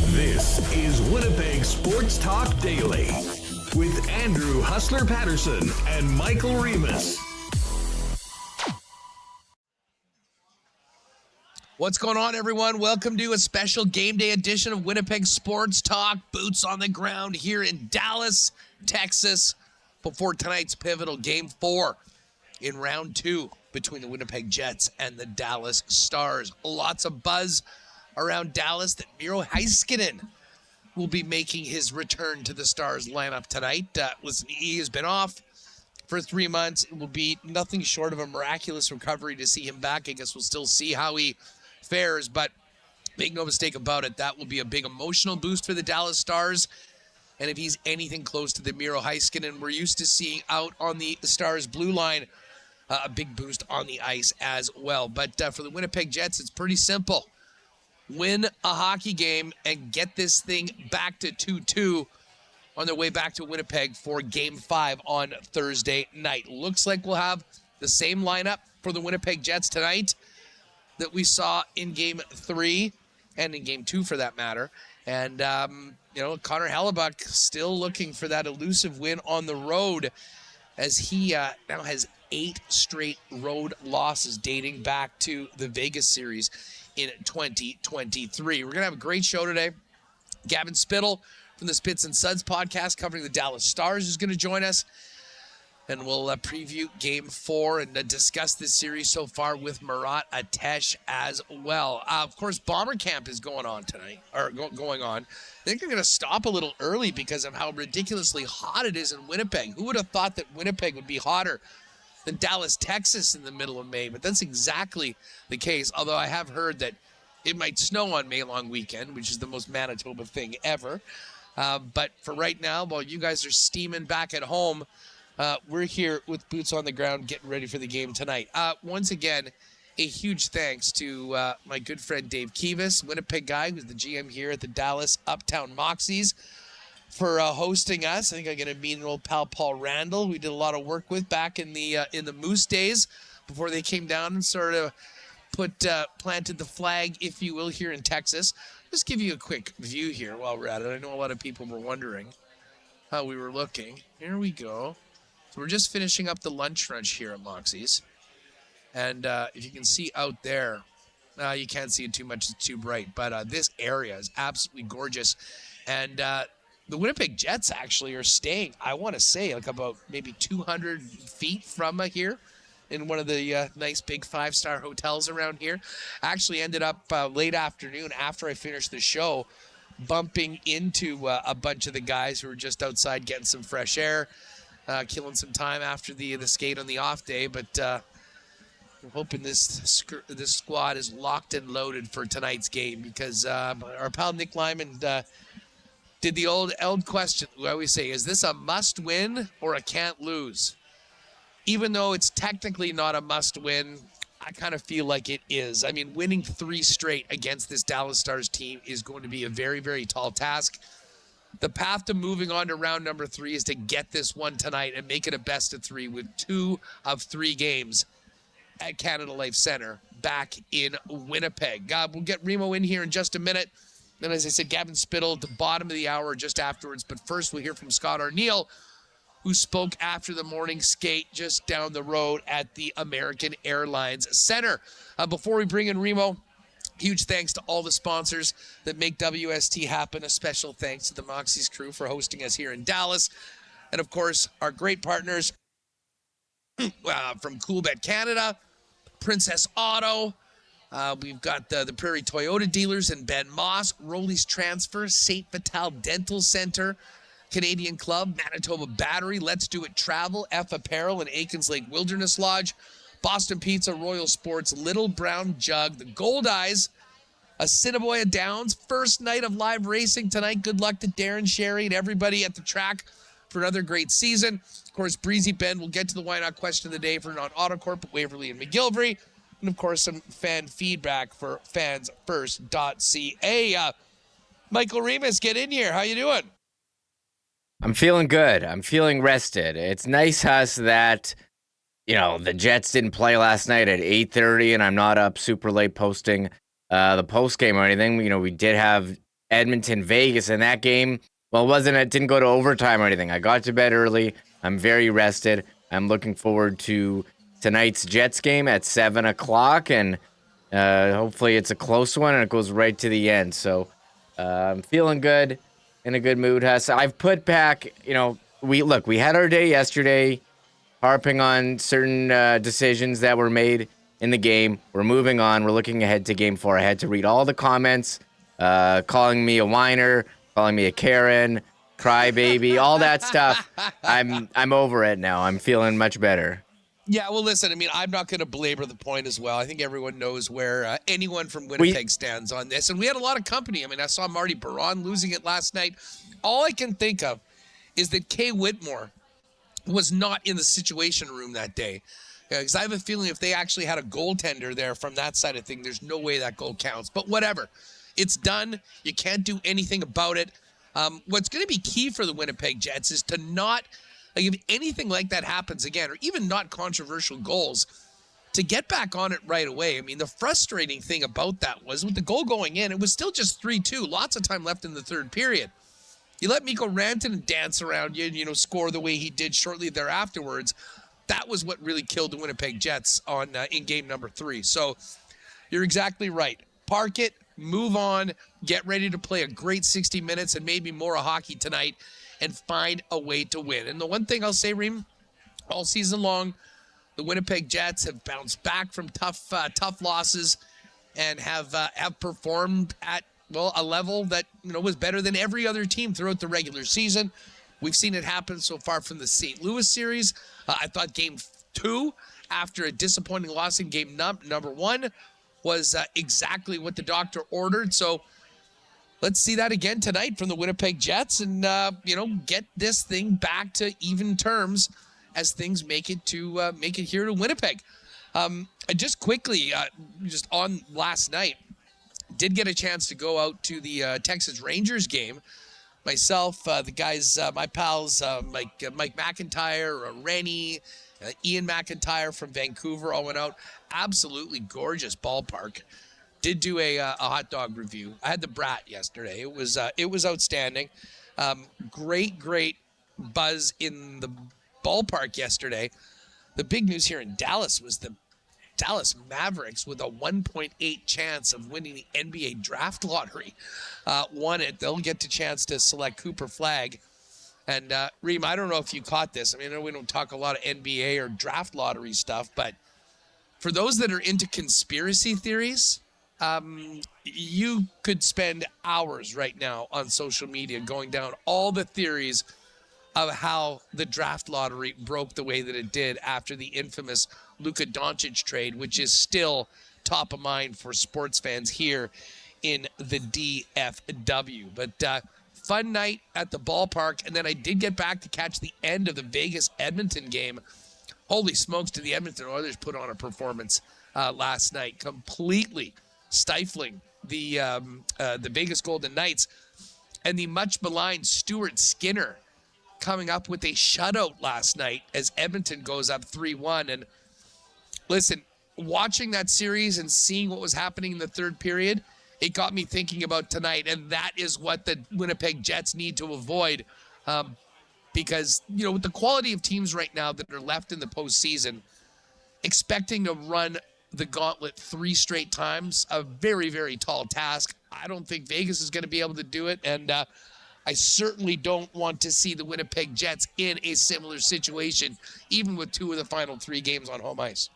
This is Winnipeg Sports Talk Daily with Andrew Hustler Paterson and Michael Remis. What's going on, everyone? Welcome to a special game day edition of Winnipeg Sports Talk. Boots on the ground here in Dallas, Texas, before tonight's pivotal Game 4 in Round 2 between the Winnipeg Jets and the Dallas Stars. Lots of buzz around Dallas that Miron-Imagn will be making his return to the Stars lineup tonight. He has been off for 3 months. It will be nothing short of a miraculous recovery to see him back. I guess we'll still see how he fares, but make no mistake about it, that will be a big emotional boost for the Dallas Stars. And if he's anything close to the Miron-Imagn we're used to seeing out on the Stars blue line, a big boost on the ice as well. But for the Winnipeg Jets, it's pretty simple. Win a hockey game and get this thing back to 2-2 on their way back to Winnipeg for Game 5 on Thursday night. Looks like we'll have the same lineup for the Winnipeg Jets tonight that we saw in Game 3 and in Game 2 for that matter. And, Connor Hellebuck still looking for that elusive win on the road as he now has 8 straight road losses dating back to the Vegas series in 2023. We're going to have a great show today. Gavin Spittle from the Spits Suds podcast covering the Dallas Stars is going to join us. And we'll preview Game 4 and discuss this series so far with Murat as well. Of course, Bomber Camp is going on tonight, or going on. I think they're going to stop a little early because of how ridiculously hot it is in Winnipeg. Who would have thought that Winnipeg would be hotter than Dallas, Texas in the middle of May? But that's exactly the case, although I have heard that it might snow on May long weekend, which is the most Manitoba thing ever. But for right now, while you guys are steaming back at home, we're here with boots on the ground getting ready for the game tonight. Once again, a huge thanks to my good friend Dave Kivas, Winnipeg guy, who's the GM here at the Dallas Uptown Moxies, for hosting us. I think I'm going to meet an old pal, Paul Randall, who we did a lot of work with back in the Moose days before they came down and sort of planted the flag, if you will, here in Texas. Just give you a quick view here while we're at it. I know a lot of people were wondering how we were looking. Here we go. So we're just finishing up the lunch brunch here at Moxie's. And if you can see out there, you can't see it too much, it's too bright. But this area is absolutely gorgeous. And the Winnipeg Jets actually are staying, I want to say, like about maybe 200 feet from here in one of the nice big 5-star hotels around here. Actually ended up late afternoon after I finished the show bumping into a bunch of the guys who were just outside getting some fresh air, killing some time after the skate on the off day. But I'm hoping this squad is locked and loaded for tonight's game because our pal Nick Lyman did the old question. I always say, is this a must win or a can't lose? Even though it's technically not a must win, I kind of feel like it is. I mean, winning 3 straight against this Dallas Stars team is going to be a very, very tall task. The path to moving on to round number 3 is to get this one tonight and make it a best of 3 with 2 of 3 games at Canada Life Center back in Winnipeg. We'll get Remo in here in just a minute. Then, as I said, Gavin Spittle at the bottom of the hour just afterwards. But first, we'll hear from Scott Arneal, who spoke after the morning skate just down the road at the American Airlines Center. Before we bring in Remo, huge thanks to all the sponsors that make WST happen. A special thanks to the Moxies crew for hosting us here in Dallas. And, of course, our great partners from Coolbet Canada, Princess Auto. We've got the Prairie Toyota dealers in Ben Moss, Rolly's Transfer, St. Vital Dental Center, Canadian Club, Manitoba Battery, Let's Do It Travel, F Apparel, and Aikens Lake Wilderness Lodge. Boston Pizza, Royal Sports, Little Brown Jug, the Gold Eyes, Assiniboia Downs. First night of live racing tonight. Good luck to Darren, Sherry, and everybody at the track for another great season. Of course, Breezy Bend. We'll get to the Why Not question of the day for non-Autocorp at Waverly and McGillivray. And, of course, some fan feedback for fansfirst.ca. Michael Remis, get in here. How you doing? I'm feeling good. I'm feeling rested. It's nice, Huss, that, the Jets didn't play last night at 8:30, and I'm not up super late posting the post game or anything. We did have Edmonton, Vegas in that game. Well, it didn't go to overtime or anything. I got to bed early. I'm very rested. I'm looking forward to tonight's Jets game at 7 o'clock, and hopefully it's a close one and it goes right to the end. So I'm feeling good, in a good mood, Huss. I've put back, we had our day yesterday, harping on certain decisions that were made in the game. We're moving on. We're looking ahead to Game 4. I had to read all the comments, calling me a whiner, calling me a Karen, crybaby, all that stuff. I'm over it now. I'm feeling much better. Yeah, well, listen, I'm not going to belabor the point as well. I think everyone knows where anyone from Winnipeg stands on this. And we had a lot of company. I saw Marty Baron losing it last night. All I can think of is that Kay Whitmore was not in the situation room that day. Because I have a feeling if they actually had a goaltender there from that side of things, there's no way that goal counts. But whatever. It's done. You can't do anything about it. What's going to be key for the Winnipeg Jets is to not, if anything like that happens again, or even not controversial goals, to get back on it right away. The frustrating thing about that was with the goal going in, it was still just 3-2. Lots of time left in the third period. You let Mikko Rantanen dance around you and, score the way he did shortly thereafterwards. That was what really killed the Winnipeg Jets in game number 3. So you're exactly right. Park it, move on, get ready to play a great 60 minutes and maybe more of hockey tonight and find a way to win. And the one thing I'll say, Reem, all season long, the Winnipeg Jets have bounced back from tough losses and have performed at, a level that, was better than every other team throughout the regular season. We've seen it happen so far from the St. Louis series. I thought game 2, after a disappointing loss in game number 1, was exactly what the doctor ordered. So let's see that again tonight from the Winnipeg Jets and, get this thing back to even terms as things make it here to Winnipeg. Just quickly, just on last night, did get a chance to go out to the Texas Rangers game. Myself, the guys, my pals, Mike McIntyre, Rennie, Ian McIntyre from Vancouver all went out. Absolutely gorgeous ballpark. Did do a hot dog review. I had the Brat yesterday. It was outstanding. Great buzz in the ballpark yesterday. The big news here in Dallas was the Dallas Mavericks, with a 1.8 chance of winning the NBA draft lottery, won it. They'll get the chance to select Cooper Flagg. And Reem, I don't know if you caught this. I know we don't talk a lot of NBA or draft lottery stuff, but for those that are into conspiracy theories, you could spend hours right now on social media going down all the theories of how the draft lottery broke the way that it did after the infamous Luka Doncic trade, which is still top of mind for sports fans here in the DFW. But fun night at the ballpark, and then I did get back to catch the end of the Vegas-Edmonton game. Holy smokes, did the Edmonton Oilers put on a performance last night, completely stifling the Vegas Golden Knights. And the much-maligned Stuart Skinner coming up with a shutout last night as Edmonton goes up 3-1. And listen, watching that series and seeing what was happening in the third period, it got me thinking about tonight, and that is what the Winnipeg Jets need to avoid, because, with the quality of teams right now that are left in the postseason, expecting to run the gauntlet 3 straight times, a very, very tall task. I don't think Vegas is going to be able to do it, and I certainly don't want to see the Winnipeg Jets in a similar situation, even with 2 of the final 3 games on home ice.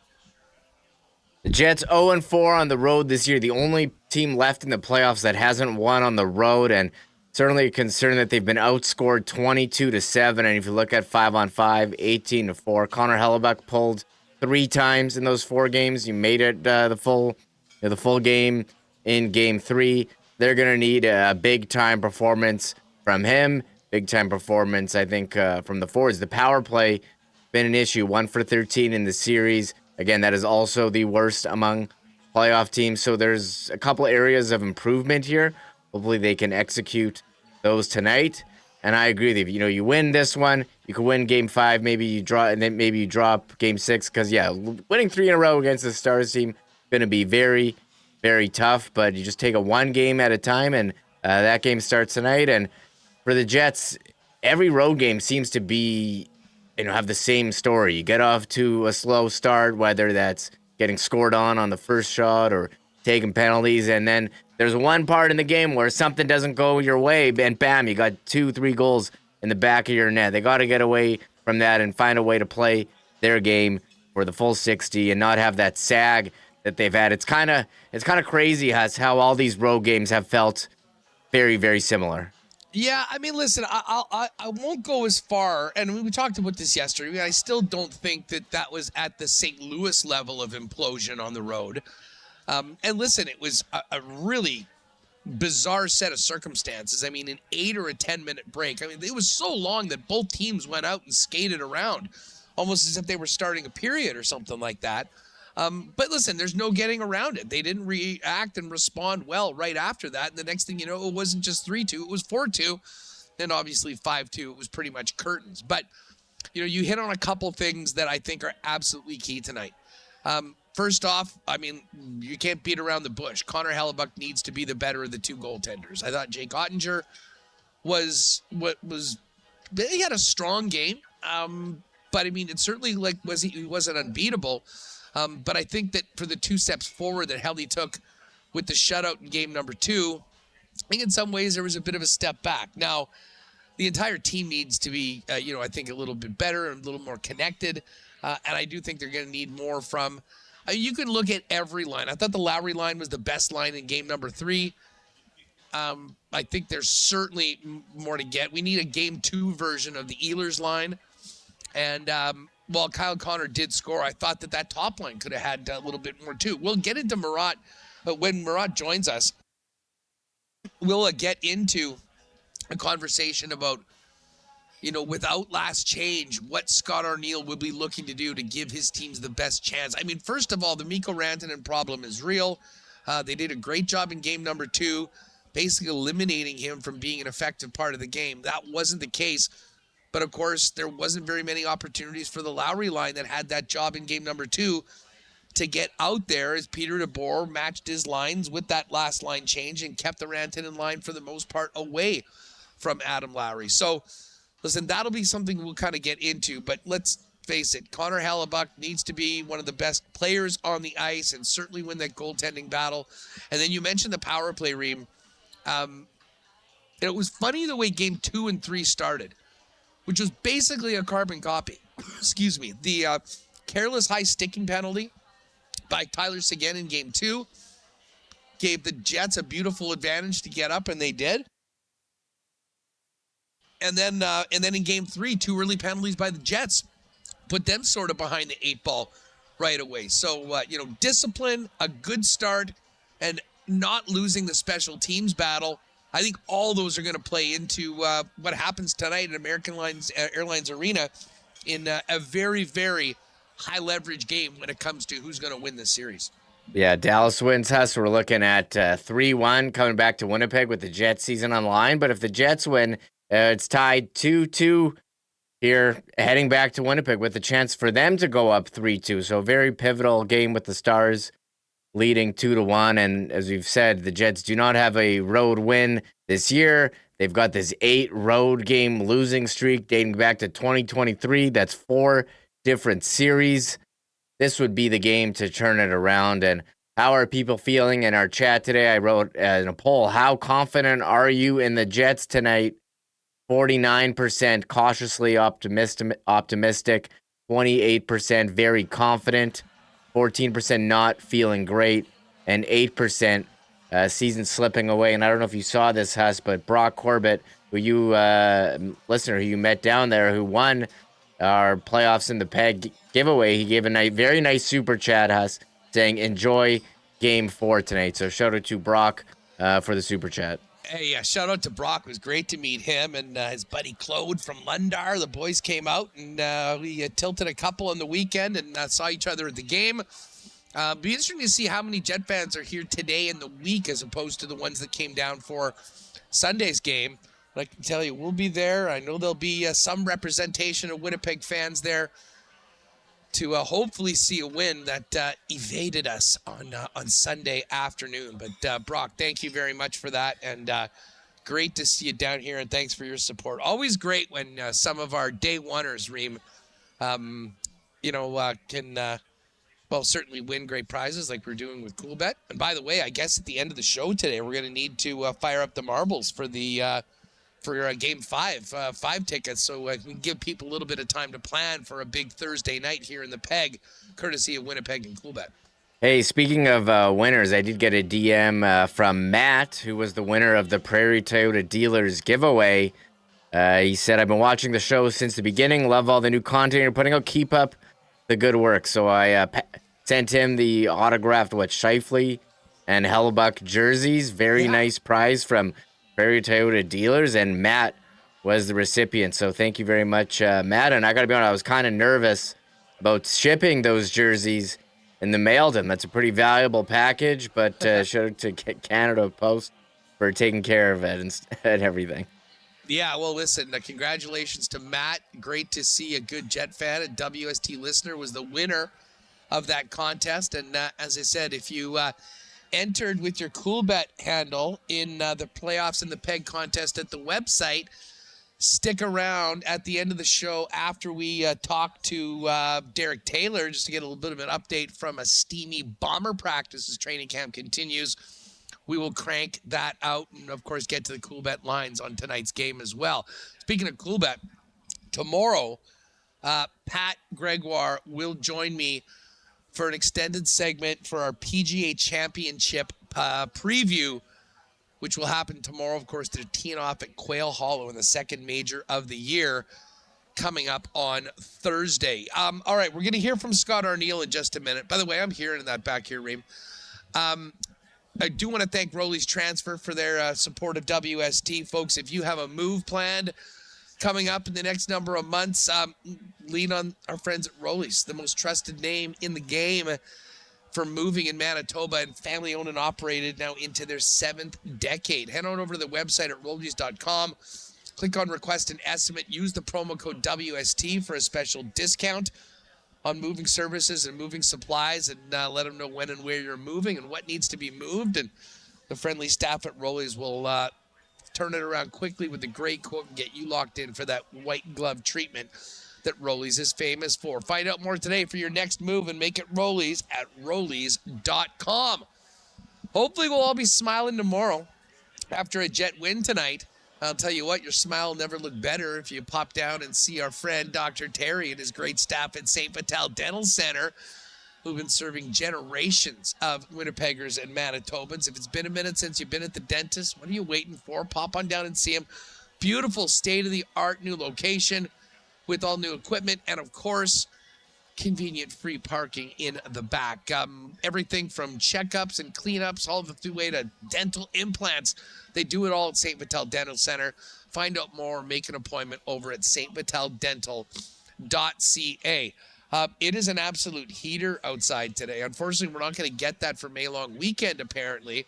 The Jets 0-4 on the road this year, the only team left in the playoffs that hasn't won on the road, and certainly a concern that they've been outscored 22-7. And if you look at 5-on-5, 18-4. Connor Hellebuck pulled 3 times in those 4 games. You made it the full game in game 3. They're going to need a big-time performance from him. Big-time performance, I think, from the forwards. The power play been an issue. 1 for 13 in the series. Again, that is also the worst among playoff teams. So there's a couple areas of improvement here. Hopefully they can execute those tonight. And I agree with you. You know, you win this one, you could win game 5, maybe you draw, and then maybe you drop game 6. Because, yeah, winning 3 in a row against the Stars team going to be very, very tough. But you just take a 1 game at a time, and that game starts tonight. And for the Jets, every road game seems to be, have the same story. You get off to a slow start, whether that's getting scored on the first shot or taking penalties, and then there's one part in the game where something doesn't go your way, and bam, you got 2-3 goals in the back of your net. They got to get away from that and find a way to play their game for the full 60 and not have that sag that they've had. It's kind of crazy how all these road games have felt very, very similar. Yeah, I mean, listen, I won't go as far, and we talked about this yesterday. I still don't think that was at the St. Louis level of implosion on the road. And listen, it was a really bizarre set of circumstances. I mean, an 8 or a 10-minute break. I mean, it was so long that both teams went out and skated around, almost as if they were starting a period or something like that. But listen, there's no getting around it. They didn't react and respond well right after that. And the next thing you know, it wasn't just 3-2, it was 4-2. Then obviously 5-2, it was pretty much curtains. But, you hit on a couple things that I think are absolutely key tonight. First off, I mean, you can't beat around the bush. Connor Hellebuck needs to be the better of the 2 goaltenders. I thought Jake Ottinger he had a strong game. But I mean, it certainly he wasn't unbeatable. But I think that for the 2 steps forward that Helly took with the shutout in game number 2, I think in some ways there was a bit of a step back. Now, the entire team needs to be, I think a little bit better and a little more connected. And I do think they're going to need more from, you can look at every line. I thought the Lowry line was the best line in game number 3. I think there's certainly more to get. We need a game 2 version of the Ehlers line. And, while Kyle Connor did score, I thought that top line could have had a little bit more too. We'll get into Murat, but when Murat joins us, we'll get into a conversation about, without last change, what Scott Arniel will be looking to do to give his teams the best chance. I mean, first of all, the Mikko Rantanen problem is real. They did a great job in game number 2, basically eliminating him from being an effective part of the game. That wasn't the case. But, of course, there wasn't very many opportunities for the Lowry line that had that job in game number 2 to get out there as Peter DeBoer matched his lines with that last line change and kept the Rantanen line for the most part away from Adam Lowry. So, listen, that'll be something we'll kind of get into. But let's face it, Connor Hellebuck needs to be one of the best players on the ice and certainly win that goaltending battle. And then you mentioned the power play, Reem. It was funny the way game 2 and 3 started, which was basically a carbon copy. Excuse me. The careless high sticking penalty by Tyler Seguin in game 2 gave the Jets a beautiful advantage to get up, and they did. And then in game 3, 2 early penalties by the Jets put them sort of behind the 8 ball right away. So, discipline, a good start, and not losing the special teams battle. I think all those are going to play into what happens tonight at American Airlines Arena in a very, very high-leverage game when it comes to who's going to win this series. Yeah, Dallas wins us. We're looking at 3-1 coming back to Winnipeg with the Jets season on the line. But if the Jets win, it's tied 2-2 here, heading back to Winnipeg with the chance for them to go up 3-2. So a very pivotal game with the Stars leading 2-1. And as we've said, the Jets do not have a road win this year. They've got this 8 road game losing streak dating back to 2023. That's 4 different series. This would be the game to turn it around. And how are people feeling in our chat today? I wrote in a poll, how confident are you in the Jets tonight? 49% cautiously optimistic, 28% very confident, 14% not feeling great, and 8% season slipping away. And I don't know if you saw this, Huss, but Brock Corbett, who you listener who you met down there, who won our playoffs in the peg giveaway. He gave a very nice super chat, Huss, saying enjoy Game 4 tonight. So shout out to Brock for the super chat. Hey, shout out to Brock. It was great to meet him and his buddy Claude from Lundar. The boys came out and we tilted a couple on the weekend and saw each other at the game. Be interesting to see how many Jet fans are here today in the week as opposed to the ones that came down for Sunday's game. But I can tell you, we'll be there. I know there'll be some representation of Winnipeg fans there to hopefully see a win that evaded us on Sunday afternoon. But Brock, thank you very much for that, and great to see you down here, and thanks for your support. Always great when some of our day oneers, Reem, can certainly win great prizes like we're doing with Coolbet. And by the way, I guess at the end of the show today, we're going to need to fire up the marbles for the Game 5 tickets, so we can give people a little bit of time to plan for a big Thursday night here in the Peg, courtesy of Winnipeg and Coolbet. Hey, speaking of winners, I did get a DM from Matt, who was the winner of the Prairie Toyota Dealers giveaway. He said, I've been watching the show since the beginning, love all the new content you're putting out, keep up the good work. So I sent him the autographed Shifley and Hellebuck jerseys. Very nice prize from Prairie Toyota Dealers, and Matt was the recipient. So thank you very much, Matt. And I got to be honest, I was kind of nervous about shipping those jerseys in the mail to him. That's a pretty valuable package, but shout out to Canada Post for taking care of it and everything. Yeah, well, listen, congratulations to Matt. Great to see a good Jet fan. A WST listener was the winner of that contest. And as I said, if you entered with your Coolbet handle in the playoffs and the peg contest at the website, stick around at the end of the show after we talk to Derek Taylor just to get a little bit of an update from a steamy Bomber practice as training camp continues. We will crank that out and, of course, get to the Coolbet lines on tonight's game as well. Speaking of Coolbet, tomorrow, Pat Gregoire will join me for an extended segment for our PGA Championship preview, which will happen tomorrow, of course, to tee off at Quail Hollow in the second major of the year coming up on Thursday. All right, we're going to hear from Scott Arniel in just a minute. By the way, I'm hearing that back here, Reem. I do want to thank Rolly's Transfer for their support of WST. Folks, if you have a move planned coming up in the next number of months, lean on our friends at Rolly's, the most trusted name in the game for moving in Manitoba, and family owned and operated now into their 7th decade. Head on over to the website at rollys.com. Click on Request an Estimate. Use the promo code WST for a special discount on moving services and moving supplies, and let them know when and where you're moving and what needs to be moved. And the friendly staff at Rolly's will turn it around quickly with a great quote and get you locked in for that white glove treatment that Rolly's is famous for. Find out more today for your next move and make it Rolly's at rollys.com. Hopefully we'll all be smiling tomorrow after a Jet win tonight. I'll tell you what, your smile will never look better if you pop down and see our friend Dr. Terry and his great staff at St. Vital Dental Center, who've been serving generations of Winnipeggers and Manitobans. If it's been a minute since you've been at the dentist, what are you waiting for? Pop on down and see him. Beautiful state-of-the-art new location with all new equipment and, of course, convenient free parking in the back. Everything from checkups and cleanups all the way to dental implants. They do it all at St. Vital Dental Center. Find out more, make an appointment over at stvitaldental.ca. It is an absolute heater outside today. Unfortunately, we're not going to get that for May long weekend, apparently.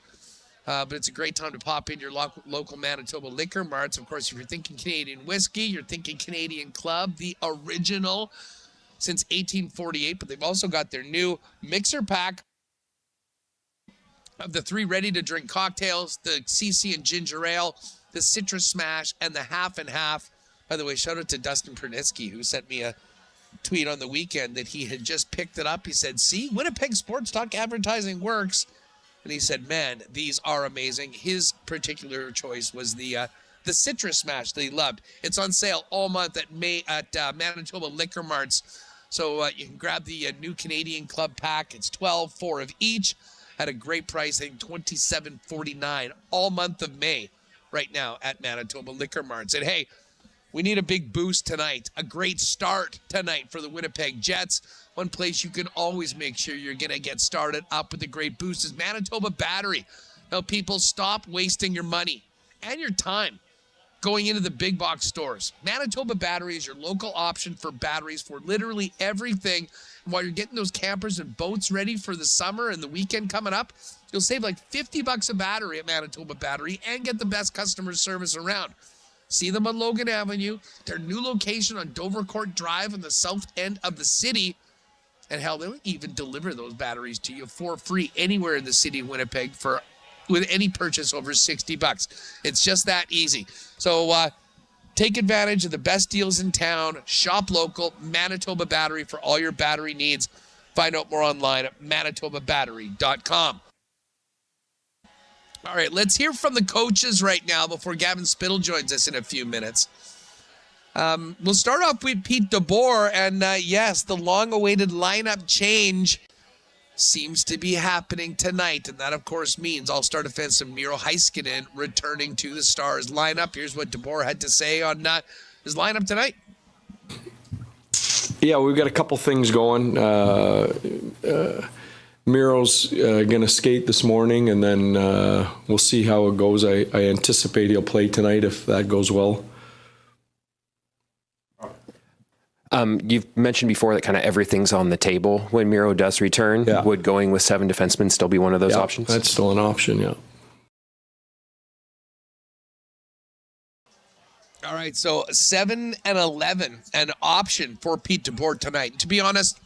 But it's a great time to pop in your local Manitoba liquor marts. Of course, if you're thinking Canadian whiskey, you're thinking Canadian Club, the original since 1848. But they've also got their new mixer pack of the 3 ready-to-drink cocktails, the CC and ginger ale, the citrus smash, and the half and half. By the way, shout out to Dustin Pernitzky, who sent me a tweet on the weekend that he had just picked it up. He said, see, Winnipeg Sports Talk advertising works. And he said, man, these are amazing. His particular choice was the citrus smash that he loved. It's on sale all month at Manitoba Liquor Marts. So you can grab the new Canadian Club pack. It's 12, 4 of each at a great price, I think $27.49 all month of May right now at Manitoba Liquor Marts. And hey, We need a big boost tonight, a great start tonight for the Winnipeg Jets. One place you can always make sure you're going to get started up with a great boost is Manitoba Battery. Now, people, stop wasting your money and your time going into the big box stores. Manitoba Battery is your local option for batteries for literally everything. And while you're getting those campers and boats ready for the summer and the weekend coming up, you'll save like $50 a battery at Manitoba Battery and get the best customer service around. See them on Logan Avenue, their new location on Dovercourt Drive in the south end of the city. And hell, they'll even deliver those batteries to you for free anywhere in the city of Winnipeg with any purchase over $60. It's just that easy. So take advantage of the best deals in town. Shop local. Manitoba Battery for all your battery needs. Find out more online at manitobabattery.com. All right, let's hear from the coaches right now before Gavin Spittle joins us in a few minutes. We'll start off with Pete DeBoer, and yes, the long-awaited lineup change seems to be happening tonight, and that, of course, means all-star defenseman Miro Heiskanen returning to the Stars lineup. Here's what DeBoer had to say on his lineup tonight. Yeah, we've got a couple things going. Miro's going to skate this morning, and then we'll see how it goes. I anticipate he'll play tonight if that goes well. You've mentioned before that kind of everything's on the table when Miro does return. Yeah. Would going with 7 defensemen still be one of those options? That's still an option, yeah. All right, so 7 and 11, an option for Pete DeBoer tonight. To be honest,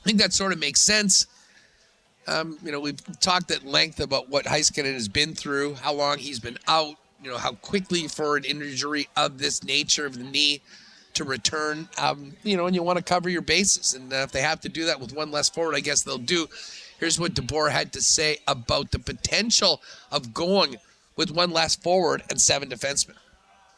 I think that sort of makes sense. We've talked at length about what Heiskanen has been through, how long he's been out, how quickly for an injury of this nature of the knee to return, and you want to cover your bases. And if they have to do that with one less forward, I guess they'll do. Here's what DeBoer had to say about the potential of going with one less forward and 7 defensemen.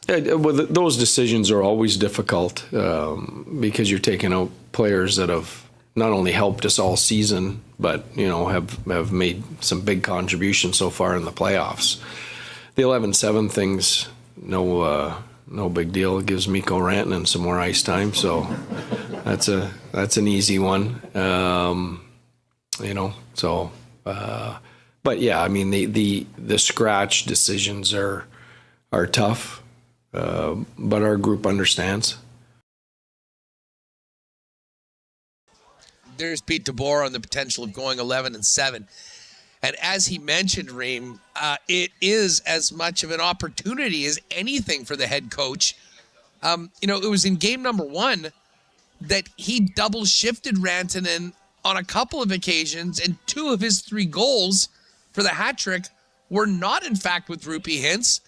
Yeah, well, those decisions are always difficult because you're taking out players that have not only helped us all season, but have made some big contributions so far in the playoffs. The 11-7 thing's no big deal. It gives Mikko Rantanen some more ice time, so that's an easy one. But yeah, I mean the scratch decisions are tough, but our group understands. There's Pete DeBoer on the potential of going 11-7. And as he mentioned, Reem, it is as much of an opportunity as anything for the head coach. It was in game number 1 that he double shifted Rantanen on a couple of occasions, and 2 of his 3 goals for the hat trick were not, in fact, with Rupi Hintz,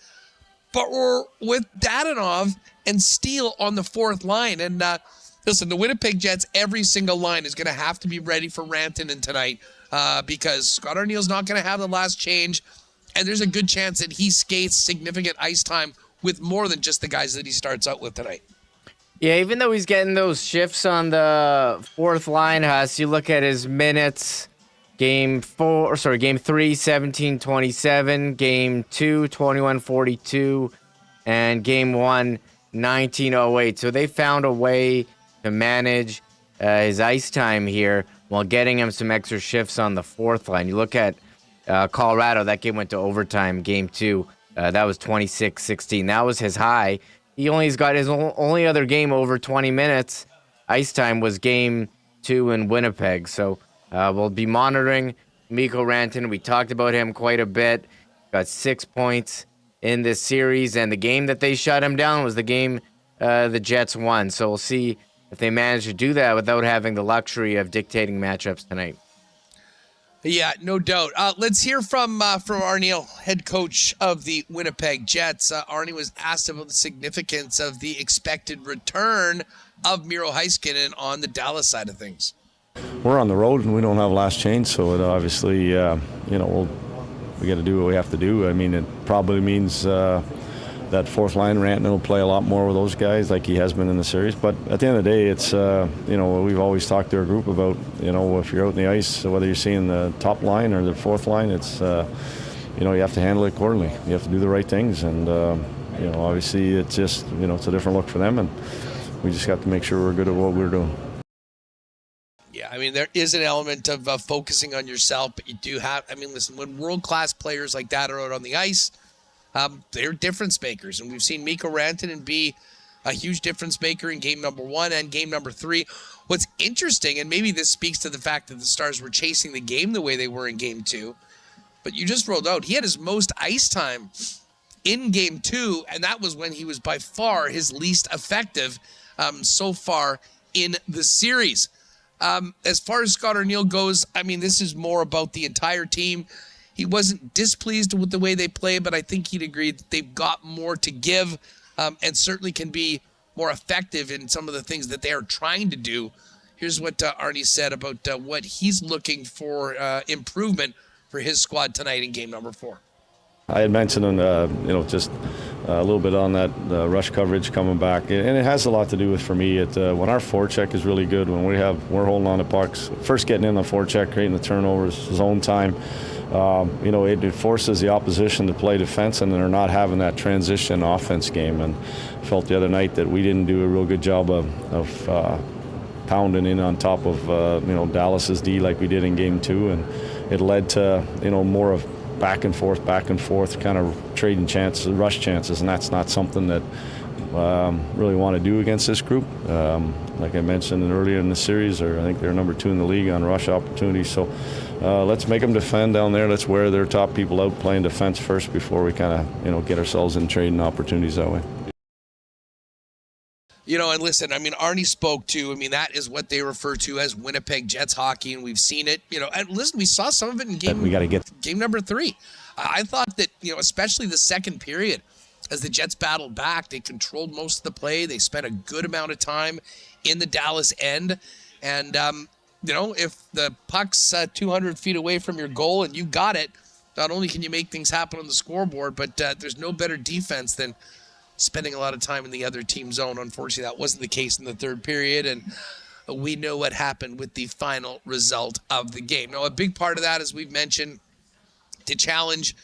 but were with Dadonov and Steele on the 4th line. And listen, the Winnipeg Jets, every single line is going to have to be ready for Rantanen tonight. Because Scott Arniel's not going to have the last change, and there's a good chance that he skates significant ice time with more than just the guys that he starts out with tonight. Yeah, even though he's getting those shifts on the 4th line, Huss, you look at his minutes, game 3, 17-27, game 2, 21-42, and game 1, 19-08. So they found a way to manage his ice time here while getting him some extra shifts on the 4th line. You look at Colorado, that game went to overtime, game 2. That was 26-16. That was his high. He only's got his only other game over 20 minutes. Ice time was game 2 in Winnipeg. So we'll be monitoring Mikko Rantanen. We talked about him quite a bit. Got 6 points in this series, and the game that they shut him down was the game the Jets won. So we'll see if they manage to do that without having the luxury of dictating matchups tonight. Yeah, no doubt. Let's hear from Arniel, head coach of the Winnipeg Jets. Arnie was asked about the significance of the expected return of Miro Heiskanen on the Dallas side of things. We're on the road and we don't have last change, so it obviously, we got to do what we have to do. I mean, it probably means that 4th line, Rantanen will play a lot more with those guys like he has been in the series. But at the end of the day, it's, we've always talked to our group about, if you're out in the ice, whether you're seeing the top line or the 4th line, it's, you have to handle it accordingly. You have to do the right things. And, obviously it's just, it's a different look for them, and we just got to make sure we're good at what we're doing. Yeah, I mean, there is an element of focusing on yourself, but you do have, listen, when world-class players like that are out on the ice, they're difference makers. And we've seen Mikko Rantanen be a huge difference maker in game number 1 and game number 3. What's interesting, and maybe this speaks to the fact that the Stars were chasing the game the way they were in game 2, but you just rolled out, he had his most ice time in game 2, and that was when he was by far his least effective so far in the series. As far as Scott Arniel goes, this is more about the entire team. He wasn't displeased with the way they play, but I think he'd agree that they've got more to give and certainly can be more effective in some of the things that they are trying to do. Here's what Arnie said about what he's looking for improvement for his squad tonight in game number 4. I had mentioned, just a little bit on that rush coverage coming back, and it has a lot to do with, for me, when our forecheck is really good, when we're holding on to pucks, first getting in the forecheck, creating the turnovers, zone time. It forces the opposition to play defense, and they're not having that transition offense game. And I felt the other night that we didn't do a real good job of pounding in on top of Dallas's D like we did in game 2, and it led to more of back and forth, kind of trading chances, rush chances, and that's not something that really want to do against this group. Like I mentioned earlier in the series, I think they're number 2 in the league on rush opportunities. So let's make them defend down there. Let's wear their top people out playing defense first before we kind of get ourselves in trading opportunities that way. And listen, Arnie spoke to, that is what they refer to as Winnipeg Jets hockey, and we've seen it, and listen, we saw some of it in game number 3. I thought that, especially the second period, as the Jets battled back, they controlled most of the play. They spent a good amount of time in the Dallas end, and, if the puck's 200 feet away from your goal and you got it, not only can you make things happen on the scoreboard, but there's no better defense than spending a lot of time in the other team zone. Unfortunately, that wasn't the case in the third period, and we know what happened with the final result of the game. Now, a big part of that, as we've mentioned, the challenge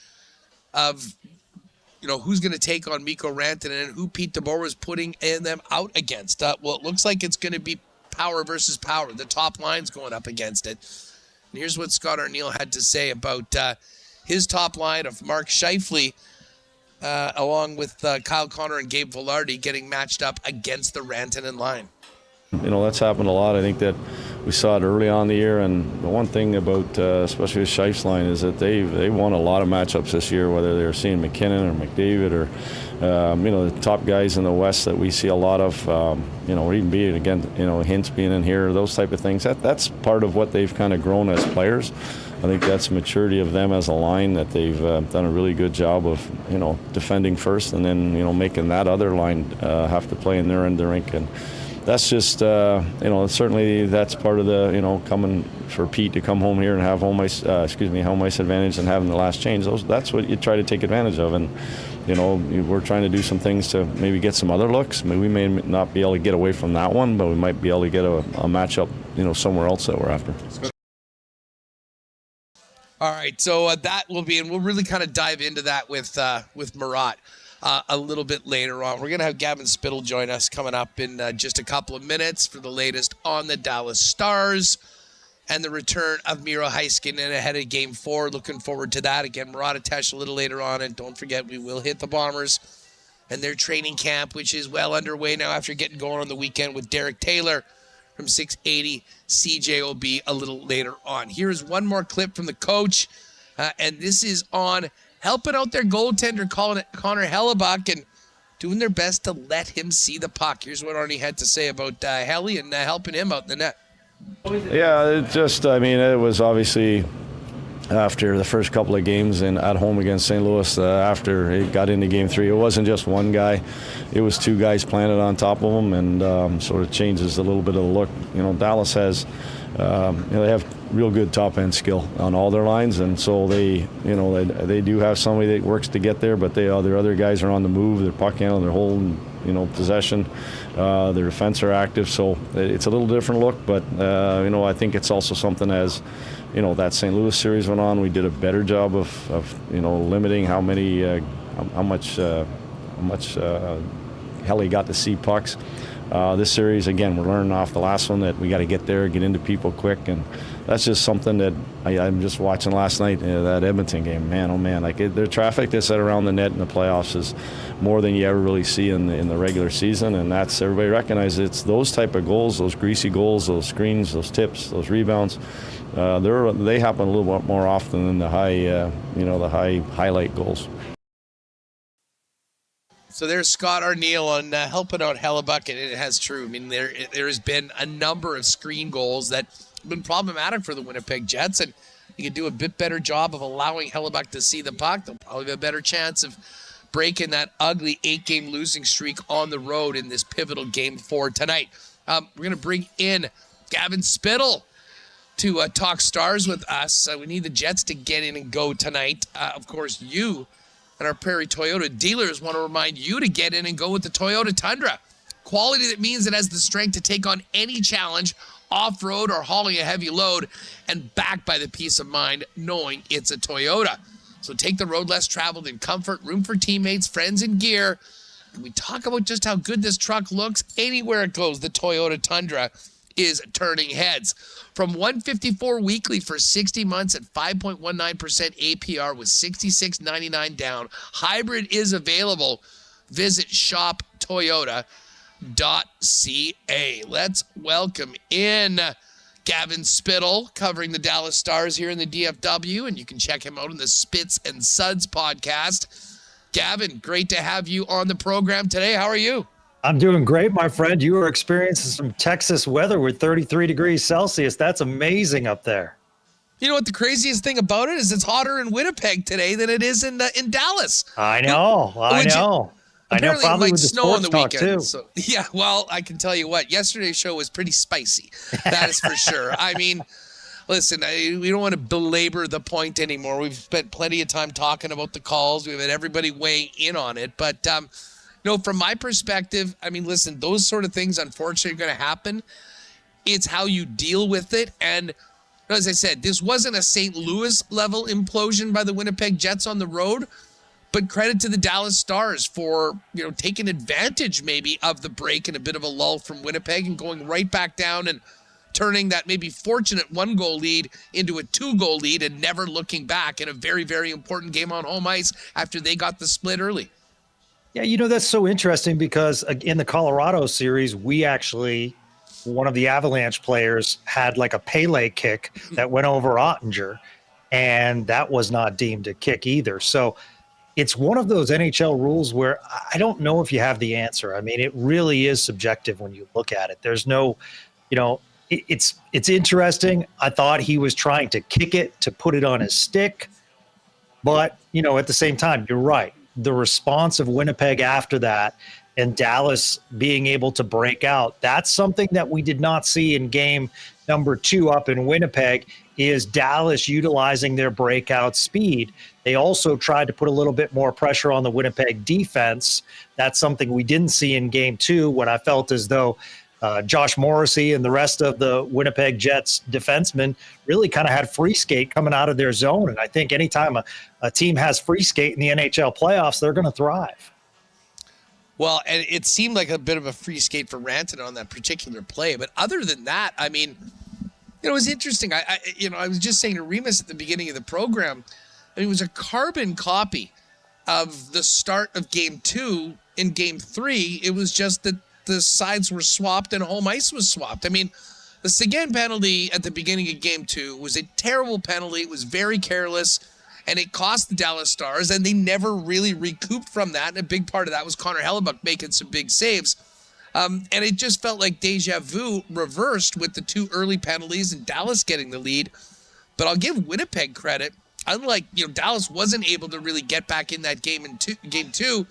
of, who's going to take on Mikko Rantanen and who Pete DeBoer was putting them out against. Well, it looks like it's going to be power versus power. The top line's going up against it. And here's what Scott Arniel had to say about his top line of Mark Scheifele, along with Kyle Connor and Gabe Vilardi getting matched up against the Rantanen line. That's happened a lot. I think that we saw it early on in the year, and the one thing about, especially with Scheifele's line, is that they won a lot of matchups this year, whether they were seeing McKinnon or McDavid or, the top guys in the West that we see a lot of, or even being, again, Hintz being in here, those type of things. That's part of what they've kind of grown as players. I think that's maturity of them as a line, that they've done a really good job of, defending first and then, making that other line have to play in their end of the rink. And that's just, certainly that's part of the, coming for Pete to come home here and have home ice advantage and having the last change. That's what you try to take advantage of. And, we're trying to do some things to maybe get some other looks. We may not be able to get away from that one, but we might be able to get a matchup, somewhere else that we're after. All right, so that will be, and we'll really kind of dive into that with Murat a little bit later on. We're going to have Gavin Spittle join us coming up in just a couple of minutes for the latest on the Dallas Stars and the return of Miro Heiskanen ahead of Game 4. Looking forward to that. Again, Murat Atesh a little later on, and don't forget, we will hit the Bombers and their training camp, which is well underway now after getting going on the weekend with Derek Taylor from 680 CJOB a little later on. Here's one more clip from the coach, and this is on helping out their goaltender, Connor Hellebuck, and doing their best to let him see the puck. Here's what Arnie had to say about Helly and helping him out in the net. Yeah, it was obviously after the first couple of games and at home against St. Louis, after it got into Game 3, it wasn't just one guy. It was two guys planted on top of him, and sort of changes a little bit of the look. Dallas has, they have real good top-end skill on all their lines, and so they do have somebody that works to get there, but their other guys are on the move, they're puck handling, they're holding, possession, their defense are active, so it's a little different look, but, I think it's also something as, that St. Louis series went on, we did a better job of limiting how much much hell he got to see pucks. This series, again, we're learning off the last one that we got to get there, get into people quick, and that's just something that I'm just watching last night, that Edmonton game. Man, oh man, like the traffic that's around the net in the playoffs is more than you ever really see in the regular season, and that's, everybody recognizes it's those type of goals, those greasy goals, those screens, those tips, those rebounds. They happen a little bit more often than the high highlight goals. So there's Scott Arneal on helping out Hellebuck, and it has true. I mean, there has been a number of screen goals that have been problematic for the Winnipeg Jets, and you can do a bit better job of allowing Hellebuck to see the puck. They'll probably have a better chance of breaking that ugly 8-game losing streak on the road in this pivotal Game 4 tonight. We're going to bring in Gavin Spittle to talk Stars with us. We need the Jets to get in and go tonight. Of course, you and our Prairie Toyota dealers want to remind you to get in and go with the Toyota Tundra. Quality that means it has the strength to take on any challenge, off-road or hauling a heavy load, and backed by the peace of mind knowing it's a Toyota. So take the road less traveled in comfort, room for teammates, friends, and gear. And we talk about just how good this truck looks. Anywhere it goes, the Toyota Tundra is turning heads. From $154 weekly for 60 months at 5.19% APR with $66.99 down. Hybrid is available. Visit shoptoyota.ca. Let's welcome in Gavin Spittle, covering the Dallas Stars here in the DFW, and you can check him out in the Spits and Suds podcast. Gavin, great to have you on the program today. How are you? I'm doing great, my friend. You are experiencing some Texas weather with 33 degrees Celsius. That's amazing up there. You know what the craziest thing about it is? It's hotter in Winnipeg today than it is in Dallas. I know. I know. Apparently probably it might with the snow on the sports talk, weekend. too. So, yeah, well, I can tell you what. Yesterday's show was pretty spicy. That is for sure. I mean, listen, we don't want to belabor the point anymore. We've spent plenty of time talking about the calls. We've had everybody weigh in on it. But, from my perspective, I mean, listen, those sort of things, unfortunately, are going to happen. It's how you deal with it. And as I said, this wasn't a St. Louis level implosion by the Winnipeg Jets on the road, but credit to the Dallas Stars for, taking advantage maybe of the break and a bit of a lull from Winnipeg and going right back down and turning that maybe fortunate 1-goal lead into a 2-goal lead and never looking back in a very, very important game on home ice after they got the split early. Yeah, that's so interesting because in the Colorado series, we actually, one of the Avalanche players had like a Pele kick that went over Ottinger, and that was not deemed a kick either. So it's one of those NHL rules where I don't know if you have the answer. I mean, it really is subjective when you look at it. There's no, it's interesting. I thought he was trying to kick it to put it on his stick, but, at the same time, you're right. The response of Winnipeg after that and Dallas being able to break out, that's something that we did not see in game number 2 up in Winnipeg, is Dallas utilizing their breakout speed. They also tried to put a little bit more pressure on the Winnipeg defense. That's something we didn't see in game 2 when I felt as though Josh Morrissey and the rest of the Winnipeg Jets defensemen really kind of had free skate coming out of their zone. And I think anytime a team has free skate in the NHL playoffs, they're going to thrive. Well, and it seemed like a bit of a free skate for Rantanen on that particular play. But other than that, I mean, it was interesting. I was just saying to Remis at the beginning of the program, it was a carbon copy of the start of game 2 in game 3. It was just that the sides were swapped and home ice was swapped. I mean, the Seguin penalty at the beginning of game 2 was a terrible penalty. It was very careless, and it cost the Dallas Stars, and they never really recouped from that. And a big part of that was Connor Hellebuck making some big saves. And it just felt like deja vu reversed with the 2 early penalties and Dallas getting the lead. But I'll give Winnipeg credit. Unlike, Dallas wasn't able to really get back in that game in game 2.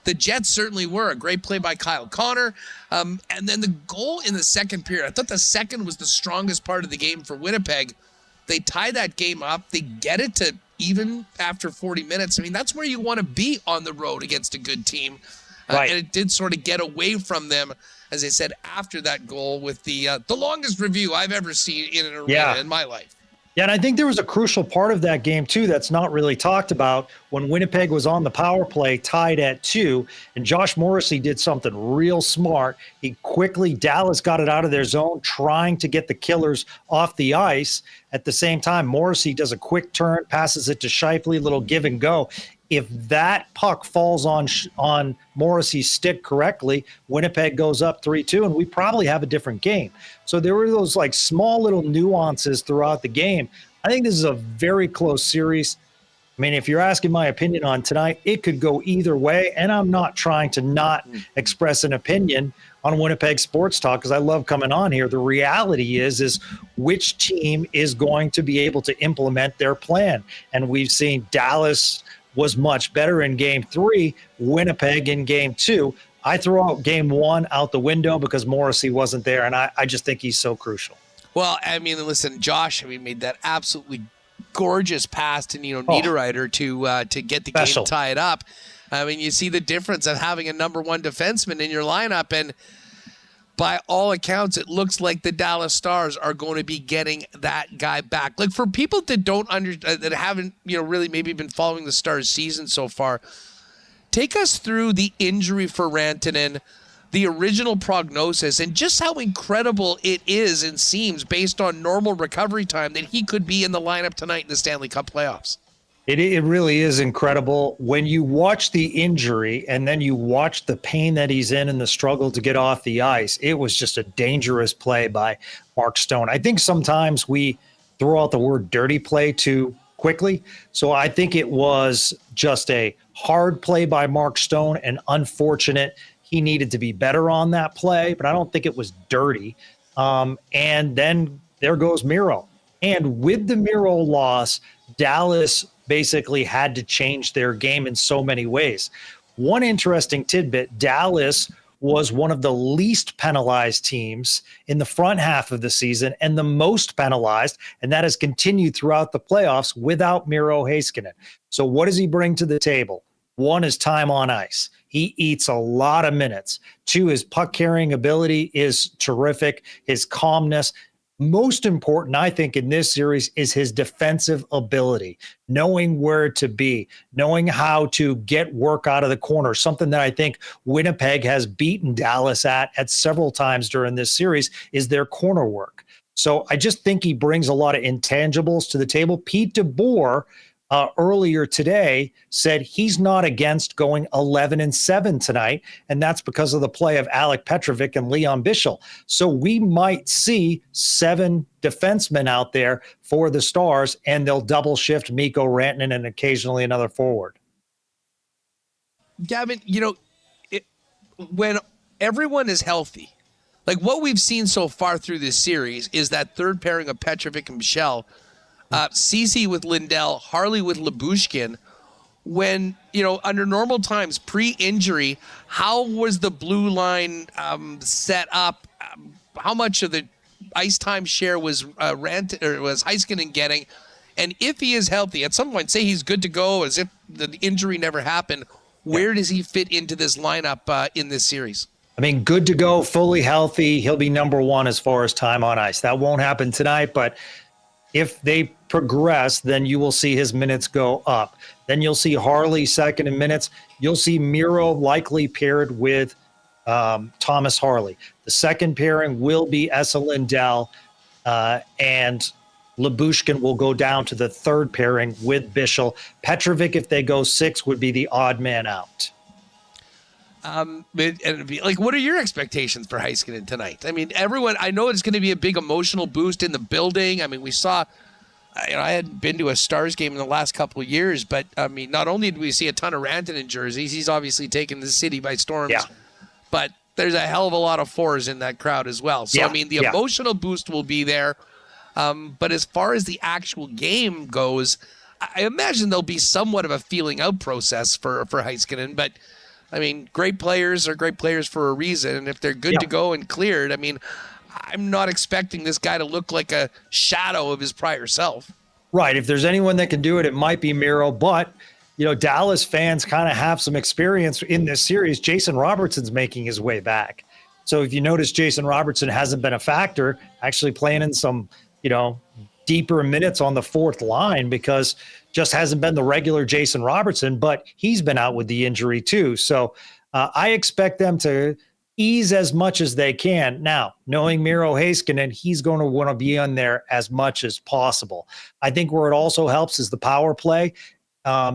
The Jets certainly were. A great play by Kyle Connor. And then the goal in the second period, I thought the second was the strongest part of the game for Winnipeg. They tie that game up. They get it to even after 40 minutes. I mean, that's where you want to be on the road against a good team. Right. And it did sort of get away from them, as I said, after that goal with the longest review I've ever seen in an arena in my life. Yeah, and I think there was a crucial part of that game, too, that's not really talked about when Winnipeg was on the power play tied at 2, and Josh Morrissey did something real smart. Dallas got it out of their zone, trying to get the Killers off the ice. At the same time, Morrissey does a quick turn, passes it to Scheifele, little give and go. If that puck falls on Morrissey's stick correctly, Winnipeg goes up 3-2, and we probably have a different game. So there were those like small little nuances throughout the game. I think this is a very close series. I mean, if you're asking my opinion on tonight, it could go either way, and I'm not trying to not express an opinion on Winnipeg Sports Talk because I love coming on here. The reality is which team is going to be able to implement their plan. And we've seen Dallas was much better in game 3, Winnipeg in game 2. I throw out game 1 out the window because Morrissey wasn't there, and I just think he's so crucial. Well, I mean, listen, Josh, made that absolutely gorgeous pass to Niederreiter to get the game tied up. I mean, you see the difference of having a number 1 defenseman in your lineup, and by all accounts, it looks like the Dallas Stars are going to be getting that guy back. Like, for people that don't that haven't, really maybe been following the Stars season so far, take us through the injury for Rantanen, the original prognosis, and just how incredible it is and seems based on normal recovery time that he could be in the lineup tonight in the Stanley Cup playoffs. It really is incredible. When you watch the injury and then you watch the pain that he's in and the struggle to get off the ice, it was just a dangerous play by Mark Stone. I think sometimes we throw out the word dirty play too quickly. So I think it was just a hard play by Mark Stone and unfortunate. He needed to be better on that play, but I don't think it was dirty. And then there goes Miro. And with the Miro loss, Dallas basically had to change their game in so many ways. One interesting tidbit, Dallas was one of the least penalized teams in the front half of the season and the most penalized, and that has continued throughout the playoffs without Miro Heiskanen. So what does he bring to the table? 1 is time on ice. He eats a lot of minutes. 2, his puck carrying ability is terrific. His calmness. Most important, I think, in this series is his defensive ability, knowing where to be, knowing how to get work out of the corner, something that I think Winnipeg has beaten Dallas at several times during this series is their corner work. So I just think he brings a lot of intangibles to the table. Pete DeBoer earlier today said he's not against going 11-7 tonight, and that's because of the play of Alec Petrovic and Leon Bichel. So we might see 7 defensemen out there for the Stars, and they'll double shift Mikko Rantanen and occasionally another forward. Gavin, when everyone is healthy, like what we've seen so far through this series is that third pairing of Petrovic and Bichel, Ceci with Lindell, Harley with Lyubushkin. When, under normal times, pre-injury, how was the blue line set up? How much of the ice time share was Heiskanen getting? And if he is healthy, at some point, say he's good to go, as if the injury never happened, where does he fit into this lineup in this series? I mean, good to go, fully healthy. He'll be number 1 as far as time on ice. That won't happen tonight, but if they progress, then you will see his minutes go up. Then you'll see Harley second in minutes. You'll see Miro likely paired with Thomas Harley. The second pairing will be Esa Lindell, and Lyubushkin will go down to the third pairing with Bichel. Petrovic, if they go 6, would be the odd man out. What are your expectations for Heiskanen tonight? I mean, everyone, I know it's going to be a big emotional boost in the building. I mean, we saw, I hadn't been to a Stars game in the last couple of years, but I mean, not only did we see a ton of Rantanen jerseys, he's obviously taken the city by storm, but there's a hell of a lot of 4s in that crowd as well. So, I mean, the emotional boost will be there. But as far as the actual game goes, I imagine there'll be somewhat of a feeling out process for Heiskanen, but I mean, great players are great players for a reason. And if they're good to go and cleared, I mean, I'm not expecting this guy to look like a shadow of his prior self. Right. If there's anyone that can do it, it might be Miro. But, Dallas fans kind of have some experience in this series. Jason Robertson's making his way back. So if you notice, Jason Robertson hasn't been a factor, actually playing in some, deeper minutes on the fourth line because just hasn't been the regular Jason Robertson, but he's been out with the injury too. So I expect them to ease as much as they can. Now, knowing Miro Heiskanen, he's going to want to be on there as much as possible. I think where it also helps is the power play.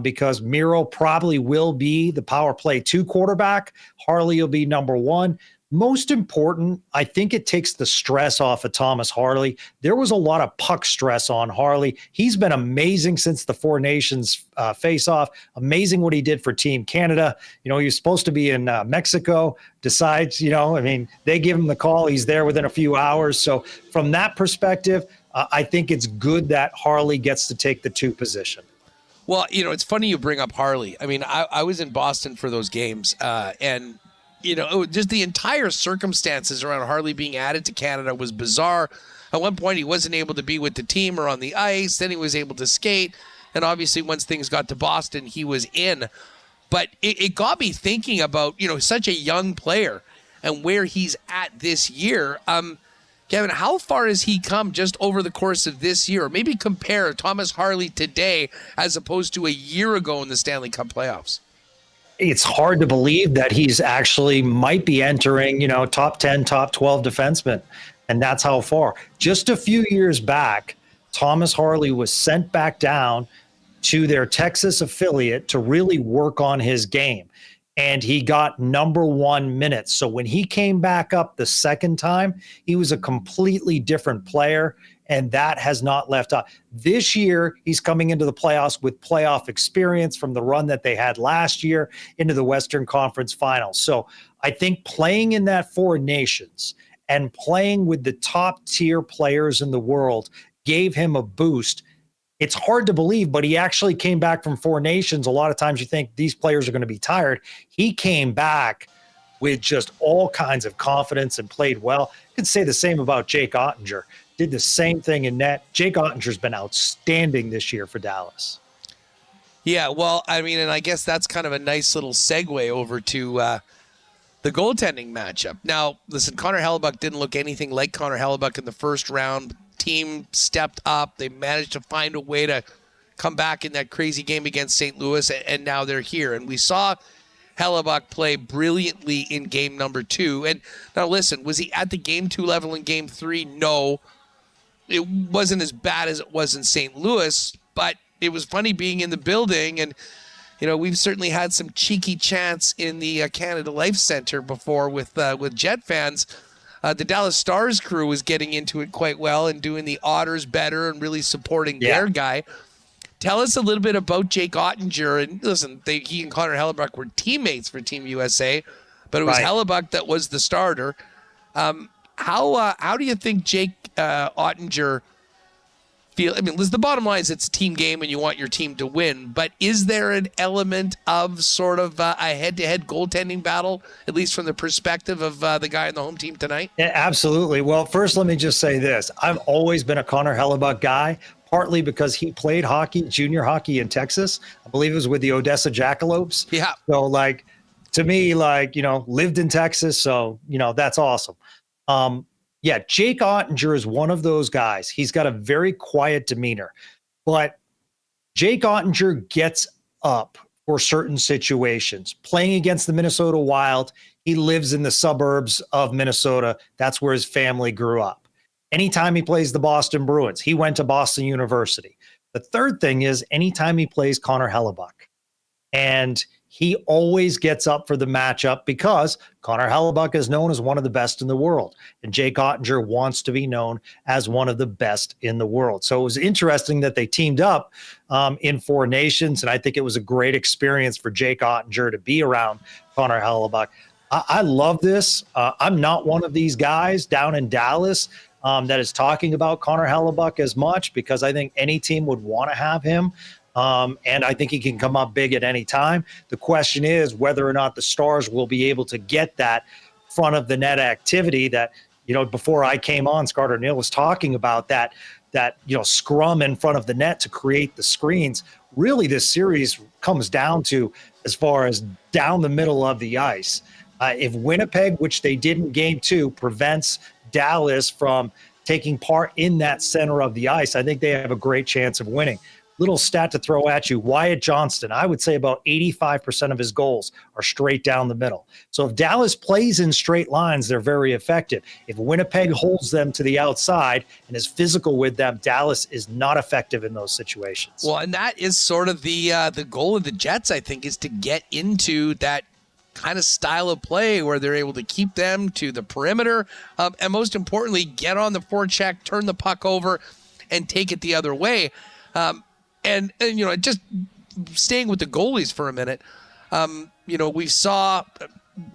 Because Miro probably will be the power play 2 quarterback. Harley will be number 1. Most important, I think it takes the stress off of Thomas Harley. There was a lot of puck stress on Harley. He's been amazing since the Four Nations face-off. Amazing what he did for Team Canada. He was supposed to be in Mexico, decides, they give him the call. He's there within a few hours. So from that perspective, I think it's good that Harley gets to take the 2 position. Well, it's funny you bring up Harley. I mean, I was in Boston for those games, and, just the entire circumstances around Harley being added to Canada was bizarre. At one point, he wasn't able to be with the team or on the ice. Then he was able to skate. And obviously, once things got to Boston, he was in. But it got me thinking about, such a young player and where he's at this year. Kevin, how far has he come just over the course of this year? Or maybe compare Thomas Harley today as opposed to a year ago in the Stanley Cup playoffs. It's hard to believe that he's actually might be entering, top 10, top 12 defensemen. And that's how far. Just a few years back, Thomas Harley was sent back down to their Texas affiliate to really work on his game. And he got number 1 minutes. So when he came back up the second time, he was a completely different player, and that has not left off. This year, he's coming into the playoffs with playoff experience from the run that they had last year into the Western Conference Finals. So I think playing in that Four Nations and playing with the top-tier players in the world gave him a boost. It's hard to believe, but he actually came back from Four Nations. A lot of times you think these players are going to be tired. He came back with just all kinds of confidence and played well. You could say the same about Jake Ottinger. Did the same thing in net. Jake Ottinger's been outstanding this year for Dallas. Yeah, well, I mean, and I guess that's kind of a nice little segue over to the goaltending matchup. Now, listen, Connor Hellebuck didn't look anything like Connor Hellebuck in the first round. Team stepped up. They managed to find a way to come back in that crazy game against St. Louis, and now they're here. And we saw Hellebuck play brilliantly in game number 2. And now listen, was he at the game 2 level in game 3? No. It wasn't as bad as it was in St. Louis, but it was funny being in the building. And, we've certainly had some cheeky chants in the Canada Life Center before with Jet fans. The Dallas Stars crew was getting into it quite well and doing the Otters better and really supporting their guy. Tell us a little bit about Jake Ottinger. And listen, he and Connor Hellebuck were teammates for Team USA, but it was Hellebuck that was the starter. How do you think Jake Ottinger feel? I mean, listen, the bottom line is it's a team game and you want your team to win, but is there an element of sort of a head-to-head goaltending battle, at least from the perspective of the guy on the home team tonight? Yeah, absolutely. Well, first, let me just say this. I've always been a Connor Hellebuck guy, partly because he played junior hockey in Texas. I believe it was with the Odessa Jackalopes. Yeah. So, to me, lived in Texas. So, that's awesome. Yeah, Jake Ottinger is one of those guys. He's got a very quiet demeanor, but Jake Ottinger gets up for certain situations. Playing against the Minnesota Wild, he lives in the suburbs of Minnesota. That's where his family grew up. Anytime he plays the Boston Bruins, he went to Boston University. The third thing is anytime he plays Connor Hellebuck. And he always gets up for the matchup because Connor Hellebuck is known as one of the best in the world. And Jake Ottinger wants to be known as one of the best in the world. So it was interesting that they teamed up in Four Nations. And I think it was a great experience for Jake Ottinger to be around Connor Hellebuck. I love this. I'm not one of these guys down in Dallas that is talking about Connor Hellebuck as much because I think any team would want to have him. And I think he can come up big at any time. The question is whether or not the Stars will be able to get that front of the net activity that, before I came on, Scott O'Neill was talking about that scrum in front of the net to create the screens. Really, this series comes down to as far as down the middle of the ice. If Winnipeg, which they did in game 2, prevents Dallas from taking part in that center of the ice, I think they have a great chance of winning. Little stat to throw at you, Wyatt Johnston, I would say about 85% of his goals are straight down the middle. So if Dallas plays in straight lines, they're very effective. If Winnipeg holds them to the outside and is physical with them, Dallas is not effective in those situations. Well, and that is sort of the goal of the Jets, I think, is to get into that kind of style of play where they're able to keep them to the perimeter, and most importantly, get on the forecheck, turn the puck over, and take it the other way. And just staying with the goalies for a minute, we saw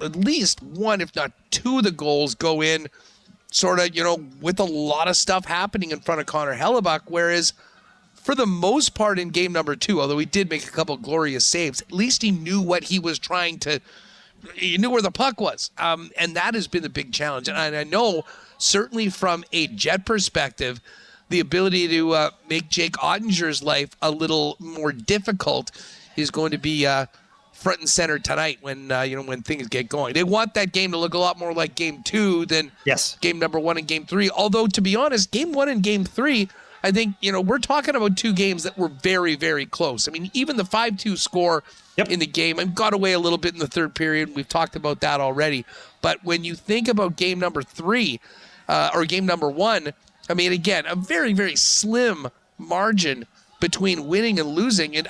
at least one, if not two of the goals go in sort of, with a lot of stuff happening in front of Connor Hellebuck, whereas for the most part in game number 2, although he did make a couple glorious saves, at least he knew what he was trying to, he knew where the puck was. And that has been the big challenge. And I know certainly from a Jet perspective, the ability to make Jake Ottinger's life a little more difficult is going to be front and center tonight when things get going. They want that game to look a lot more like game 2 than game number 1 and game 3. Although, to be honest, game 1 and game 3, I think, we're talking about 2 games that were very, very close. I mean, even the 5-2 score in the game and got away a little bit in the third period. We've talked about that already. But when you think about game number 3 or game number 1, I mean, again, a very, very slim margin between winning and losing. And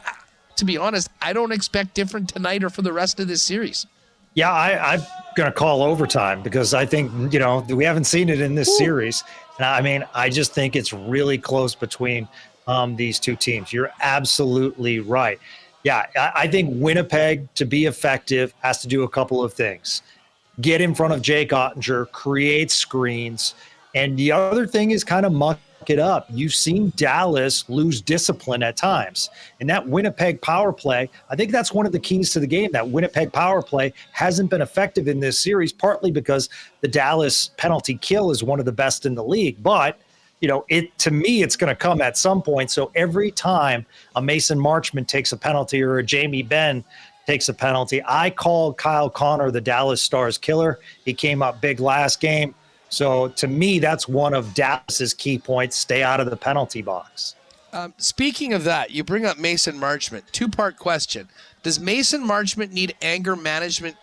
to be honest, I don't expect different tonight or for the rest of this series. Yeah, I'm going to call overtime because I think, we haven't seen it in this series. And I mean, I just think it's really close between these two teams. You're absolutely right. Yeah, I think Winnipeg, to be effective, has to do a couple of things. Get in front of Jake Ottinger, create screens. And the other thing is kind of muck it up. You've seen Dallas lose discipline at times. And that Winnipeg power play, I think that's one of the keys to the game. That Winnipeg power play hasn't been effective in this series, partly because the Dallas penalty kill is one of the best in the league. But, to me, it's going to come at some point. So every time a Mason Marchment takes a penalty or a Jamie Benn takes a penalty, I call Kyle Connor the Dallas Stars killer. He came up big last game. So to me, that's one of Dallas's key points. Stay out of the penalty box. Speaking of that, you bring up Mason Marchment. 2-part question. Does Mason Marchment need anger management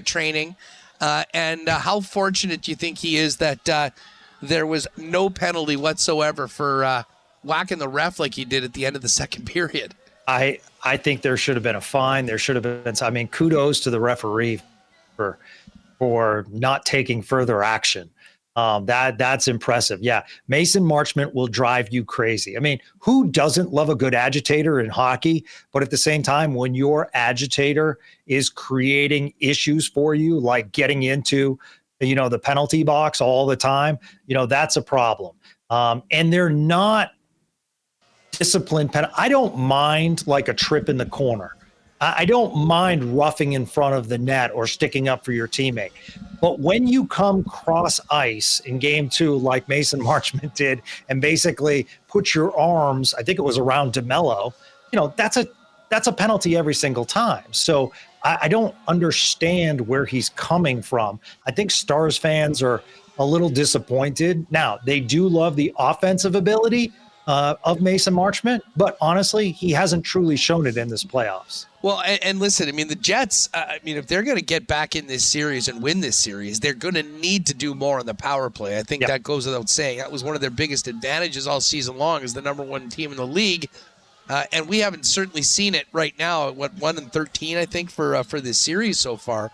training? And how fortunate do you think he is that there was no penalty whatsoever for whacking the ref like he did at the end of the second period? I think there should have been a fine. There should have been, I mean, kudos to the referee for not taking further action. That's impressive. Yeah, Mason Marchment will drive you crazy. I mean, who doesn't love a good agitator in hockey? But at the same time, when your agitator is creating issues for you, like getting into, the penalty box all the time, that's a problem. And they're not disciplined. I don't mind like a trip in the corner. I don't mind roughing in front of the net or sticking up for your teammate. But when you come cross ice in game 2, like Mason Marchment did, and basically put your arms, I think it was around DeMello, that's a penalty every single time. So I don't understand where he's coming from. I think Stars fans are a little disappointed. Now, they do love the offensive ability of Mason Marchment, but honestly, he hasn't truly shown it in this playoffs. Well, and listen, I mean, the Jets, if they're going to get back in this series and win this series, they're going to need to do more on the power play. I think that goes without saying. That was one of their biggest advantages all season long as the number 1 team in the league. And we haven't certainly seen it right now at 1-13, I think, for this series so far.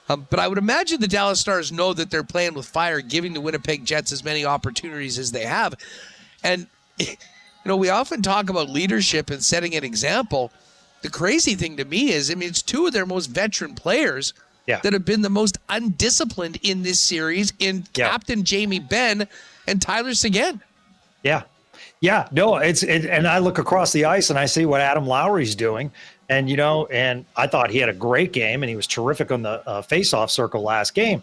But I would imagine the Dallas Stars know that they're playing with fire, giving the Winnipeg Jets as many opportunities as they have. And, we often talk about leadership and setting an example. The crazy thing to me is, it's 2 of their most veteran players that have been the most undisciplined in this series in Captain Jamie Benn and Tyler Seguin. Yeah. Yeah. No, and I look across the ice and I see what Adam Lowry's doing. And, and I thought he had a great game and he was terrific on the face-off circle last game.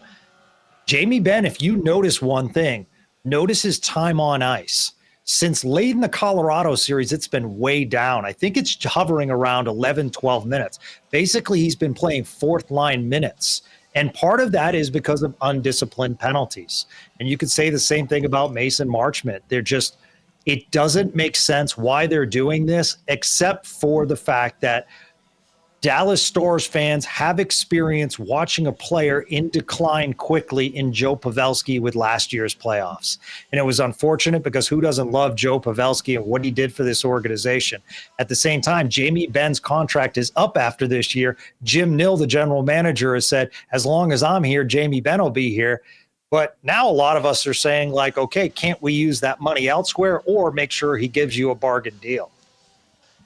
Jamie Benn, if you notice one thing, notice his time on ice. Since late in the Colorado series, it's been way down. I think it's hovering around 11, 12 minutes. Basically, he's been playing fourth line minutes. And part of that is because of undisciplined penalties. And you could say the same thing about Mason Marchment. It doesn't make sense why they're doing this, except for the fact that Dallas Stars fans have experience watching a player in decline quickly in Joe Pavelski with last year's playoffs. And it was unfortunate because who doesn't love Joe Pavelski and what he did for this organization? At the same time, Jamie Benn's contract is up after this year. Jim Nill, the general manager, has said, as long as I'm here, Jamie Benn will be here. But now a lot of us are saying, like, okay, can't we use that money elsewhere or make sure he gives you a bargain deal?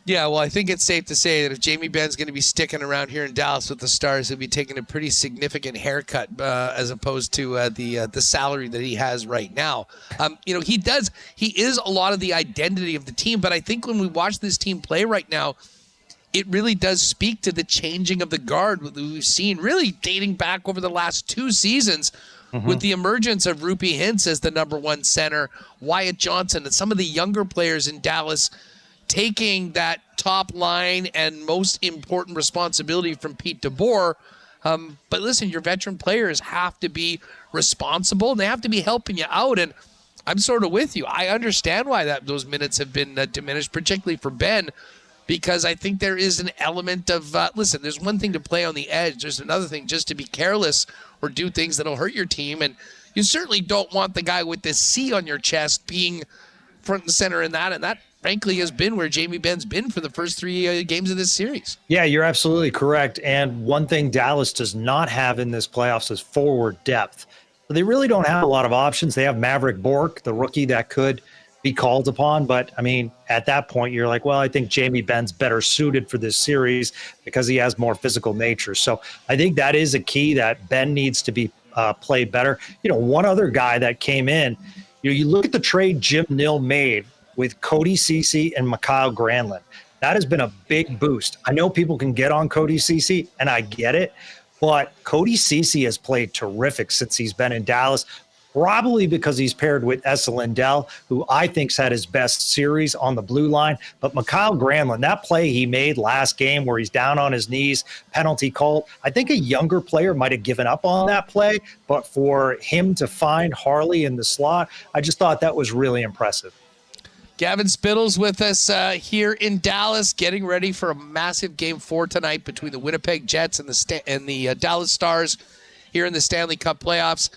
Yeah, well, I think it's safe to say that if Jamie Benn's going to be sticking around here in Dallas with the Stars, he'll be taking a pretty significant haircut as opposed to the salary that he has right now. He is a lot of the identity of the team, but I think when we watch this team play right now, it really does speak to the changing of the guard that we've seen really dating back over the last 2 seasons with the emergence of Rupi Hintz as the number 1 center, Wyatt Johnson, and some of the younger players in Dallas taking that top line and most important responsibility from Pete DeBoer. But listen, your veteran players have to be responsible and they have to be helping you out. And I'm sort of with you. I understand why those minutes have been diminished, particularly for Ben, because I think there is an element of, listen, there's one thing to play on the edge. There's another thing just to be careless or do things that'll hurt your team. And you certainly don't want the guy with this C on your chest being front and center in that. And that, frankly, has been where Jamie Benn's been for the first 3 games of this series. Yeah, you're absolutely correct. And one thing Dallas does not have in this playoffs is forward depth. So they really don't have a lot of options. They have Maverick Bourque, the rookie that could be called upon. But, I mean, at that point, you're like, well, I think Jamie Benn's better suited for this series because he has more physical nature. So I think that is a key that Ben needs to be played better. One other guy that came in, you look at the trade Jim Nill made with Cody Ceci and Mikhail Granlund. That has been a big boost. I know people can get on Cody Ceci, and I get it, but Cody Ceci has played terrific since he's been in Dallas, probably because he's paired with Esa Lindell, who I think's had his best series on the blue line. But Mikhail Granlund, that play he made last game where he's down on his knees, penalty called, I think a younger player might have given up on that play, but for him to find Harley in the slot, I just thought that was really impressive. Gavin Spittle's with us here in Dallas, getting ready for a massive Game 4 tonight between the Winnipeg Jets and the Dallas Stars here in the Stanley Cup playoffs.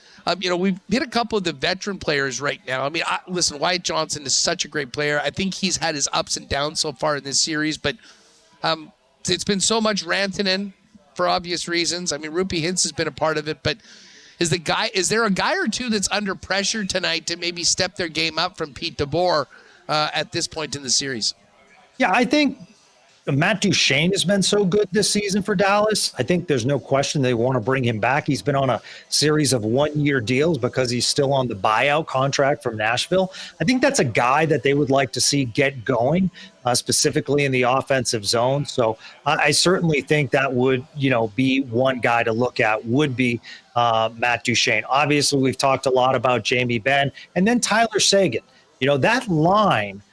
We've hit a couple of the veteran players right now. I mean, listen, Wyatt Johnson is such a great player. I think he's had his ups and downs so far in this series, but it's been so much Rantanen for obvious reasons. I mean, Rupi Hintz has been a part of it, but is there a guy or two that's under pressure tonight to maybe step their game up from Pete DeBoer at this point in the series? Yeah, I think Matt Duchene has been so good this season for Dallas. I think there's no question they want to bring him back. He's been on a series of 1-year deals because he's still on the buyout contract from Nashville. I think that's a guy that they would like to see get going, specifically in the offensive zone. So I certainly think that would, be one guy to look at would be Matt Duchene. Obviously, we've talked a lot about Jamie Benn and then Tyler Seguin. That line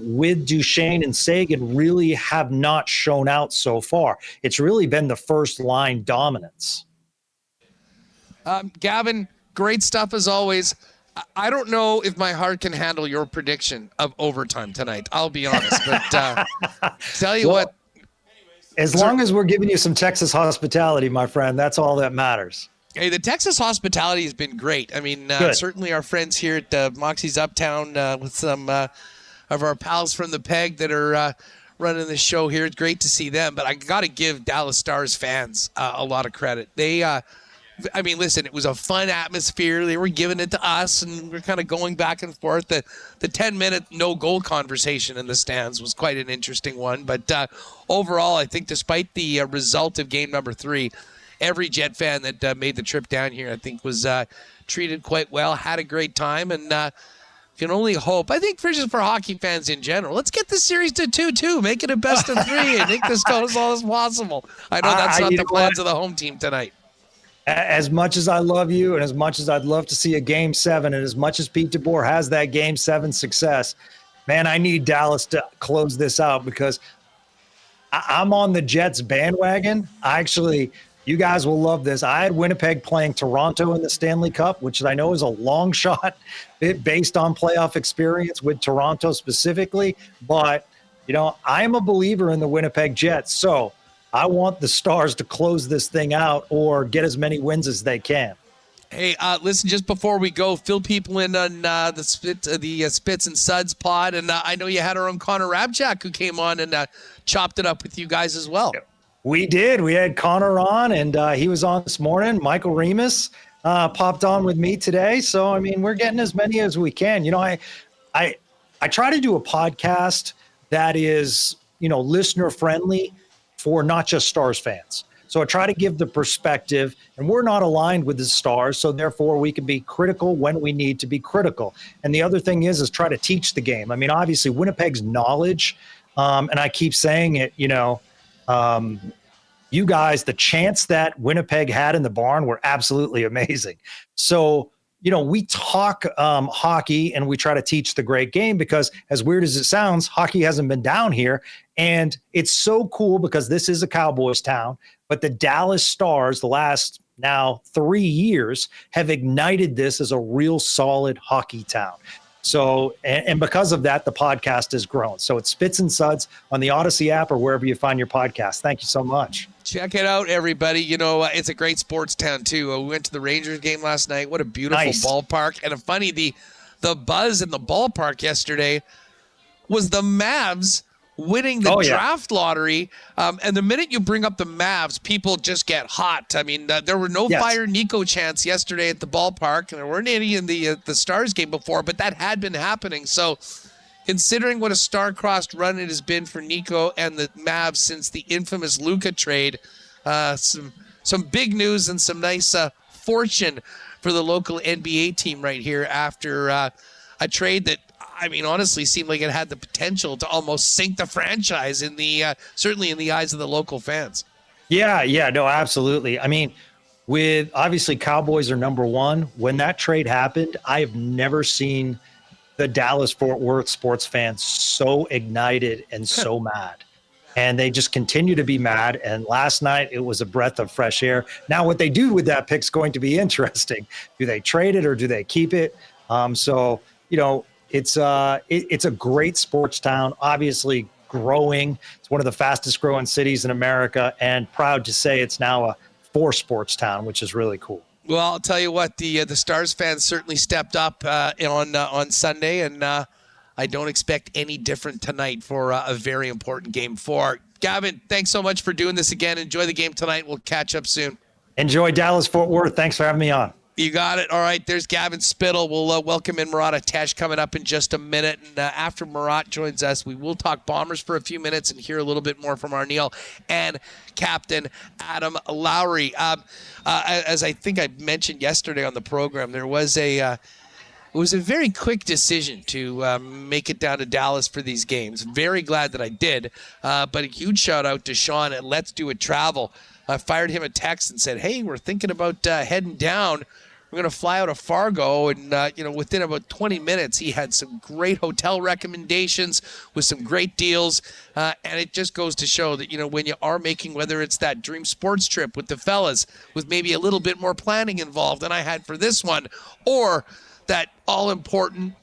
with Duchene and Seguin really have not shown out so far. It's really been the first line dominance. Gavin, great stuff as always. I don't know if my heart can handle your prediction of overtime tonight. I'll be honest, but tell you what. As long as we're giving you some Texas hospitality, my friend, that's all that matters. Hey, the Texas hospitality has been great. I mean, certainly our friends here at Moxie's Uptown with some of our pals from the Peg that are running the show here. It's great to see them, but I got to give Dallas Stars fans a lot of credit. Listen, it was a fun atmosphere. They were giving it to us, and we're kind of going back and forth. The 10-minute no-goal conversation in the stands was quite an interesting one. But overall, I think despite the result of game number 3, every Jet fan that made the trip down here, I think, was treated quite well, had a great time, and can only hope. I think just for hockey fans in general, let's get this series to 2-2, make it a best of 3, and make this go as long as possible. I know that's not the plans of the home team tonight. As much as I love you and as much as I'd love to see a Game 7 and as much as Pete DeBoer has that Game 7 success, man, I need Dallas to close this out because I'm on the Jets bandwagon. I actually You guys will love this. I had Winnipeg playing Toronto in the Stanley Cup, which I know is a long shot based on playoff experience with Toronto specifically. But, I am a believer in the Winnipeg Jets. So I want the Stars to close this thing out or get as many wins as they can. Hey, listen, just before we go, fill people in on the Spits and Suds pod. And I know you had our own Connor Rabchak who came on and chopped it up with you guys as well. We did. We had Connor on, and he was on this morning. Michael Remis popped on with me today. So, we're getting as many as we can. I try to do a podcast that is, listener friendly for not just Stars fans. So I try to give the perspective, and we're not aligned with the Stars, so therefore we can be critical when we need to be critical. And the other thing is try to teach the game. Obviously Winnipeg's knowledge, and I keep saying it, you guys, the chants that Winnipeg had in the barn were absolutely amazing. So, we talk hockey and we try to teach the great game because, as weird as it sounds, hockey hasn't been down here. And it's so cool because this is a Cowboys town, but the Dallas Stars, the last now 3 years, have ignited this as a real solid hockey town. So, and because of that, the podcast has grown. So it's Spits and Suds on the Odyssey app or wherever you find your podcast. Thank you so much. Check it out, everybody. It's a great sports town, too. We went to the Rangers game last night. What a beautiful ballpark. And funny, the buzz in the ballpark yesterday was the Mavs winning the draft lottery. And the minute you bring up the Mavs, people just get hot. There were no Fire Nico chants yesterday at the ballpark, and there weren't any in the Stars game before, but that had been happening. So considering what a star-crossed run it has been for Nico and the Mavs since the infamous Luka trade, some big news and some nice fortune for the local NBA team right here after a trade that, honestly seemed like it had the potential to almost sink the franchise in the certainly in the eyes of the local fans. Yeah, no, absolutely. With obviously Cowboys are number one. When that trade happened, I have never seen the Dallas-Fort Worth sports fans so ignited and so mad. And they just continue to be mad. And last night it was a breath of fresh air. Now what they do with that pick is going to be interesting. Do they trade it or do they keep it? It's a great sports town, obviously growing. It's one of the fastest growing cities in America, and proud to say it's now a 4 sports town, which is really cool. Well, I'll tell you what, the Stars fans certainly stepped up on Sunday, and I don't expect any different tonight for a very important game 4. Gavin, thanks so much for doing this again. Enjoy the game tonight. We'll catch up soon. Enjoy Dallas-Fort Worth. Thanks for having me on. You got it. All right, there's Gavin Spittle. We'll welcome in Murat coming up in just a minute. And after Murat joins us, we will talk Bombers for a few minutes and hear a little bit more from Arneal and Captain Adam Lowry. As I think I mentioned yesterday on the program, there was it was a very quick decision to make it down to Dallas for these games. Very glad that I did. But a huge shout out to Sean at Let's Do It Travel. I fired him a text and said, hey, we're thinking about heading down. We're going to fly out of Fargo. And, within about 20 minutes, he had some great hotel recommendations with some great deals. And it just goes to show that, when you are making, whether it's that dream sports trip with the fellas, with maybe a little bit more planning involved than I had for this one, or that all-important,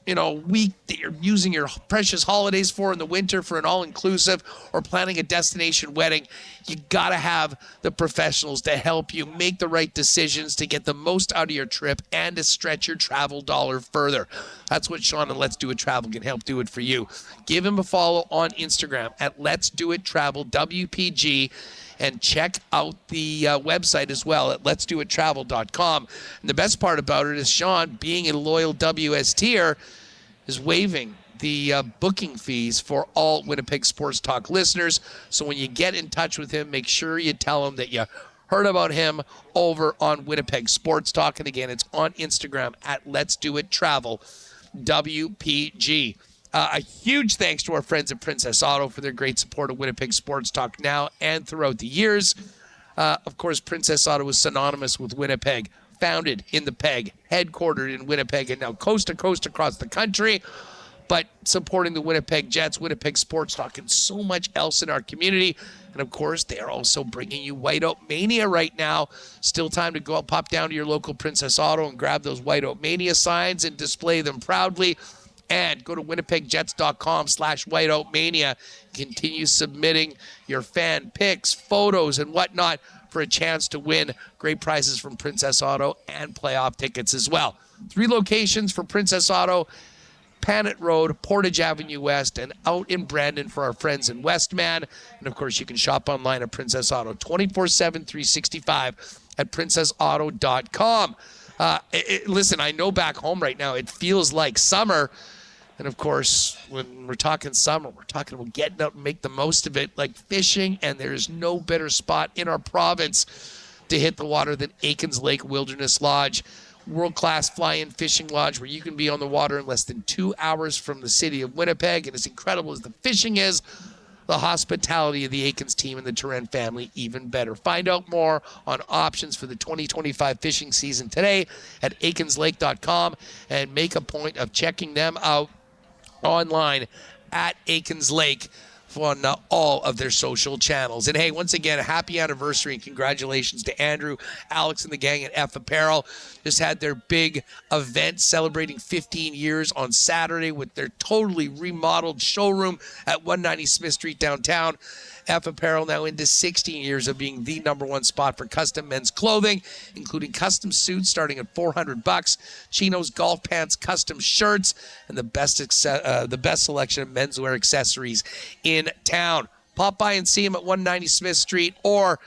week that you're using your precious holidays for in the winter for an all-inclusive or planning a destination wedding, you got to have the professionals to help you make the right decisions to get the most out of your trip and to stretch your travel dollar further. That's what Sean and Let's Do It Travel can help do it for you. Give him a follow on Instagram at Let's Do It Travel WPG. And check out the website as well at letsdoittravel.com. And the best part about it is Sean, being a loyal WSTer, is waiving the booking fees for all Winnipeg Sports Talk listeners. So when you get in touch with him, make sure you tell him that you heard about him over on Winnipeg Sports Talk. And again, it's on Instagram at Let's Do It Travel WPG. A huge thanks to our friends at Princess Auto for their great support of Winnipeg Sports Talk now and throughout the years. Of course, Princess Auto is synonymous with Winnipeg, founded in the Peg, headquartered in Winnipeg, and now coast to coast across the country. but supporting the Winnipeg Jets, Winnipeg Sports Talk, and so much else in our community. And, of course, they are also bringing you Whiteout Mania right now. Still time to go out, pop down to your local Princess Auto and grab those Whiteout Mania signs and display them proudly. And go to winnipegjets.com/whiteoutmania. Continue submitting your fan pics, photos, and whatnot for a chance to win great prizes from Princess Auto and playoff tickets as well. 3 locations for Princess Auto: Panet Road, Portage Avenue West, and out in Brandon for our friends in Westman. And, of course, you can shop online at Princess Auto 24/7, 365 at princessauto.com. Listen, I know back home right now it feels like summer. And, of course, when we're talking summer, we're talking about getting out and make the most of it, like fishing. And there's no better spot in our province to hit the water than Aikens Lake Wilderness Lodge. World-class fly-in fishing lodge where you can be on the water in less than 2 hours from the city of Winnipeg. And as incredible as the fishing is, the hospitality of the Aikens team and the Turan family even better. Find out more on options for the 2025 fishing season today at aikenslake.com and make a point of checking them out online at Aikens Lake on all of their social channels. And hey, once again, a happy anniversary and congratulations to Andrew, Alex, and the gang at F Apparel. Just had their big event celebrating 15 years on Saturday with their totally remodeled showroom at 190 Smith Street downtown. F Apparel now into 16 years of being the #1 spot for custom men's clothing, including custom suits starting at $400, chinos, golf pants, custom shirts, and the best selection of menswear accessories in town. Pop by and see them at 190 Smith Street, or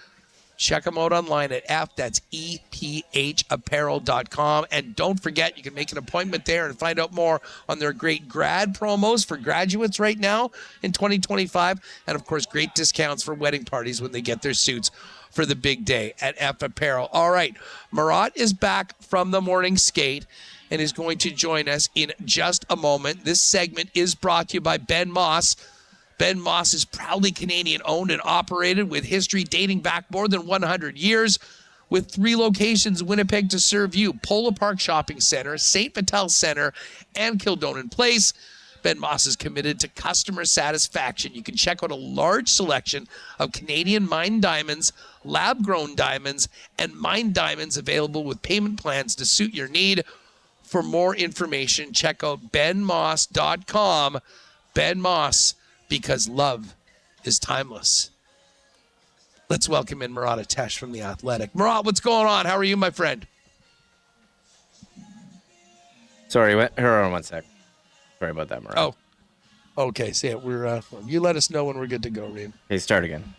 check them out online at EPHapparel.com. And don't forget, you can make an appointment there and find out more on their great grad promos for graduates right now in 2025. And, of course, great discounts for wedding parties when they get their suits for the big day at F Apparel. All right, Murat is back from the morning skate and is going to join us in just a moment. This segment is brought to you by Ben Moss. Ben Moss is proudly Canadian-owned and operated with history dating back more than 100 years. With 3 locations in Winnipeg to serve you: Polo Park Shopping Center, St. Vital Center, and Kildonan Place. Ben Moss is committed to customer satisfaction. You can check out a large selection of Canadian mined diamonds, lab-grown diamonds, and mined diamonds available with payment plans to suit your need. For more information, check out benmoss.com. Ben Moss, because love is timeless. Let's welcome in Murat Atesh from The Athletic. Murat, what's going on? How are you, my friend? Sorry, hold on one sec. Sorry about that, Murat. Oh, okay. So yeah, we're you let us know when we're good to go, Reem. Okay, start again.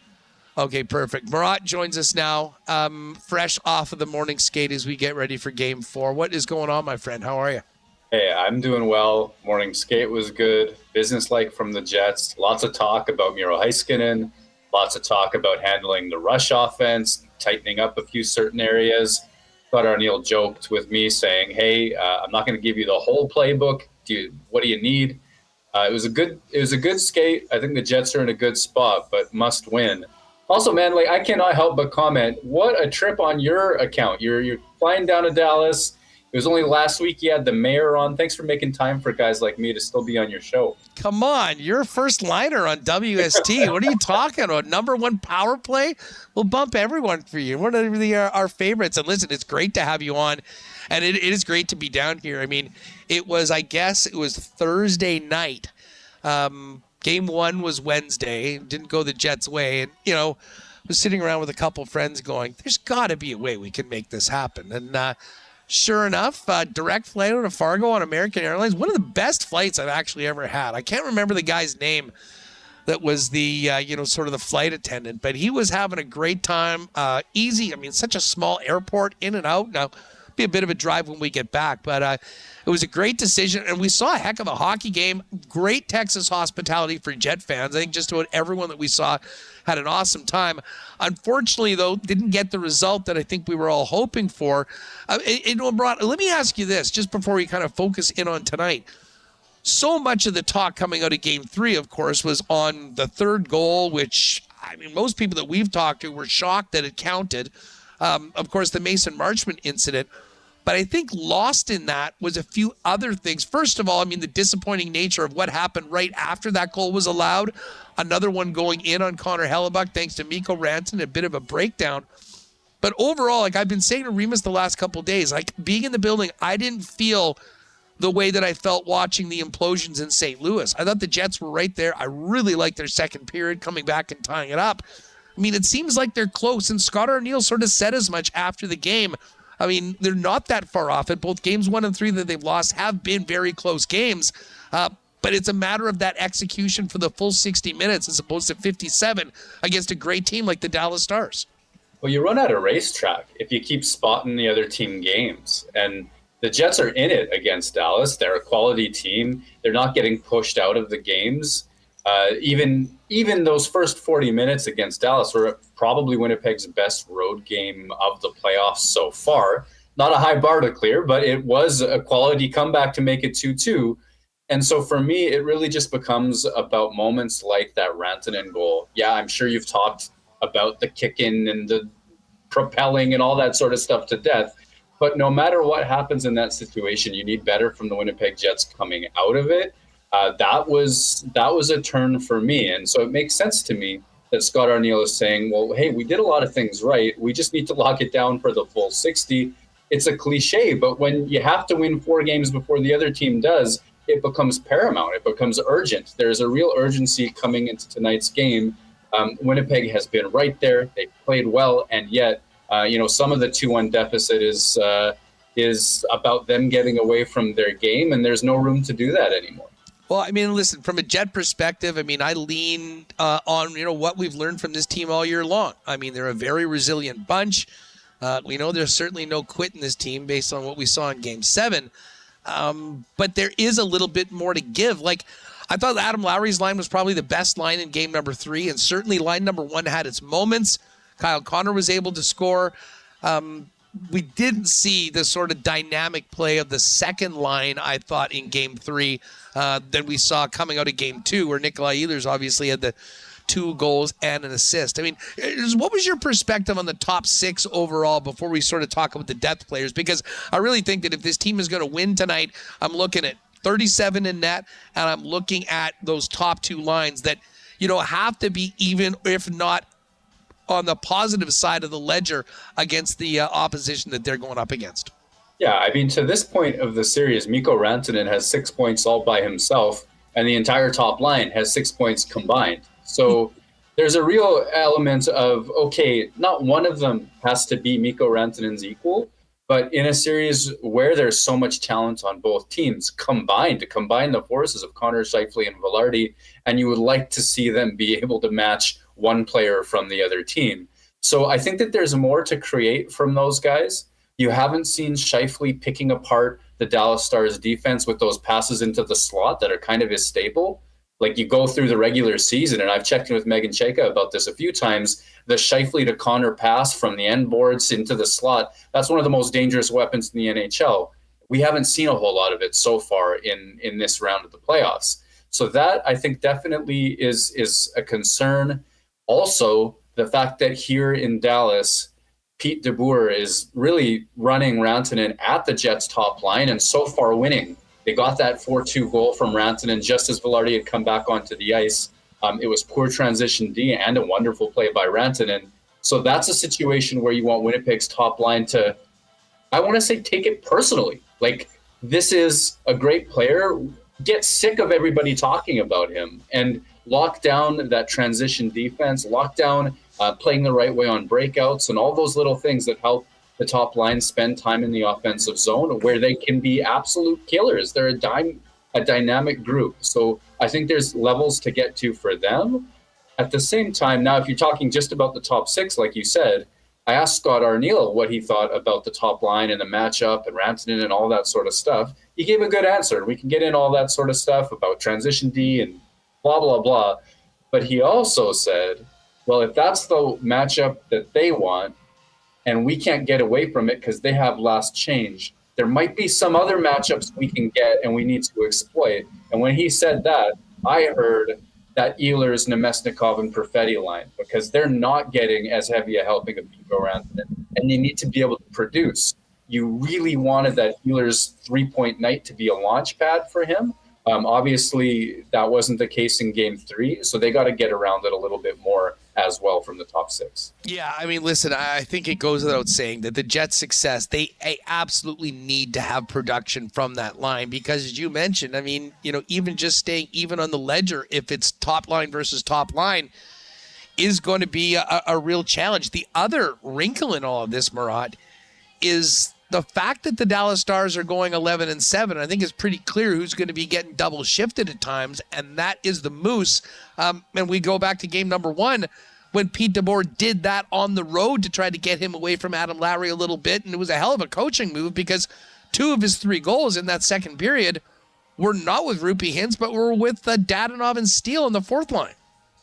Okay, perfect. Murat joins us now, fresh off of the morning skate as we get ready for Game 4. What is going on, my friend? How are you? Hey, I'm doing well. Morning skate was good. Business-like from the Jets. Lots of talk about Miro Heiskanen. Lots of talk about handling the rush offense, tightening up a few certain areas. Thought Arneal joked with me saying, hey, I'm not going to give you the whole playbook. What do you need? It was a good skate. I think the Jets are in a good spot, but must win. Also, man, I cannot help but comment. What a trip on your account. You're flying down to Dallas. It was only last week you had the mayor on. Thanks for making time for guys like me to still be on your show. Come on, you're a first liner on WST. What are you talking about? #1 power play? We'll bump everyone for you. One of our favorites. And listen, it's great to have you on. And it is great to be down here. I mean, it was Thursday night. Game 1 was Wednesday. Didn't go the Jets' way. And, was sitting around with a couple friends going, there's got to be a way we can make this happen. And sure enough, direct flight out of Fargo on American Airlines, one of the best flights I've actually ever had. I can't remember the guy's name that was the, sort of the flight attendant, but he was having a great time. Easy. I mean, such a small airport, in and out. Now, be a bit of a drive when we get back, but it was a great decision, and we saw a heck of a hockey game. Great Texas hospitality for Jet fans. I think just about everyone that we saw had an awesome time. Unfortunately, though, didn't get the result that I think we were all hoping for. Murat, let me ask you this, just before we kind of focus in on tonight. So much of the talk coming out of Game 3, of course, was on the third goal, which, I mean, most people that we've talked to were shocked that it counted. Of course, the Mason Marchment incident. But I think lost in that was a few other things. First of all, I mean, the disappointing nature of what happened right after that goal was allowed. Another one going in on Connor Hellebuck, thanks to Mikko Rantanen, a bit of a breakdown. But overall, like I've been saying to Remis the last couple of days, like being in the building, I didn't feel the way that I felt watching the implosions in St. Louis. I thought the Jets were right there. I really liked their second period, coming back and tying it up. I mean, it seems like they're close, and Scott Arniel sort of said as much after the game. I mean, they're not that far off it. Both games 1 and 3 that they've lost have been very close games, but it's a matter of that execution for the full 60 minutes as opposed to 57 against a great team like the Dallas Stars. Well, you run out of racetrack if you keep spotting the other team games. And the Jets are in it against Dallas. They're a quality team. They're not getting pushed out of the games. Even those first 40 minutes against Dallas were probably Winnipeg's best road game of the playoffs so far. Not a high bar to clear, but it was a quality comeback to make it 2-2. And so for me, it really just becomes about moments like that Rantanen goal. Yeah, I'm sure you've talked about the kick-in and the propelling and all that sort of stuff to death. But no matter what happens in that situation, you need better from the Winnipeg Jets coming out of it. That was a turn for me. And so it makes sense to me that Scott Arniel is saying, well, hey, we did a lot of things right. We just need to lock it down for the full 60. It's a cliche, but when you have to win 4 games before the other team does, it becomes paramount. It becomes urgent. There's a real urgency coming into tonight's game. Winnipeg has been right there. They played well, and yet, some of the 2-1 deficit is about them getting away from their game, and there's no room to do that anymore. Well, I mean, listen, from a Jet perspective, I mean, I lean on, what we've learned from this team all year long. I mean, they're a very resilient bunch. There's certainly no quit in this team based on what we saw in Game 7. But there is a little bit more to give. Like, I thought Adam Lowry's line was probably the best line in game number 3, and certainly line number 1 had its moments. Kyle Connor was able to score. We didn't see the sort of dynamic play of the second line, I thought, in game 3 that we saw coming out of game 2, where Nikolai Ehlers obviously had the 2 goals and an assist. I mean, what was your perspective on the top 6 overall before we sort of talk about the depth players? Because I really think that if this team is going to win tonight, I'm looking at 37 in net, and I'm looking at those top 2 lines that, have to be even, if not on the positive side of the ledger against the opposition that they're going up against. Yeah, I mean, to this point of the series, Mikko Rantanen has 6 points all by himself, and the entire top line has 6 points combined. So there's a real element of, okay, not one of them has to be Mikko Rantanen's equal, but in a series where there's so much talent on both teams, to combine the forces of Connor Scheifele and Velarde, and you would like to see them be able to match one player from the other team. So I think that there's more to create from those guys. You haven't seen Scheifele picking apart the Dallas Stars defense with those passes into the slot that are kind of his staple. Like, you go through the regular season, and I've checked in with Megan Chayka about this a few times, the Scheifele to Connor pass from the end boards into the slot, that's one of the most dangerous weapons in the NHL. We haven't seen a whole lot of it so far in this round of the playoffs. So that, I think, definitely is a concern. Also, the fact that here in Dallas, Pete DeBoer is really running Rantanen at the Jets' top line and so far winning. They got that 4-2 goal from Rantanen just as Velarde had come back onto the ice. It was poor transition D and a wonderful play by Rantanen. So that's a situation where you want Winnipeg's top line to, I want to say, take it personally. Like, this is a great player. Get sick of everybody talking about him and lock down that transition defense, lock down playing the right way on breakouts and all those little things that help the top line spend time in the offensive zone where they can be absolute killers. They're a dynamic group. So I think there's levels to get to for them. At the same time, now, if you're talking just about the top 6, like you said, I asked Scott Arniel what he thought about the top line and the matchup and Rantanen and all that sort of stuff. He gave a good answer. We can get in all that sort of stuff about transition D and blah, blah, blah. But he also said, well, if that's the matchup that they want, and we can't get away from it because they have last change, there might be some other matchups we can get and we need to exploit. And when he said that, I heard that Ehlers, Nemesnikov, and Perfetti line, because they're not getting as heavy a helping of Mikko Rantanen, and you need to be able to produce. you really wanted that Healer's 3-point night to be a launch pad for him. Obviously, that wasn't the case in Game 3, so they got to get around it a little bit more as well from the top 6. Yeah, I mean, listen, I think it goes without saying that the Jets' success, they absolutely need to have production from that line because, as you mentioned, I mean, even just staying even on the ledger, if it's top line versus top line, is going to be a real challenge. The other wrinkle in all of this, Murat, is the fact that the Dallas Stars are going 11-7, I think is pretty clear who's going to be getting double shifted at times, and that is the Moose. And we go back to game number 1 when Pete DeBoer did that on the road to try to get him away from Adam Lowry a little bit, and it was a hell of a coaching move because 2 of his 3 goals in that second period were not with Rupi Hintz, but were with Dadonov and Steele in the fourth line.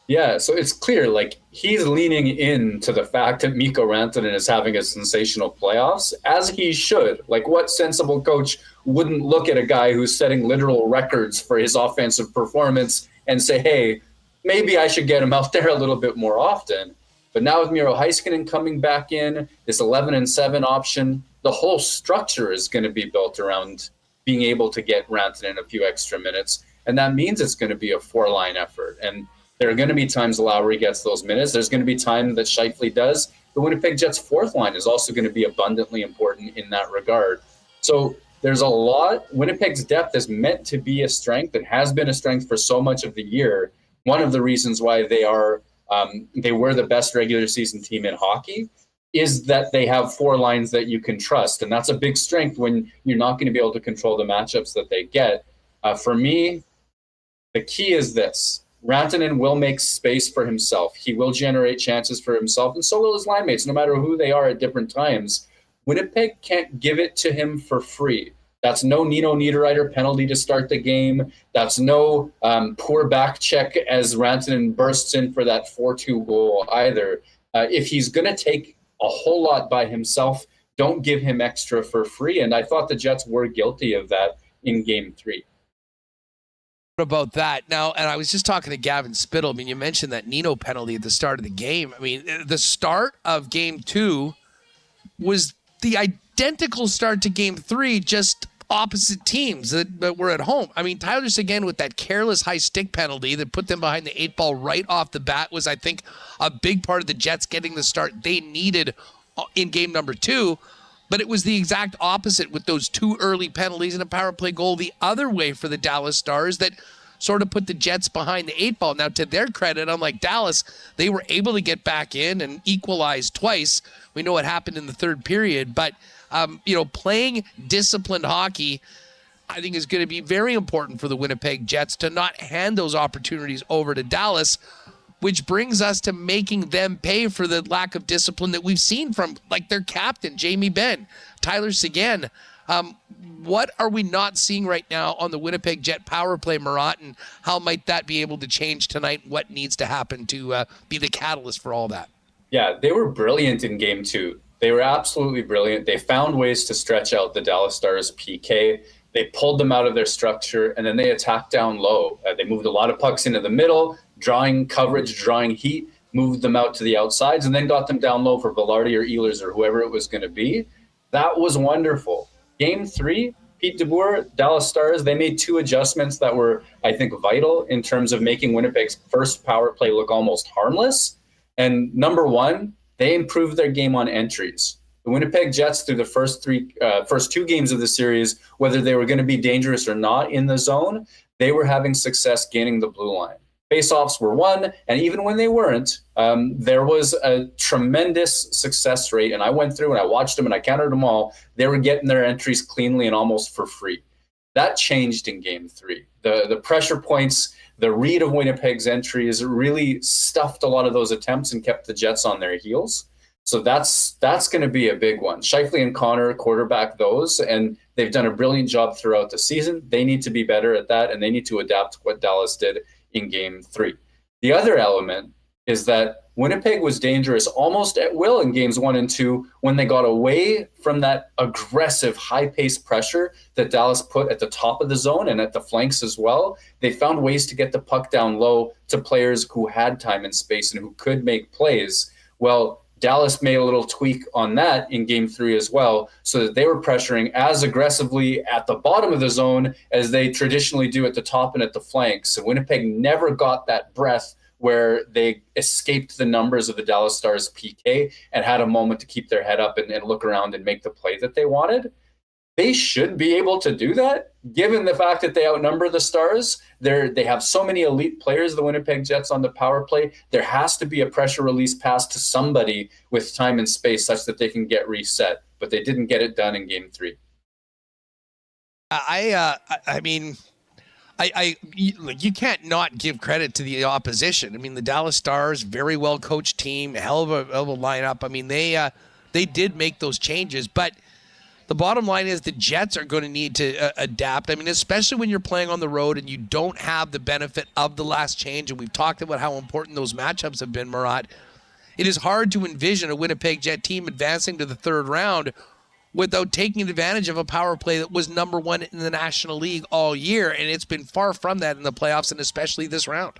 Yeah, so it's clear, like, he's leaning into the fact that Mikko Rantanen is having a sensational playoffs, as he should. Like, what sensible coach wouldn't look at a guy who's setting literal records for his offensive performance and say, hey, maybe I should get him out there a little bit more often. But now with Miro Heiskanen coming back in, this 11-7 option, the whole structure is going to be built around being able to get Rantanen a few extra minutes. And that means it's going to be a 4-line effort. And there are going to be times Lowry gets those minutes. There's going to be time that Scheifele does. The Winnipeg Jets' 4th line is also going to be abundantly important in that regard. So there's a lot. Winnipeg's depth is meant to be a strength. It has been a strength for so much of the year. One of the reasons why they were the best regular season team in hockey is that they have 4 lines that you can trust. And that's a big strength when you're not going to be able to control the matchups that they get. For me, the key is this. Rantanen will make space for himself. He will generate chances for himself, and so will his line mates, no matter who they are at different times. Winnipeg can't give it to him for free. That's no Nino Niederreiter penalty to start the game. That's no poor back check as Rantanen bursts in for that 4-2 goal either. If he's going to take a whole lot by himself, don't give him extra for free, and I thought the Jets were guilty of that in Game 3. About that now, and I was just talking to Gavin Spittle. I mean, you mentioned that Nino penalty at the start of the game. I mean, the start of Game 2 was the identical start to Game 3, just opposite teams that were at home. I mean, Tyler Seguin with that careless high stick penalty that put them behind the 8 ball right off the bat was, I think, a big part of the Jets getting the start they needed in game number 2. But it was the exact opposite with those 2 early penalties and a power play goal the other way for the Dallas Stars that sort of put the Jets behind the 8 ball. Now, to their credit, unlike Dallas, they were able to get back in and equalize twice. We know what happened in the third period. But, playing disciplined hockey, I think, is going to be very important for the Winnipeg Jets to not hand those opportunities over to Dallas, which brings us to making them pay for the lack of discipline that we've seen from, like, their captain, Jamie Benn, Tyler Seguin. What are we not seeing right now on the Winnipeg Jet power play, Murat, and how might that be able to change tonight? What needs to happen to be the catalyst for all that? Yeah, they were brilliant in Game 2. They were absolutely brilliant. They found ways to stretch out the Dallas Stars PK. They pulled them out of their structure, and then they attacked down low. They moved a lot of pucks into the middle, drawing coverage, drawing heat, moved them out to the outsides, and then got them down low for Velarde or Ehlers or whoever it was going to be. That was wonderful. Game 3, Pete DeBoer, Dallas Stars, they made 2 adjustments that were, I think, vital in terms of making Winnipeg's first power play look almost harmless. And number 1, they improved their game on entries. The Winnipeg Jets, through the first 2 games of the series, whether they were going to be dangerous or not in the zone, they were having success gaining the blue line. Faceoffs were won, and even when they weren't, there was a tremendous success rate. And I went through and I watched them and I counted them all. They were getting their entries cleanly and almost for free. That changed in Game 3. The pressure points, the read of Winnipeg's entries really stuffed a lot of those attempts and kept the Jets on their heels. So that's going to be a big one. Scheifele and Connor quarterback those, and they've done a brilliant job throughout the season. They need to be better at that, and they need to adapt to what Dallas did in Game 3. The other element is that Winnipeg was dangerous almost at will in Games 1 and 2 when they got away from that aggressive, high-paced pressure that Dallas put at the top of the zone and at the flanks as well. They found ways to get the puck down low to players who had time and space and who could make plays. Well, Dallas made a little tweak on that in game 3 as well, so that they were pressuring as aggressively at the bottom of the zone as they traditionally do at the top and at the flanks. So Winnipeg never got that breath where they escaped the numbers of the Dallas Stars PK and had a moment to keep their head up and look around and make the play that they wanted. They should be able to do that, given the fact that they outnumber the Stars. They have so many elite players, the Winnipeg Jets, on the power play. There has to be a pressure release pass to somebody with time and space such that they can get reset. But they didn't get it done in game 3. You can't not give credit to the opposition. I mean, the Dallas Stars, very well coached team, hell of a lineup. I mean, they did make those changes, but the bottom line is the Jets are going to need to adapt. I mean, especially when you're playing on the road and you don't have the benefit of the last change. And we've talked about how important those matchups have been, Murat. It is hard to envision a Winnipeg Jet team advancing to the third round without taking advantage of a power play that was number 1 in the National League all year. And it's been far from that in the playoffs and especially this round.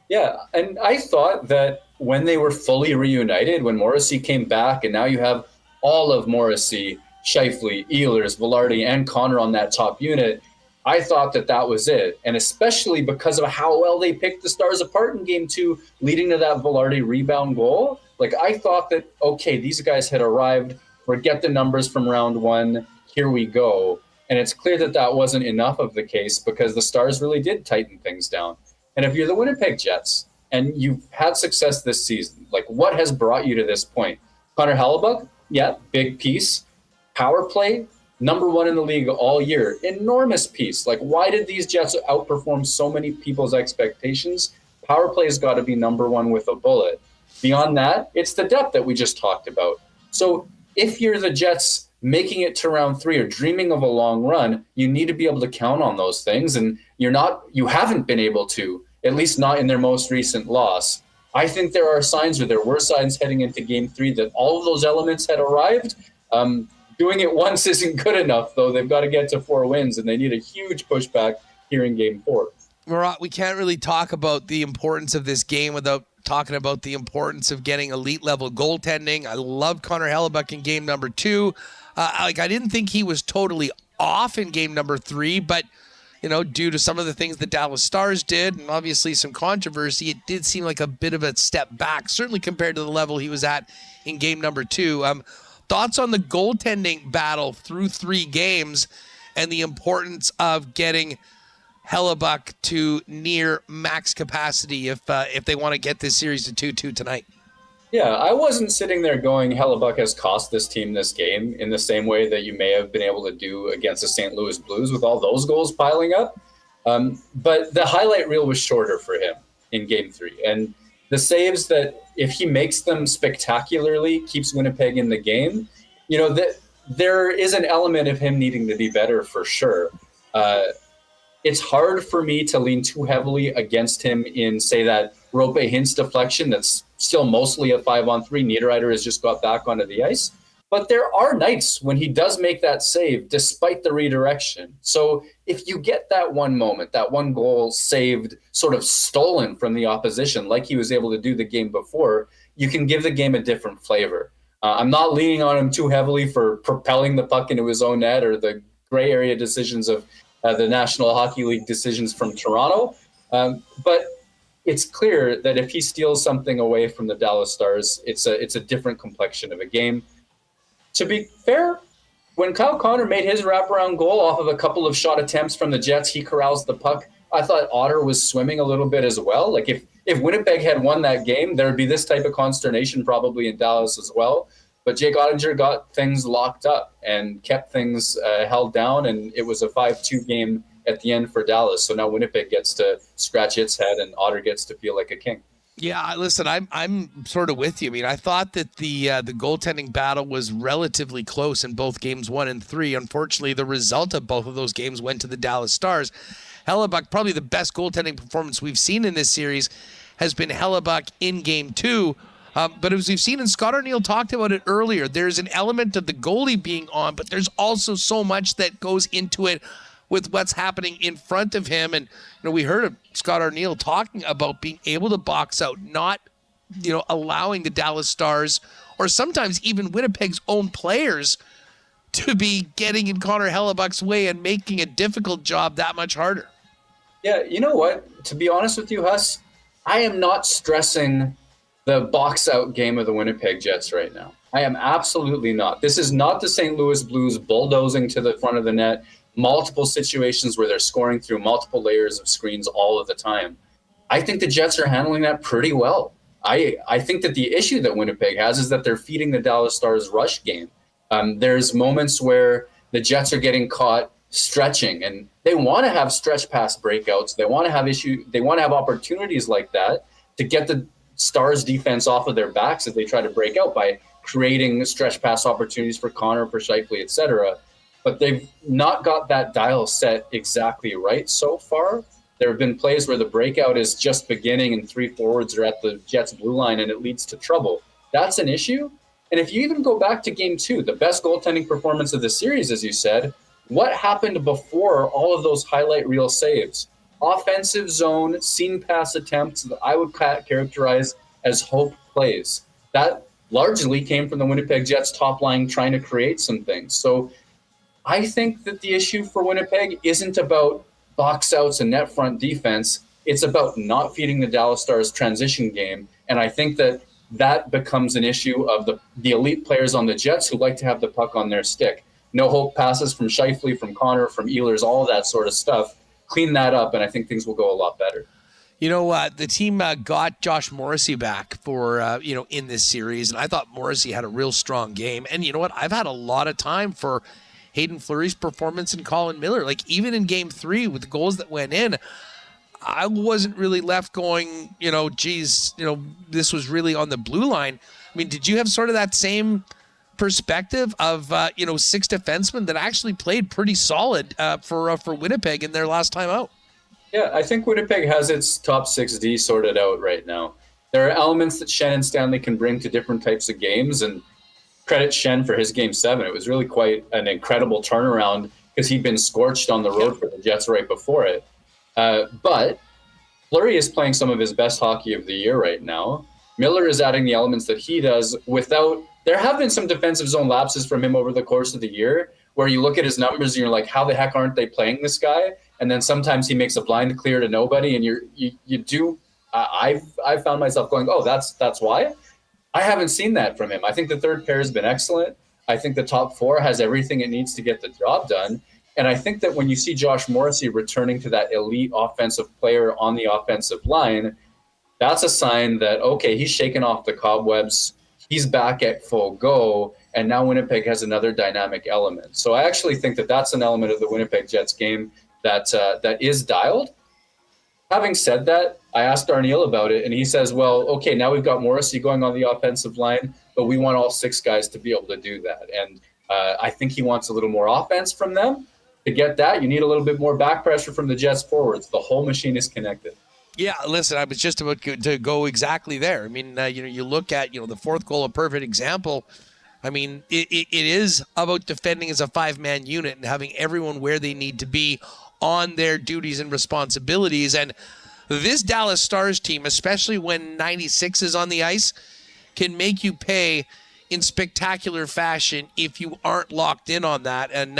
Yeah, and I thought that when they were fully reunited, when Morrissey came back, and now you have all of Morrissey, Scheifele, Ehlers, Velarde, and Connor on that top unit, I thought that was it. And especially because of how well they picked the Stars apart in game 2, leading to that Velarde rebound goal. Like, I thought that, okay, these guys had arrived. Forget the numbers from round 1. Here we go. And it's clear that wasn't enough of the case because the Stars really did tighten things down. And if you're the Winnipeg Jets and you've had success this season, like, what has brought you to this point? Connor Hellebuyck, yeah, big piece. Power play, number 1 in the league all year. Enormous piece. Like, why did these Jets outperform so many people's expectations? Power play has got to be number 1 with a bullet. Beyond that, it's the depth that we just talked about. So if you're the Jets making it to round 3 or dreaming of a long run, you need to be able to count on those things. And you haven't been able to, at least not in their most recent loss. I think there are signs, or there were signs heading into game 3, that all of those elements had arrived. Doing it once isn't good enough, though. They've got to get to 4 wins, and they need a huge pushback here in game 4. Murat, we can't really talk about the importance of this game without talking about the importance of getting elite-level goaltending. I love Connor Hellebuyck in game number 2. I didn't think he was totally off in game number 3, but due to some of the things the Dallas Stars did and obviously some controversy, it did seem like a bit of a step back, certainly compared to the level he was at in game number 2. Thoughts on the goaltending battle through 3 games and the importance of getting Hellebuyck to near max capacity if they want to get this series to 2-2 tonight? Yeah, I wasn't sitting there going, Hellebuyck has cost this team this game in the same way that you may have been able to do against the St. Louis Blues with all those goals piling up. But the highlight reel was shorter for him in game 3. And the saves that, if he makes them spectacularly, keeps Winnipeg in the game, that there is an element of him needing to be better for sure. It's hard for me to lean too heavily against him in, say, that Rope Hintz deflection that's still mostly a 5-on-3. Niederreiter has just got back onto the ice. But there are nights when he does make that save despite the redirection. So if you get that one moment, that one goal saved, sort of stolen from the opposition, like he was able to do the game before, you can give the game a different flavor. I'm not leaning on him too heavily for propelling the puck into his own net or the gray area decisions of the National Hockey League decisions from Toronto. But it's clear that if he steals something away from the Dallas Stars, it's a different complexion of a game. To be fair, when Kyle Connor made his wraparound goal off of a couple of shot attempts from the Jets, he corrals the puck. I thought Otter was swimming a little bit as well. Like, if Winnipeg had won that game, there would be this type of consternation probably in Dallas as well. But Jake Ottinger got things locked up and kept things held down, and it was a 5-2 game at the end for Dallas. So now Winnipeg gets to scratch its head, and Otter gets to feel like a king. Yeah, listen, I'm sort of with you. I mean, I thought that the goaltending battle was relatively close in both games 1 and 3. Unfortunately, the result of both of those games went to the Dallas Stars. Hellebuyck, probably the best goaltending performance we've seen in this series, has been Hellebuyck in game 2. But as we've seen, and Scott Arniel talked about it earlier, there's an element of the goalie being on, but there's also so much that goes into it with what's happening in front of him. And we heard of Scott Arniel talking about being able to box out, not allowing the Dallas Stars or sometimes even Winnipeg's own players to be getting in Connor Hellebuck's way and making a difficult job that much harder. Yeah, you know what? To be honest with you, Huss, I am not stressing the box out game of the Winnipeg Jets right now. I am absolutely not. This is not the St. Louis Blues bulldozing to the front of the net, multiple situations where they're scoring through multiple layers of screens all of the time. I think the Jets are handling that pretty well. I think that the issue that Winnipeg has is that they're feeding the Dallas Stars rush game. There's moments where the Jets are getting caught stretching, and they want to have stretch pass breakouts. They want to have opportunities like that to get the Stars defense off of their backs as they try to break out by creating stretch pass opportunities for Connor, for Scheifele, etc. But they've not got that dial set exactly right so far. There have been plays where the breakout is just beginning and three forwards are at the Jets' blue line and it leads to trouble. That's an issue. And if you even go back to game 2, the best goaltending performance of the series, as you said, what happened before all of those highlight reel saves? Offensive zone, seam pass attempts that I would characterize as hope plays. That largely came from the Winnipeg Jets top line trying to create some things. So I think that the issue for Winnipeg isn't about box outs and net front defense. It's about not feeding the Dallas Stars transition game. And I think that becomes an issue of the elite players on the Jets who like to have the puck on their stick. No hope passes from Scheifele, from Connor, from Ehlers, all of that sort of stuff. Clean that up, and I think things will go a lot better. The team got Josh Morrissey back for, in this series, and I thought Morrissey had a real strong game. And you know what? I've had a lot of time for Hayden Fleury's performance and Colin Miller. Like, even in game 3 with the goals that went in, I wasn't really left going, this was really on the blue line. I mean, did you have sort of that same perspective of, 6 defensemen that actually played pretty solid for Winnipeg in their last time out? Yeah, I think Winnipeg has its top 6D sorted out right now. There are elements that Schenn and Stanley can bring to different types of games, and credit Schenn for his game 7. It was really quite an incredible turnaround because he'd been scorched on the road for the Jets right before it. But Fleury is playing some of his best hockey of the year right now. Miller is adding the elements that he does without. There have been some defensive zone lapses from him over the course of the year where you look at his numbers and you're like, how the heck aren't they playing this guy? And then sometimes he makes a blind clear to nobody, and you do. I've found myself going, oh, that's why. I haven't seen that from him. I think the third pair has been excellent. I think the top 4 has everything it needs to get the job done. And I think that when you see Josh Morrissey returning to that elite offensive player on the offensive line, that's a sign that, okay, he's shaken off the cobwebs. He's back at full go. And now Winnipeg has another dynamic element. So I actually think that that's an element of the Winnipeg Jets game that is dialed. Having said that, I asked Arniel about it, and he says, well, okay, now we've got Morrissey going on the offensive line, but we want all 6 guys to be able to do that. And I think he wants a little more offense from them. To get that, you need a little bit more back pressure from the Jets forwards. The whole machine is connected. Yeah, listen, I was just about to go exactly there. I mean, you look at, the fourth goal, a perfect example. I mean, it is about defending as a 5-man unit and having everyone where they need to be on their duties and responsibilities. And this Dallas Stars team, especially when 96 is on the ice, can make you pay in spectacular fashion if you aren't locked in on that. And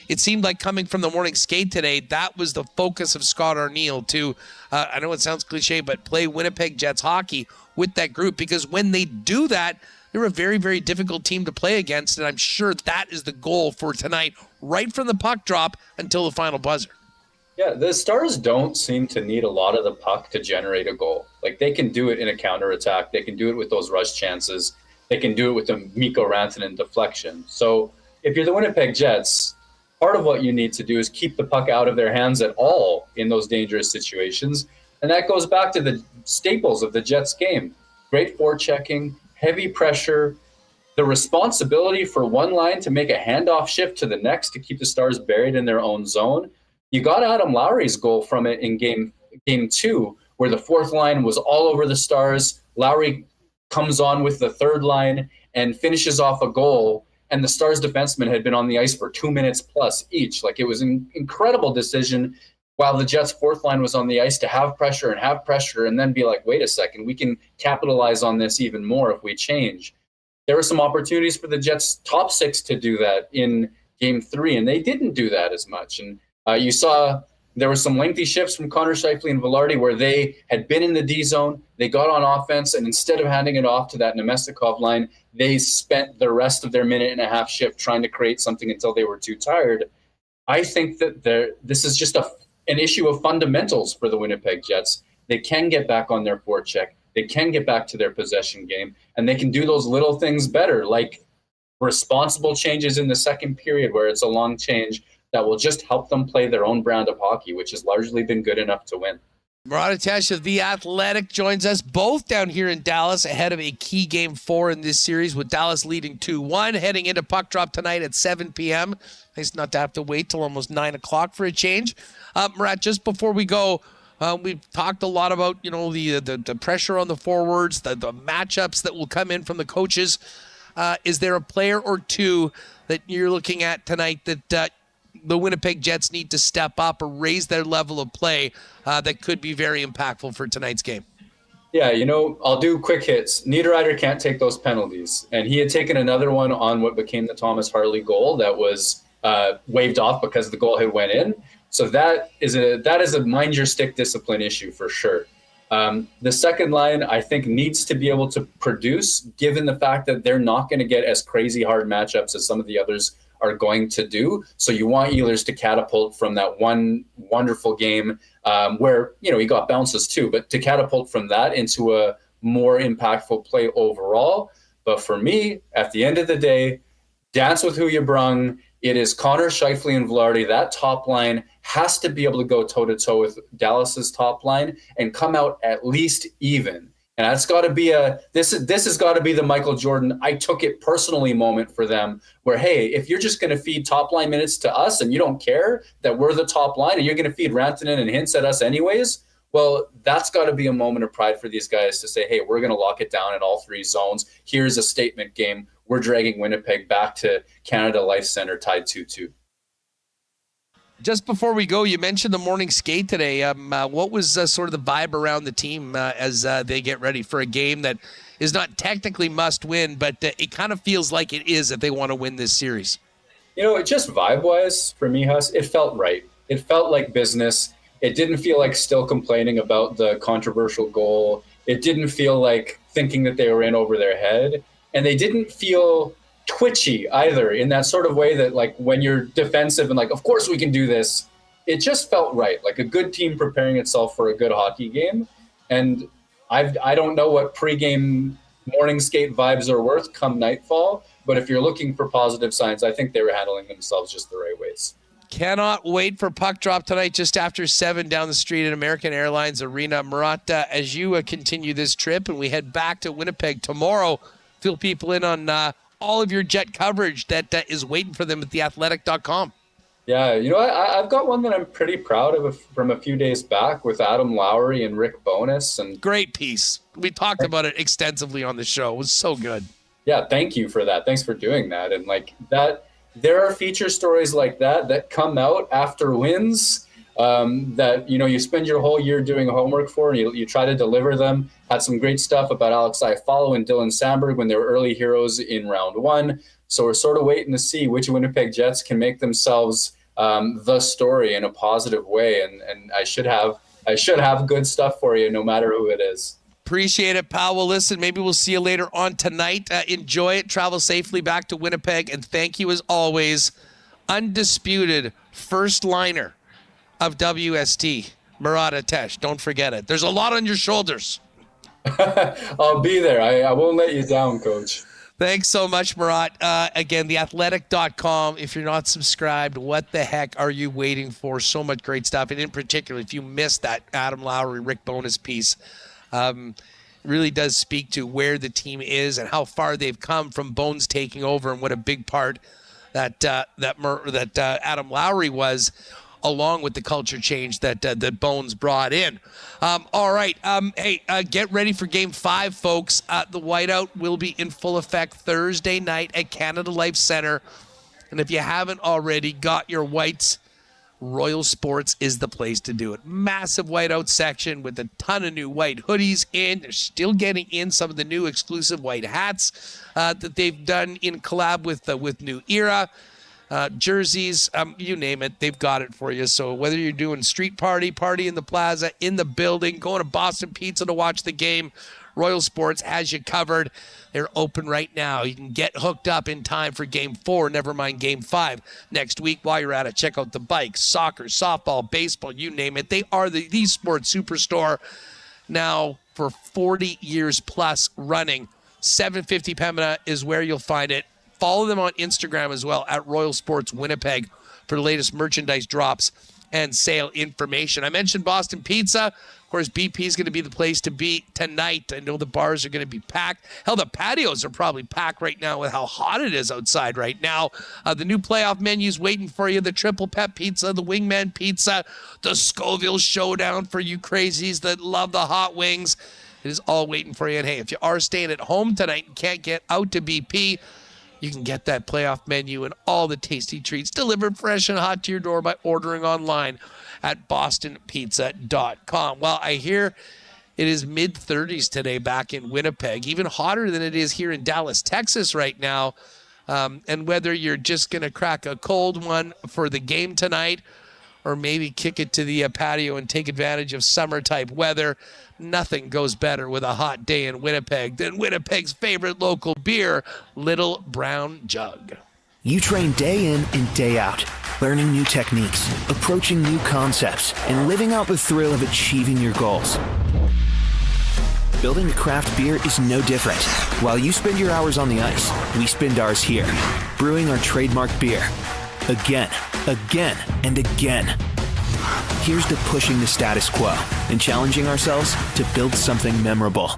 it seemed like coming from the morning skate today, that was the focus of Scott Arniel to, I know it sounds cliche, but play Winnipeg Jets hockey with that group, because when they do that, they're a very, very difficult team to play against, and I'm sure that is the goal for tonight, right from the puck drop until the final buzzer. Yeah, the Stars don't seem to need a lot of the puck to generate a goal. Like, they can do it in a counterattack. They can do it with those rush chances. They can do it with the Mikko Rantanen deflection. So if you're the Winnipeg Jets, part of what you need to do is keep the puck out of their hands at all in those dangerous situations. And that goes back to the staples of the Jets game. Great forechecking, heavy pressure, the responsibility for one line to make a handoff shift to the next to keep the Stars buried in their own zone. You got Adam Lowry's goal from it in game 2, where the fourth line was all over the Stars. Lowry comes on with the third line and finishes off a goal, and the Stars defensemen had been on the ice for 2 minutes plus each. Like, it was an incredible decision. while the Jets' fourth line was on the ice, to have pressure and then be like, wait a second, we can capitalize on this even more if we change. There were some opportunities for the Jets' top six to do that in Game 3, and they didn't do that as much. And you saw there were some lengthy shifts from Connor Scheifele and Velarde where they had been in the D zone, they got on offense, and instead of handing it off to that Nemestikov line, they spent the rest of their minute-and-a-half shift trying to create something until they were too tired. I think that this is just an issue of fundamentals for the Winnipeg Jets. They can get back on their forecheck. They can get back to their possession game, and they can do those little things better, like responsible changes in the second period where it's a long change that will just help them play their own brand of hockey, which has largely been good enough to win. Murat of The Athletic joins us both down here in Dallas ahead of a key Game 4 in this series, with Dallas leading 2-1, heading into puck drop tonight at 7 p.m. Nice not to have to wait till almost 9 o'clock for a change. Murat, just before we go, we've talked a lot about, the pressure on the forwards, the matchups that will come in from the coaches. Is there a player or two that you're looking at tonight that the Winnipeg Jets need to step up or raise their level of play that could be very impactful for tonight's game? Yeah, I'll do quick hits. Niederreiter can't take those penalties. And he had taken another one on what became the Thomas Harley goal that was waved off because the goal had went in. So that is a mind your stick discipline issue for sure. The second line, I think, needs to be able to produce, given the fact that they're not going to get as crazy hard matchups as some of the others are going to do. So you want Ehlers to catapult from that one wonderful game where, he got bounces too, but to catapult from that into a more impactful play overall. But for me, at the end of the day, dance with who you brung. It is Connor Scheifele and Velarde. That top line has to be able to go toe-to-toe with Dallas's top line and come out at least even. And that's got to be this has got to be the Michael Jordan, I took it personally moment for them where, hey, if you're just going to feed top line minutes to us and you don't care that we're the top line and you're going to feed Rantanen and Hintz at us anyways, well, that's got to be a moment of pride for these guys to say, hey, we're going to lock it down in all three zones. Here's a statement game. We're dragging Winnipeg back to Canada Life Center tied 2-2. Just before we go, you mentioned the morning skate today. What was sort of the vibe around the team as they get ready for a game that is not technically must win, but it kind of feels like it is if they want to win this series? Just vibe-wise, for me, Huss, it felt right. It felt like business. It didn't feel like still complaining about the controversial goal. It didn't feel like thinking that they were in over their head. And they didn't feel twitchy either, in that sort of way that, like, when you're defensive and like, of course we can do this, it just felt right, like a good team preparing itself for a good hockey game. And I don't know what pregame morning skate vibes are worth come nightfall, but if you're looking for positive signs, I think they were handling themselves just the right ways. Cannot wait for puck drop tonight just after 7 down the street at American Airlines Arena. Murat, as you continue this trip and we head back to Winnipeg tomorrow, fill people in on all of your Jet coverage that is waiting for them at theathletic.com. Yeah, I've got one that I'm pretty proud of from a few days back with Adam Lowry and Rick Bowness. And great piece. We talked about it extensively on the show. It was so good. Yeah, thank you for that. Thanks for doing that. And like that, there are feature stories like that come out after wins that, you spend your whole year doing homework for, and you try to deliver them. Had some great stuff about Alex Iafallo and Dylan Sandberg when they were early heroes in round 1. So we're sort of waiting to see which Winnipeg Jets can make themselves the story in a positive way. And I should have good stuff for you no matter who it is. Appreciate it, pal. Well, listen, maybe we'll see you later on tonight. Enjoy it. Travel safely back to Winnipeg. And thank you, as always, undisputed first liner of WST, Murat. Don't forget it. There's a lot on your shoulders. I'll be there. I won't let you down, Coach. Thanks so much, Murat. Again, theathletic.com. If you're not subscribed, what the heck are you waiting for? So much great stuff. And in particular, if you missed that Adam Lowry, Rick Bowness piece, really does speak to where the team is and how far they've come from Bones taking over, and what a big part that Adam Lowry was, along with the culture change that Bones brought in. All right. Hey, get ready for Game 5, folks. The whiteout will be in full effect Thursday night at Canada Life Center. And if you haven't already got your whites Royal Sports is the place to do it. Massive whiteout section with a ton of new white hoodies in. They're still getting in some of the new exclusive white hats that they've done in collab with New Era. Jerseys, you name it, they've got it for you. So whether you're doing street party in the plaza, in the building, going to Boston Pizza to watch the game, Royal Sports has you covered. They're open right now. You can get hooked up in time for Game 4, never mind Game 5 next week. While you're at it, check out the bikes, soccer, softball, baseball, you name it. They are the sports superstore now for 40 years plus running. 750 Pembina is where you'll find it. Follow them on Instagram as well, at Royal Sports Winnipeg, for the latest merchandise drops and sale information. I mentioned Boston Pizza. Of course, BP is going to be the place to be tonight. I know the bars are going to be packed. Hell, the patios are probably packed right now with how hot it is outside right now. The new playoff menu's waiting for you. The Triple Pep Pizza, the Wingman Pizza, the Scoville Showdown for you crazies that love the hot wings. It is all waiting for you. And hey, if you are staying at home tonight and can't get out to BP, you can get that playoff menu and all the tasty treats delivered fresh and hot to your door by ordering online at bostonpizza.com. Well, I hear it is mid-30s today back in Winnipeg, even hotter than it is here in Dallas, Texas right now. And whether you're just going to crack a cold one for the game tonight or maybe kick it to the patio and take advantage of summer-type weather, nothing goes better with a hot day in Winnipeg than Winnipeg's favorite local beer, Little Brown Jug. You train day in and day out, learning new techniques, approaching new concepts, and living out the thrill of achieving your goals. Building a craft beer is no different. While you spend your hours on the ice, we spend ours here, brewing our trademark beer. Again, and again. Here's to pushing the status quo and challenging ourselves to build something memorable.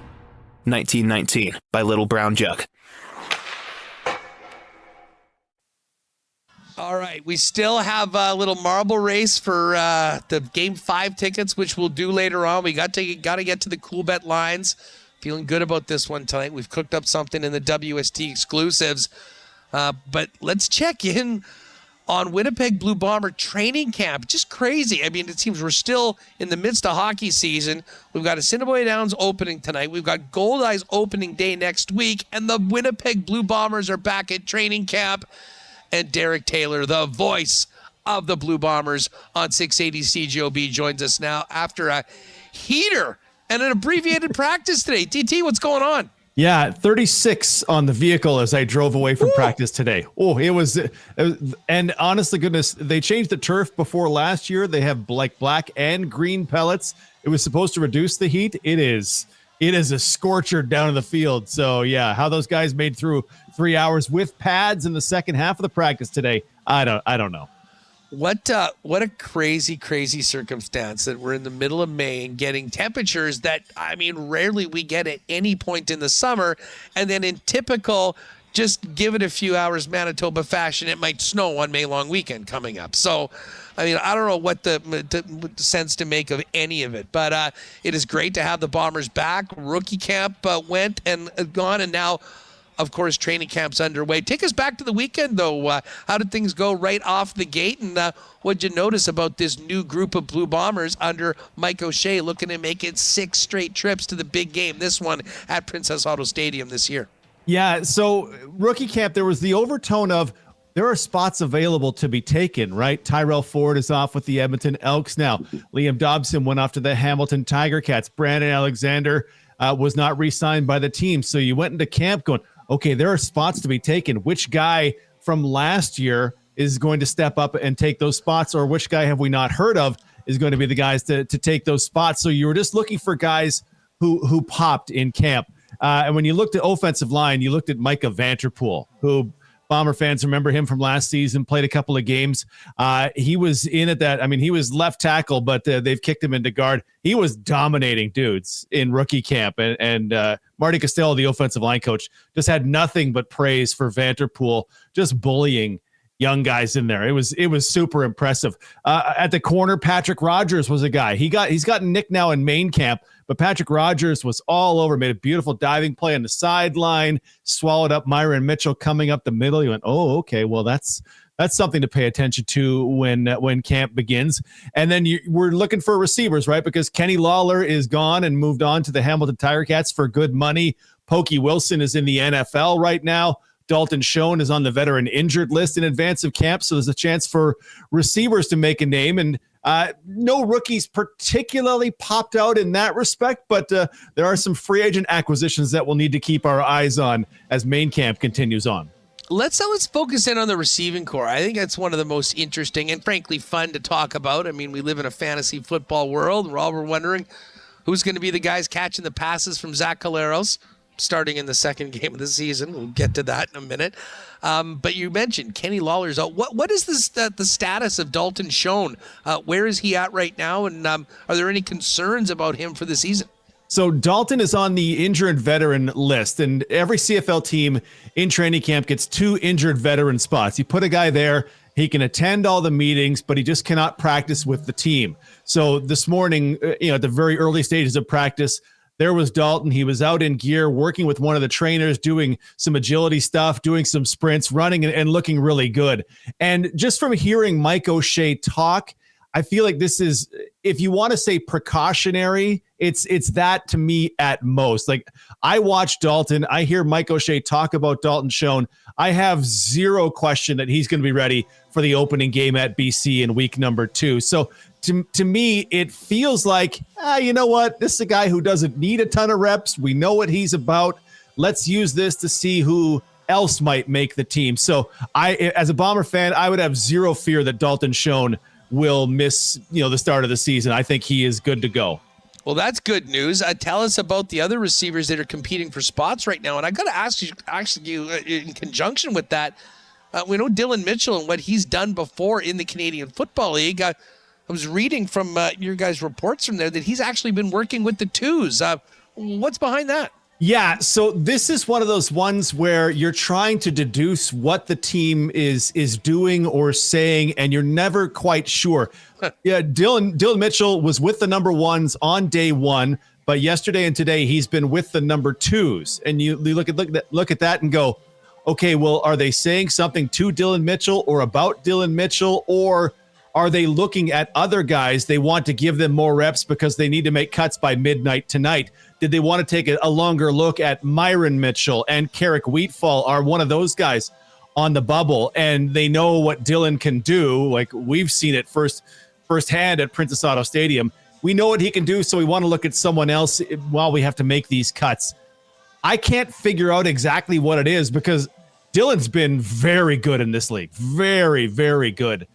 1919 by Little Brown Jug. All right, we still have a little marble race for the Game 5 tickets, which we'll do later on. We got to get to the Coolbet Lines. Feeling good about this one tonight. We've cooked up something in the WST exclusives. But let's check in on Winnipeg Blue Bomber training camp. Just crazy. I mean, it seems we're still in the midst of hockey season. We've got Assiniboia Downs opening tonight. We've got Gold Eyes opening day next week. And the Winnipeg Blue Bombers are back at training camp. And Derek Taylor, the voice of the Blue Bombers on 680 CJOB, joins us now after a heater and an abbreviated practice today. DT, what's going on? Yeah, 36 on the vehicle as I drove away from practice today. Oh, it was, and honest to goodness, they changed the turf before last year. They have like black and green pellets. It was supposed to reduce the heat. It is a scorcher down in the field. So yeah, how those guys made through 3 hours with pads in the second half of the practice today, I don't know. What a crazy circumstance that we're in the middle of May and getting temperatures that, I mean, rarely we get at any point in the summer. And then in typical, just give it a few hours Manitoba fashion, it might snow on May long weekend coming up. So, I mean, I don't know what the sense to make of any of it, but it is great to have the Bombers back. Rookie camp went and gone, and now, of course, training camp's underway. Take us back to the weekend, though. How did things go right off the gate, and what'd you notice about this new group of Blue Bombers under Mike O'Shea looking to make it 6 straight trips to the big game, this one at Princess Auto Stadium this year? Yeah, so rookie camp, there was the overtone of there are spots available to be taken, right? Tyrell Ford is off with the Edmonton Elks now. Liam Dobson went off to the Hamilton Tiger Cats. Brandon Alexander was not re-signed by the team. So you went into camp going, okay, there are spots to be taken. Which guy from last year is going to step up and take those spots, or which guy have we not heard of is going to be the guys to take those spots? So you were just looking for guys who popped in camp. And when you looked at offensive line, you looked at Micah Vanterpool, who Bomber fans remember him from last season, played a couple of games. He was in at that. I mean, he was left tackle, but they've kicked him into guard. He was dominating dudes in rookie camp. And Marty Costello, the offensive line coach, just had nothing but praise for Vanterpool, just bullying young guys in there. It was super impressive. At the corner, Patrick Rogers was a guy. He's gotten nicked now in main camp, but Patrick Rogers was all over, made a beautiful diving play on the sideline, swallowed up Miron-Imagn coming up the middle. He went, oh, okay, well, that's something to pay attention to when camp begins. And then we're looking for receivers, right? Because Kenny Lawler is gone and moved on to the Hamilton Tiger Cats for good money. Pokey Wilson is in the NFL right now. Dalton Schoen is on the veteran injured list in advance of camp, so there's a chance for receivers to make a name. And no rookies particularly popped out in that respect, but there are some free agent acquisitions that we'll need to keep our eyes on as main camp continues on. Let's focus in on the receiving core. I think that's one of the most interesting and frankly fun to talk about. I mean, we live in a fantasy football world. We're all wondering who's going to be the guys catching the passes from Zach Collaros starting in the second game of the season. We'll get to that in a minute. But you mentioned Kenny Lawler's out. What is the status of Dalton Schoen? Where is he at right now? And are there any concerns about him for the season? So Dalton is on the injured veteran list, and every CFL team in training camp gets 2 injured veteran spots. You put a guy there, he can attend all the meetings, but he just cannot practice with the team. So this morning, at the very early stages of practice, there was Dalton. He was out in gear, working with one of the trainers, doing some agility stuff, doing some sprints, running and looking really good. And just from hearing Mike O'Shea talk, I feel like this is, if you want to say precautionary, it's that to me at most. Like, I watch Dalton, I hear Mike O'Shea talk about Dalton Schoen. I have zero question that he's going to be ready for the opening game at BC in week number 2. So to me, it feels like, you know what? This is a guy who doesn't need a ton of reps. We know what he's about. Let's use this to see who else might make the team. So as a Bomber fan, I would have zero fear that Dalton Schoen will miss, the start of the season. I think he is good to go. Well, that's good news. Tell us about the other receivers that are competing for spots right now. And I got to ask you in conjunction with that, we know Dylan Mitchell and what he's done before in the Canadian Football League. I was reading from your guys' reports from there that he's actually been working with the twos. What's behind that? Yeah, so this is one of those ones where you're trying to deduce what the team is doing or saying, and you're never quite sure. Yeah, Dylan Mitchell was with the number 1s on day 1, but yesterday and today he's been with the number 2s. And you look at that and go, okay, well, are they saying something to Dylan Mitchell or about Dylan Mitchell, or are they looking at other guys? They want to give them more reps because they need to make cuts by midnight tonight. Did they want to take a longer look at Miron-Imagn and Carrick Wheatfall are one of those guys on the bubble, and they know what Dylan can do. Like, we've seen it firsthand at Princess Auto Stadium. We know what he can do, so we want to look at someone else while we have to make these cuts. I can't figure out exactly what it is because Dylan's been very good in this league. Very, very good.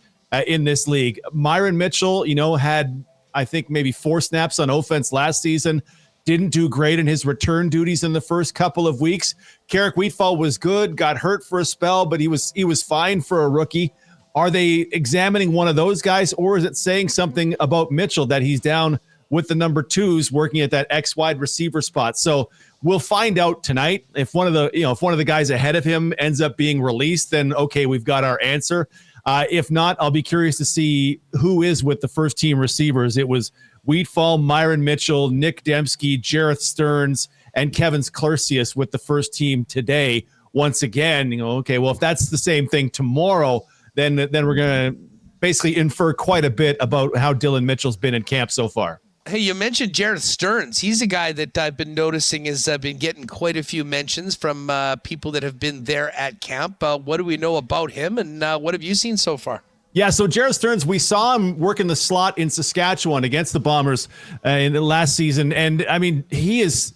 In this league, Miron-Imagn, had, I think, maybe 4 snaps on offense last season. Didn't do great in his return duties in the first couple of weeks. Carrick Wheatfall was good, got hurt for a spell, but he was fine for a rookie. Are they examining one of those guys, or is it saying something about Mitchell that he's down with the number 2s working at that X wide receiver spot? So we'll find out tonight. If one of the guys ahead of him ends up being released, then okay, we've got our answer. If not, I'll be curious to see who is with the first team receivers. It was Wheatfall, Miron-Imagn, Nick Dembski, Jareth Stearns, and Kevin Clercius with the first team today. Once again, okay, well, if that's the same thing tomorrow, then we're going to basically infer quite a bit about how Dylan Mitchell's been in camp so far. Hey, you mentioned Jareth Stearns. He's a guy that I've been noticing has been getting quite a few mentions from people that have been there at camp. What do we know about him, and what have you seen so far? Yeah, so Jareth Stearns, we saw him work in the slot in Saskatchewan against the Bombers in the last season, and I mean, he's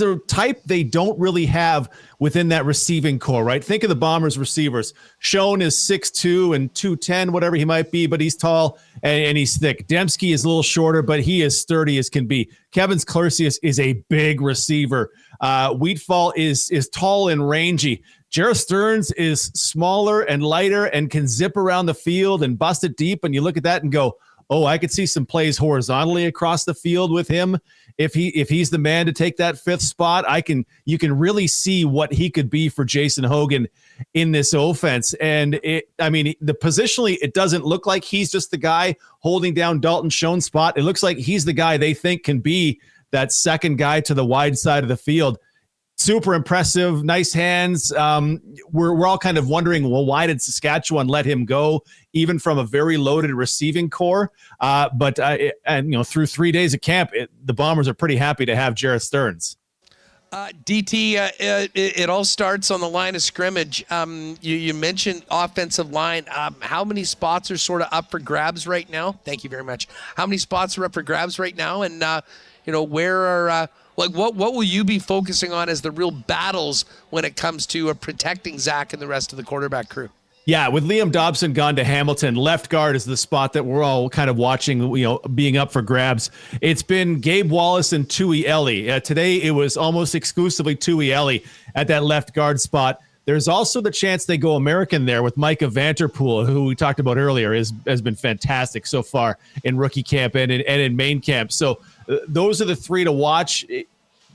a type they don't really have within that receiving core, right? Think of the Bombers receivers. Schoen is 6'2" and 210, whatever he might be, but he's tall and he's thick. Dembski is a little shorter, but he is sturdy as can be. Kevin Clercius is a big receiver. Wheatfall is tall and rangy. Jareth Stearns is smaller and lighter and can zip around the field and bust it deep. And you look at that and go, oh, I could see some plays horizontally across the field with him. If he's the man to take that fifth spot, you can really see what he could be for Jason Hogan in this offense. And positionally, it doesn't look like he's just the guy holding down Dalton Schoen's spot. It looks like he's the guy they think can be that second guy to the wide side of the field. Super impressive, nice hands. We're all kind of wondering, well, why did Saskatchewan let him go, even from a very loaded receiving core? But through 3 days of camp, the Bombers are pretty happy to have Jarrett Stearns. DT, it all starts on the line of scrimmage. You mentioned offensive line. How many spots are sort of up for grabs right now? Thank you very much. How many spots are up for grabs right now? And where are what will you be focusing on as the real battles when it comes to protecting Zach and the rest of the quarterback crew? Yeah, with Liam Dobson gone to Hamilton, left guard is the spot that we're all kind of watching, being up for grabs. It's been Gabe Wallace and Tui Ellie. Today, it was almost exclusively Tui Ellie at that left guard spot. There's also the chance they go American there with Micah Vanterpool, who we talked about earlier, has been fantastic so far in rookie camp and in main camp. So those are the three to watch.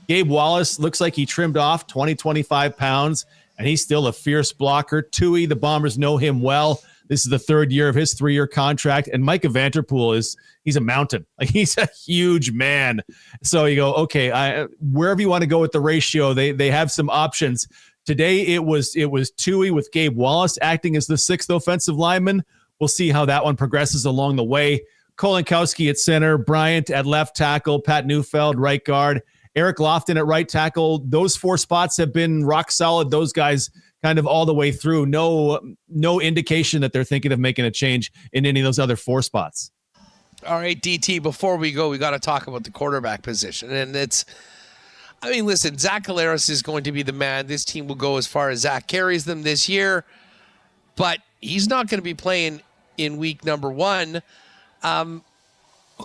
Gabe Wallace looks like he trimmed off 25 pounds, and he's still a fierce blocker. Tui, the Bombers know him well. This is the third year of his 3-year contract. And Micah Vanterpool he's a mountain. Like, he's a huge man. So you go, okay, wherever you want to go with the ratio, they have some options. Today it was Tui with Gabe Wallace acting as the sixth offensive lineman. We'll see how that one progresses along the way. Kolinkowski at center, Bryant at left tackle, Pat Neufeld right guard, Eric Lofton at right tackle. Those four spots have been rock solid. Those guys kind of all the way through. No indication that they're thinking of making a change in any of those other four spots. All right, DT, before we go, we got to talk about the quarterback position. And listen, Zach Collaros is going to be the man. This team will go as far as Zach carries them this year, but he's not going to be playing in week number 1.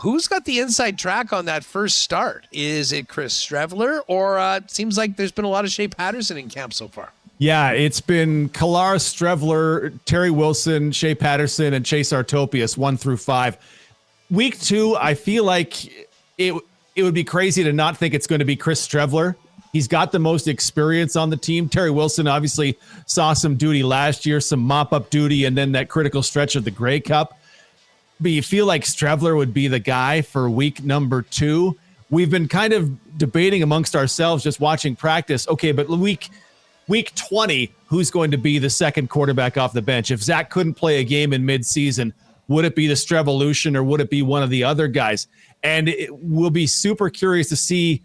Who's got the inside track on that first start? Is it Chris Streveler, or it seems like there's been a lot of Shea Paterson in camp so far? Yeah, it's been Collaros, Streveler, Terry Wilson, Shea Paterson, and Chase Artopius 1 through 5. Week 2, I feel like it would be crazy to not think it's going to be Chris Streveler. He's got the most experience on the team. Terry Wilson obviously saw some duty last year, some mop-up duty, and then that critical stretch of the Grey Cup. But you feel like Streveler would be the guy for week number 2. We've been kind of debating amongst ourselves, just watching practice. Okay, but week 20, who's going to be the second quarterback off the bench? If Zach couldn't play a game in midseason, would it be the Strevolution or would it be one of the other guys? And we'll be super curious to see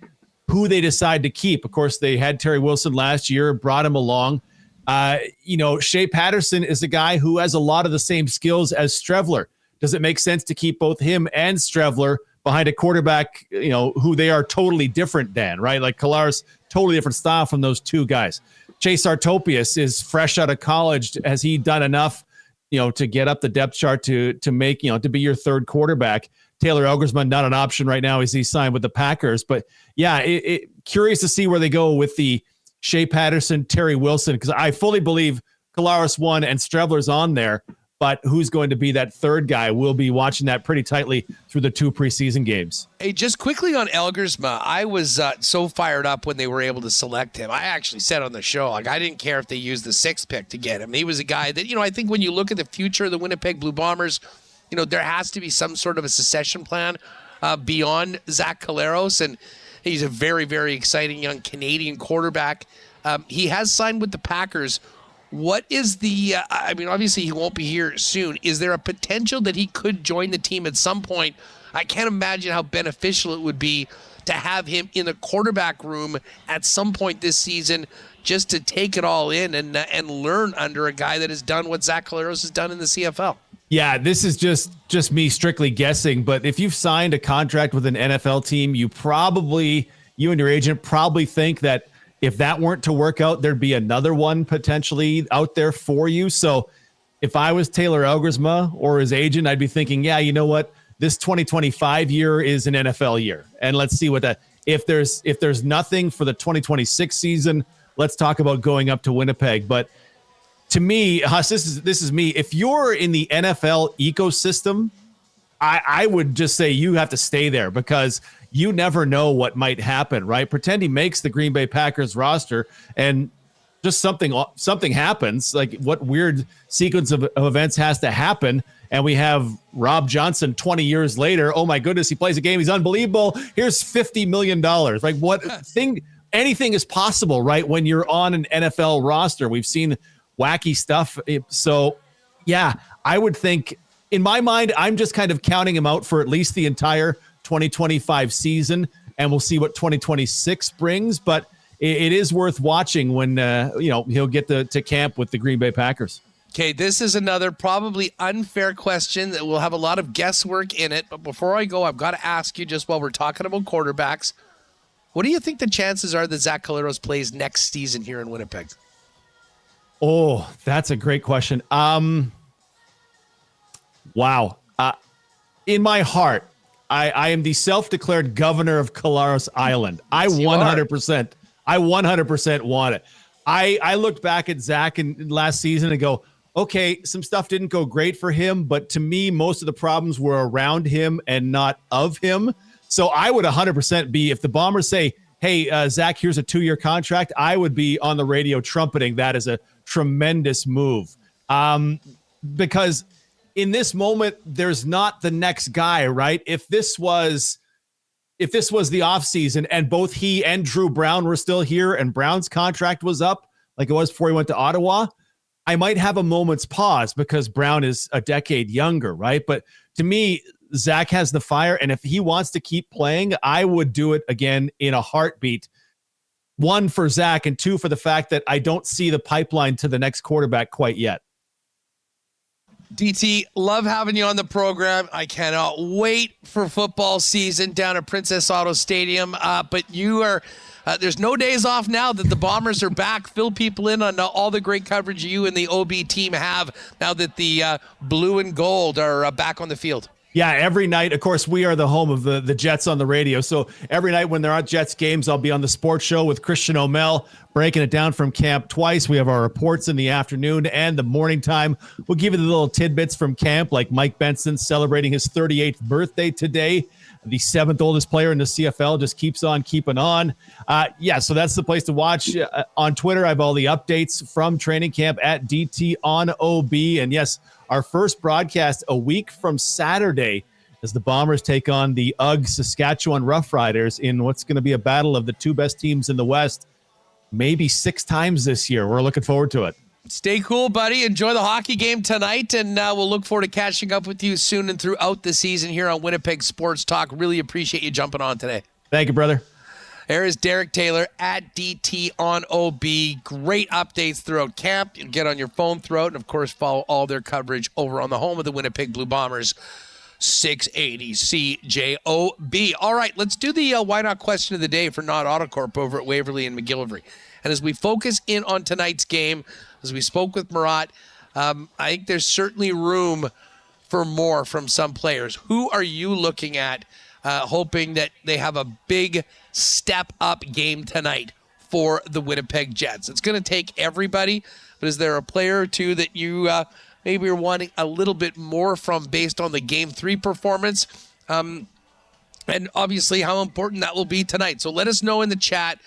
who they decide to keep. Of course, they had Terry Wilson last year, brought him along. Shea Paterson is a guy who has a lot of the same skills as Streveler. Does it make sense to keep both him and Streveler behind a quarterback, who they are totally different than, right? Like Collaros, totally different style from those two guys. Chase Artopius is fresh out of college. Has he done enough, to get up the depth chart to make, to be your third quarterback? Taylor Elgersman, not an option right now as he signed with the Packers. But yeah, curious to see where they go with the Shea Paterson, Terry Wilson, because I fully believe Collaros won and Streveler's on there. But who's going to be that third guy? We'll be watching that pretty tightly through the 2 preseason games. Hey, just quickly on Elgersma, I was so fired up when they were able to select him. I actually said on the show, I didn't care if they used the 6th pick to get him. He was a guy that, I think when you look at the future of the Winnipeg Blue Bombers, there has to be some sort of a succession plan beyond Zach Collaros, and he's a very, very exciting young Canadian quarterback. He has signed with the Packers. What is the, obviously he won't be here soon. Is there a potential that he could join the team at some point? I can't imagine how beneficial it would be to have him in the quarterback room at some point this season, just to take it all in and learn under a guy that has done what Zach Collaros has done in the CFL. Yeah, this is just me strictly guessing, but if you've signed a contract with an NFL team, you and your agent probably think that if that weren't to work out, there'd be another one potentially out there for you. So if I was Taylor Elgersma or his agent, I'd be thinking, yeah, you know what? This 2025 year is an NFL year. And let's see what if there's nothing for the 2026 season, let's talk about going up to Winnipeg. But to me, Huss, this is me. If you're in the NFL ecosystem, I would just say you have to stay there because you never know what might happen, right? Pretend he makes the Green Bay Packers roster and just something happens. Like what weird sequence of events has to happen? And we have Rob Johnson 20 years later. Oh my goodness, he plays a game. He's unbelievable. Here's $50 million. Like anything is possible, right? When you're on an NFL roster, we've seen wacky stuff. So yeah, I would think in my mind, I'm just kind of counting him out for at least the entire 2025 season, and we'll see what 2026 brings. But it is worth watching when he'll get to camp with the Green Bay Packers. Okay, this is another probably unfair question that will have a lot of guesswork in it. But before I go, I've got to ask you, just while we're talking about quarterbacks, what do you think the chances are that Zach Collaros plays next season here in Winnipeg? Oh, that's a great question. Wow. In my heart, I am the self-declared governor of Collaros Island. I 100% want it. I looked back at Zach in last season and go, okay, some stuff didn't go great for him, but to me, most of the problems were around him and not of him. So I would 100% be, if the Bombers say, hey, Zach, here's a 2-year contract, I would be on the radio trumpeting that as a tremendous move. Because in this moment, there's not the next guy, right? If this was the offseason and both he and Drew Brown were still here and Brown's contract was up like it was before he went to Ottawa, I might have a moment's pause because Brown is a decade younger, right? But to me, Zach has the fire, and if he wants to keep playing, I would do it again in a heartbeat. 1, for Zach, and 2, for the fact that I don't see the pipeline to the next quarterback quite yet. DT, love having you on the program. I cannot wait for football season down at Princess Auto Stadium. But you are, there's no days off now that the Bombers are back. Fill people in on all the great coverage you and the OB team have now that the blue and gold are back on the field. Yeah, every night. Of course, we are the home of the Jets on the radio. So every night when there are Jets games, I'll be on the sports show with Christian O'Mell, breaking it down from camp twice. We have our reports in the afternoon and the morning time. We'll give you the little tidbits from camp, like Mike Benson celebrating his 38th birthday today. The 7th oldest player in the CFL just keeps on keeping on. So that's the place to watch. On Twitter, I have all the updates from training camp at DT on OB. And yes, our first broadcast a week from Saturday as the Bombers take on the UGG Saskatchewan Roughriders in what's going to be a battle of the 2 best teams in the West, maybe 6 times this year. We're looking forward to it. Stay cool, buddy. Enjoy the hockey game tonight, and we'll look forward to catching up with you soon and throughout the season here on Winnipeg Sports Talk. Really appreciate you jumping on today. Thank you, brother. There is Derek Taylor at DT on OB. Great updates throughout camp. You can get on your phone throughout, and of course, follow all their coverage over on the home of the Winnipeg Blue Bombers, 680 CJOB. All right, let's do the why not question of the day for Not Autocorp over at Waverly and McGillivray. And as we focus in on tonight's game, as we spoke with Murat, I think there's certainly room for more from some players. Who are you looking at, hoping that they have a big step-up game tonight for the Winnipeg Jets? It's going to take everybody, but is there a player or two that you maybe are wanting a little bit more from based on the Game 3 performance? And obviously how important that will be tonight. So let us know in the chat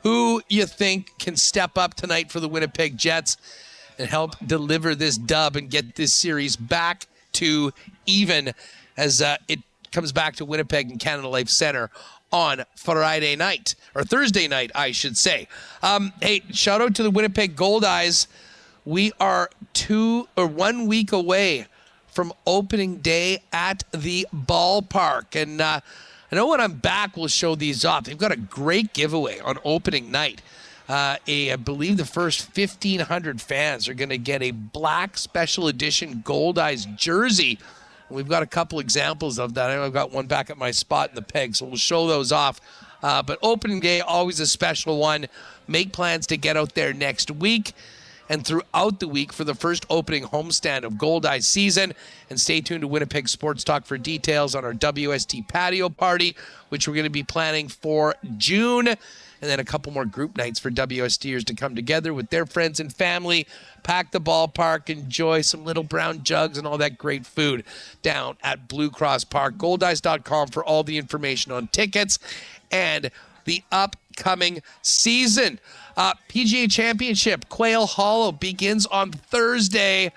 who you think can step up tonight for the Winnipeg Jets and help deliver this dub and get this series back to even as it comes back to Winnipeg and Canada Life Center on Friday night, or Thursday night, I should say. Hey, shout out to the Winnipeg Gold Eyes. We are 1 week away from opening day at the ballpark. And I know when I'm back, we'll show these off. They've got a great giveaway on opening night. I believe the first 1,500 fans are going to get a black special edition Gold Eyes jersey. We've got a couple examples of that. I know I've got one back at my spot in the peg, so we'll show those off. But opening day, always a special one. Make plans to get out there next week. and throughout the week for the first opening homestand of Gold Eye season. And stay tuned to Winnipeg Sports Talk for details on our WST patio party, which we're going to be planning for June. And then a couple more group nights for WSTers to come together with their friends and family, pack the ballpark, enjoy some little brown jugs and all that great food down at Blue Cross Park. Goldice.com for all the information on tickets and the upcoming season. PGA Championship, Quail Hollow begins on Thursday.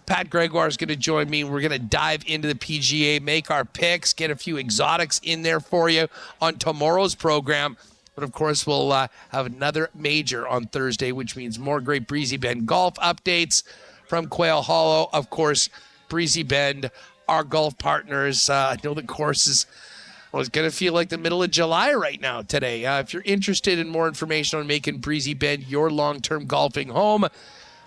Pat Gregoire is going to join me. We're going to dive into the PGA, make our picks, get a few exotics in there for you on tomorrow's program. But, of course, we'll have another major on Thursday, which means more great Breezy Bend golf updates from Quail Hollow. Of course, Breezy Bend, our golf partners. I know the course is it's going to feel like the middle of July right now today. If you're interested in more information on making Breezy Bend your long-term golfing home,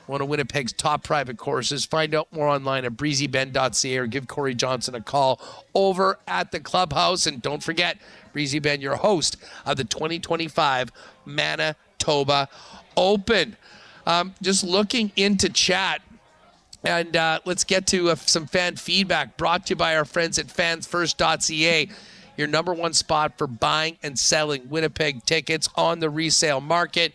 one of Winnipeg's top private courses, find out more online at breezybend.ca or give Corey Johnson a call over at the clubhouse. And don't forget, Breezy Bend, your host of the 2025 Manitoba Open. Just looking into chat, and let's get to some fan feedback brought to you by our friends at fansfirst.ca, your number one spot for buying and selling Winnipeg tickets on the resale market.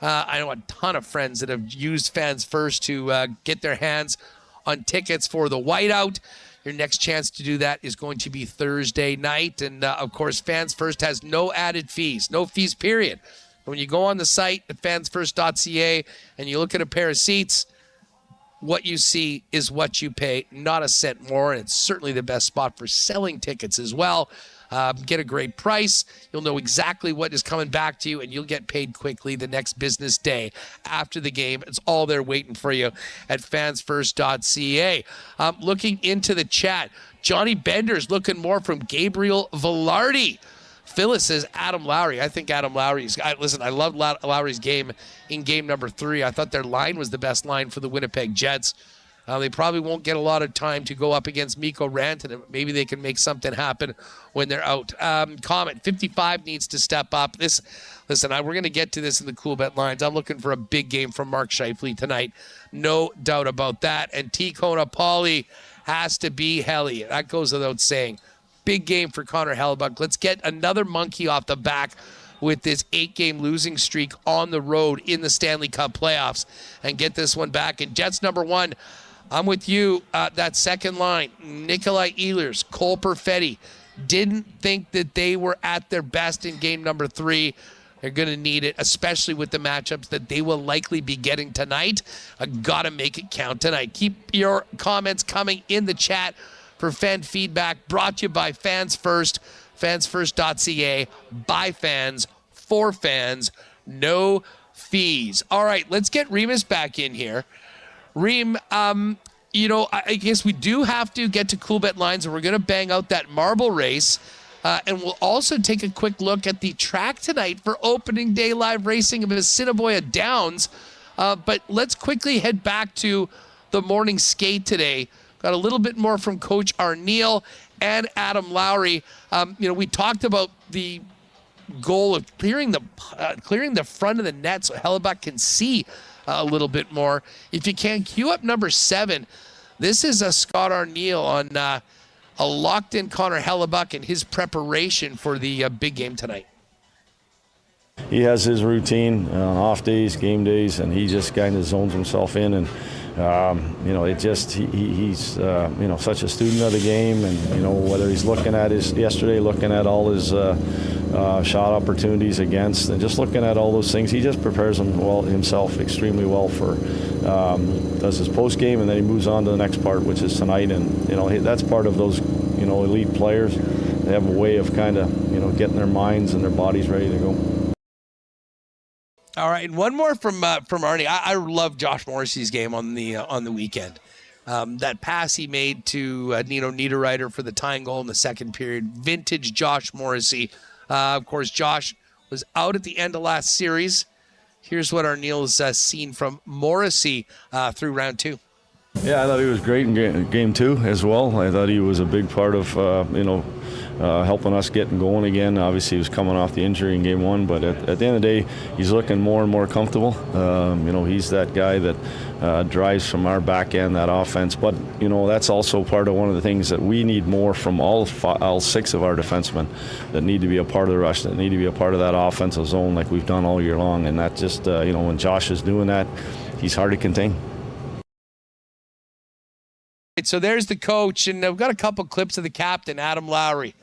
I know a ton of friends that have used Fans First to get their hands on tickets for the whiteout. Your next chance to do that is going to be Thursday night. And, of course, Fans First has no added fees, no fees, period. When you go on the site at fansfirst.ca and you look at a pair of seats, what you see is what you pay, not a cent more. And it's certainly the best spot for selling tickets as well. Get a great price. You'll know exactly what is coming back to you, and you'll get paid quickly the next business day after the game. It's all there waiting for you at fansfirst.ca. Looking into the chat, Johnny Bender's looking more from Gabriel Velarde. Phyllis says Adam Lowry. I think Adam Lowry's. Listen, I love Lowry's game in game number 3. I thought their line was the best line for the Winnipeg Jets. They probably won't get a lot of time to go up against Mikko Rantanen. Maybe they can make something happen when they're out. Comment, 55 needs to step up. Listen, we're going to get to this in the Coolbet Lines. I'm looking for a big game from Mark Scheifele tonight. No doubt about that. And T-Kona Pauly has to be Helly. That goes without saying. Big game for Connor Hellebuyck. Let's get another monkey off the back with this 8-game losing streak on the road in the Stanley Cup playoffs and get this one back. And Jets number 1, I'm with you. That second line, Nikolai Ehlers, Cole Perfetti, didn't think that they were at their best in game number 3. They're going to need it, especially with the matchups that they will likely be getting tonight. Got to make it count tonight. Keep your comments coming in the chat for fan feedback, brought to you by Fans First, fansfirst.ca, by fans, for fans, no fees. All right, let's get Remis back in here. Reem, I guess we do have to get to Coolbet Lines, and we're going to bang out that marble race. And we'll also take a quick look at the track tonight for opening day live racing of Assiniboia Downs. But let's quickly head back to the morning skate today. Got a little bit more from Coach Arneal and Adam Lowry. We talked about the goal of clearing the front of the net so Hellebuyck can see a little bit more. If you can, cue up number 7. This is a Scott Arneal on a locked-in Connor Hellebuyck and his preparation for the big game tonight. He has his routine on off days, game days, and he just kind of zones himself in. And he's such a student of the game, and whether he's looking at all his shot opportunities against, and just looking at all those things, he just prepares himself extremely well for does his post game, and then he moves on to the next part, which is tonight. And that's part of those elite players. They have a way of kind of getting their minds and their bodies ready to go. All right, and one more from Arnie. I love Josh Morrissey's game on the weekend. That pass he made to Nino Niederreiter for the tying goal in the second period. Vintage Josh Morrissey. Of course, Josh was out at the end of last series. Here's what Arneal's seen from Morrissey through round 2. Yeah, I thought he was great in game 2 as well. I thought he was a big part of helping us getting going again. Obviously, he was coming off the injury in game one, but at the end of the day, he's looking more and more comfortable. He's that guy that drives from our back end, that offense. But, that's also part of one of the things that we need more from all 6 of our defensemen that need to be a part of the rush, that need to be a part of that offensive zone like we've done all year long. And that just, when Josh is doing that, he's hard to contain. So there's the coach, and we've got a couple clips of the captain, Adam Lowry.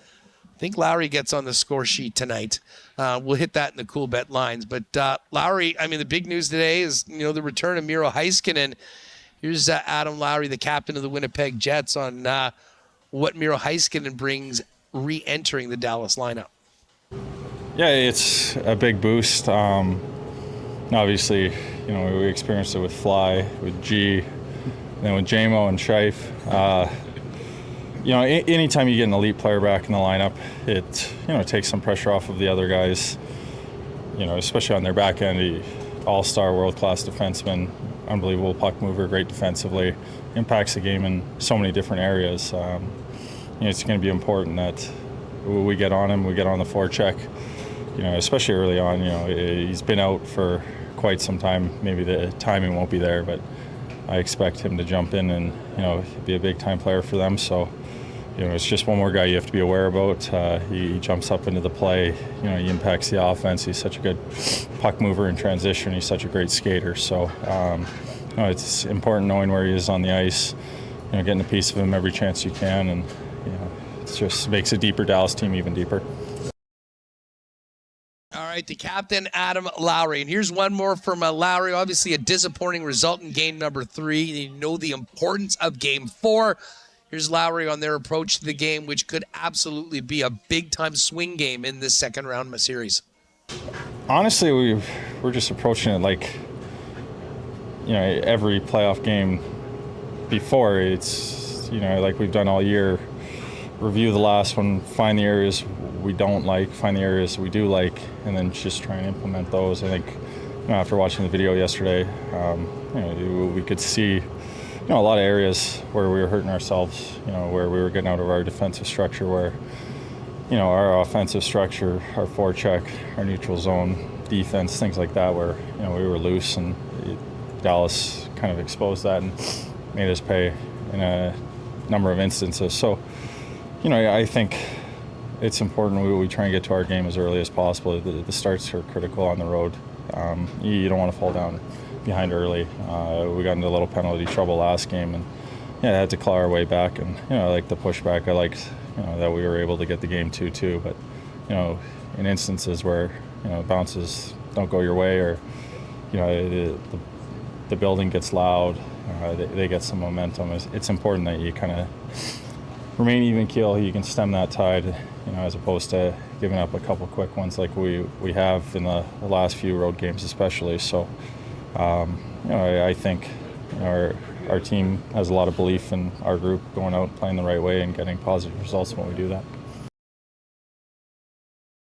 I think Lowry gets on the score sheet tonight. We'll hit that in the Coolbet Lines. But Lowry, the big news today is, the return of Miro Heiskanen. Here's Adam Lowry, the captain of the Winnipeg Jets, on what Miro Heiskanen brings re-entering the Dallas lineup. Yeah, it's a big boost. Obviously, we experienced it with Fly, with G, and then with JMO and Scheif. Anytime you get an elite player back in the lineup, it takes some pressure off of the other guys, especially on their back end. All-star, world-class defenseman, unbelievable puck mover, great defensively, impacts the game in so many different areas. It's going to be important that we get on him, we get on the forecheck, especially early on. He's been out for quite some time. Maybe the timing won't be there, but I expect him to jump in and, be a big-time player for them. So, it's just one more guy you have to be aware about. He jumps up into the play. He impacts the offense. He's such a good puck mover in transition. He's such a great skater. So, it's important knowing where he is on the ice, getting a piece of him every chance you can. And, it just makes a deeper Dallas team even deeper. All right, the captain, Adam Lowry. And here's one more from Lowry. Obviously, a disappointing result in game number 3. You know the importance of game 4. Here's Lowry on their approach to the game, which could absolutely be a big-time swing game in this second round of series. Honestly, we're just approaching it like, every playoff game before. It's, like we've done all year. Review the last one, find the areas we don't like, find the areas we do like, and then just try and implement those. I think, after watching the video yesterday, we could see, a lot of areas where we were hurting ourselves, where we were getting out of our defensive structure, where, our offensive structure, our forecheck, our neutral zone defense, things like that, where, we were loose, and Dallas kind of exposed that and made us pay in a number of instances. So, I think it's important we try and get to our game as early as possible. The starts are critical on the road. You don't want to fall down behind early. We got into a little penalty trouble last game, and had to claw our way back. And I like the pushback. I liked that we were able to get the game 2-2. But in instances where bounces don't go your way, or the building gets loud, they get some momentum. It's important that you kind of remain even keel. You can stem that tide, as opposed to giving up a couple quick ones like we have in the last few road games, especially. So, I think our team has a lot of belief in our group going out, playing the right way, and getting positive results when we do that.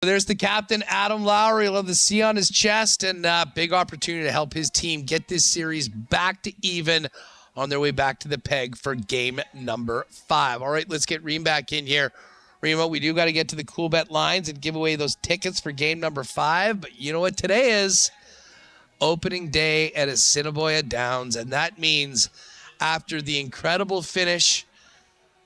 There's the captain, Adam Lowry. Love the C on his chest, and big opportunity to help his team get this series back to even on their way back to the peg for game number 5. All right, let's get Reem back in here. Remo, we do got to get to the Coolbet Lines and give away those tickets for game number 5. But you know what today is? Opening day at Assiniboia Downs. And that means after the incredible finish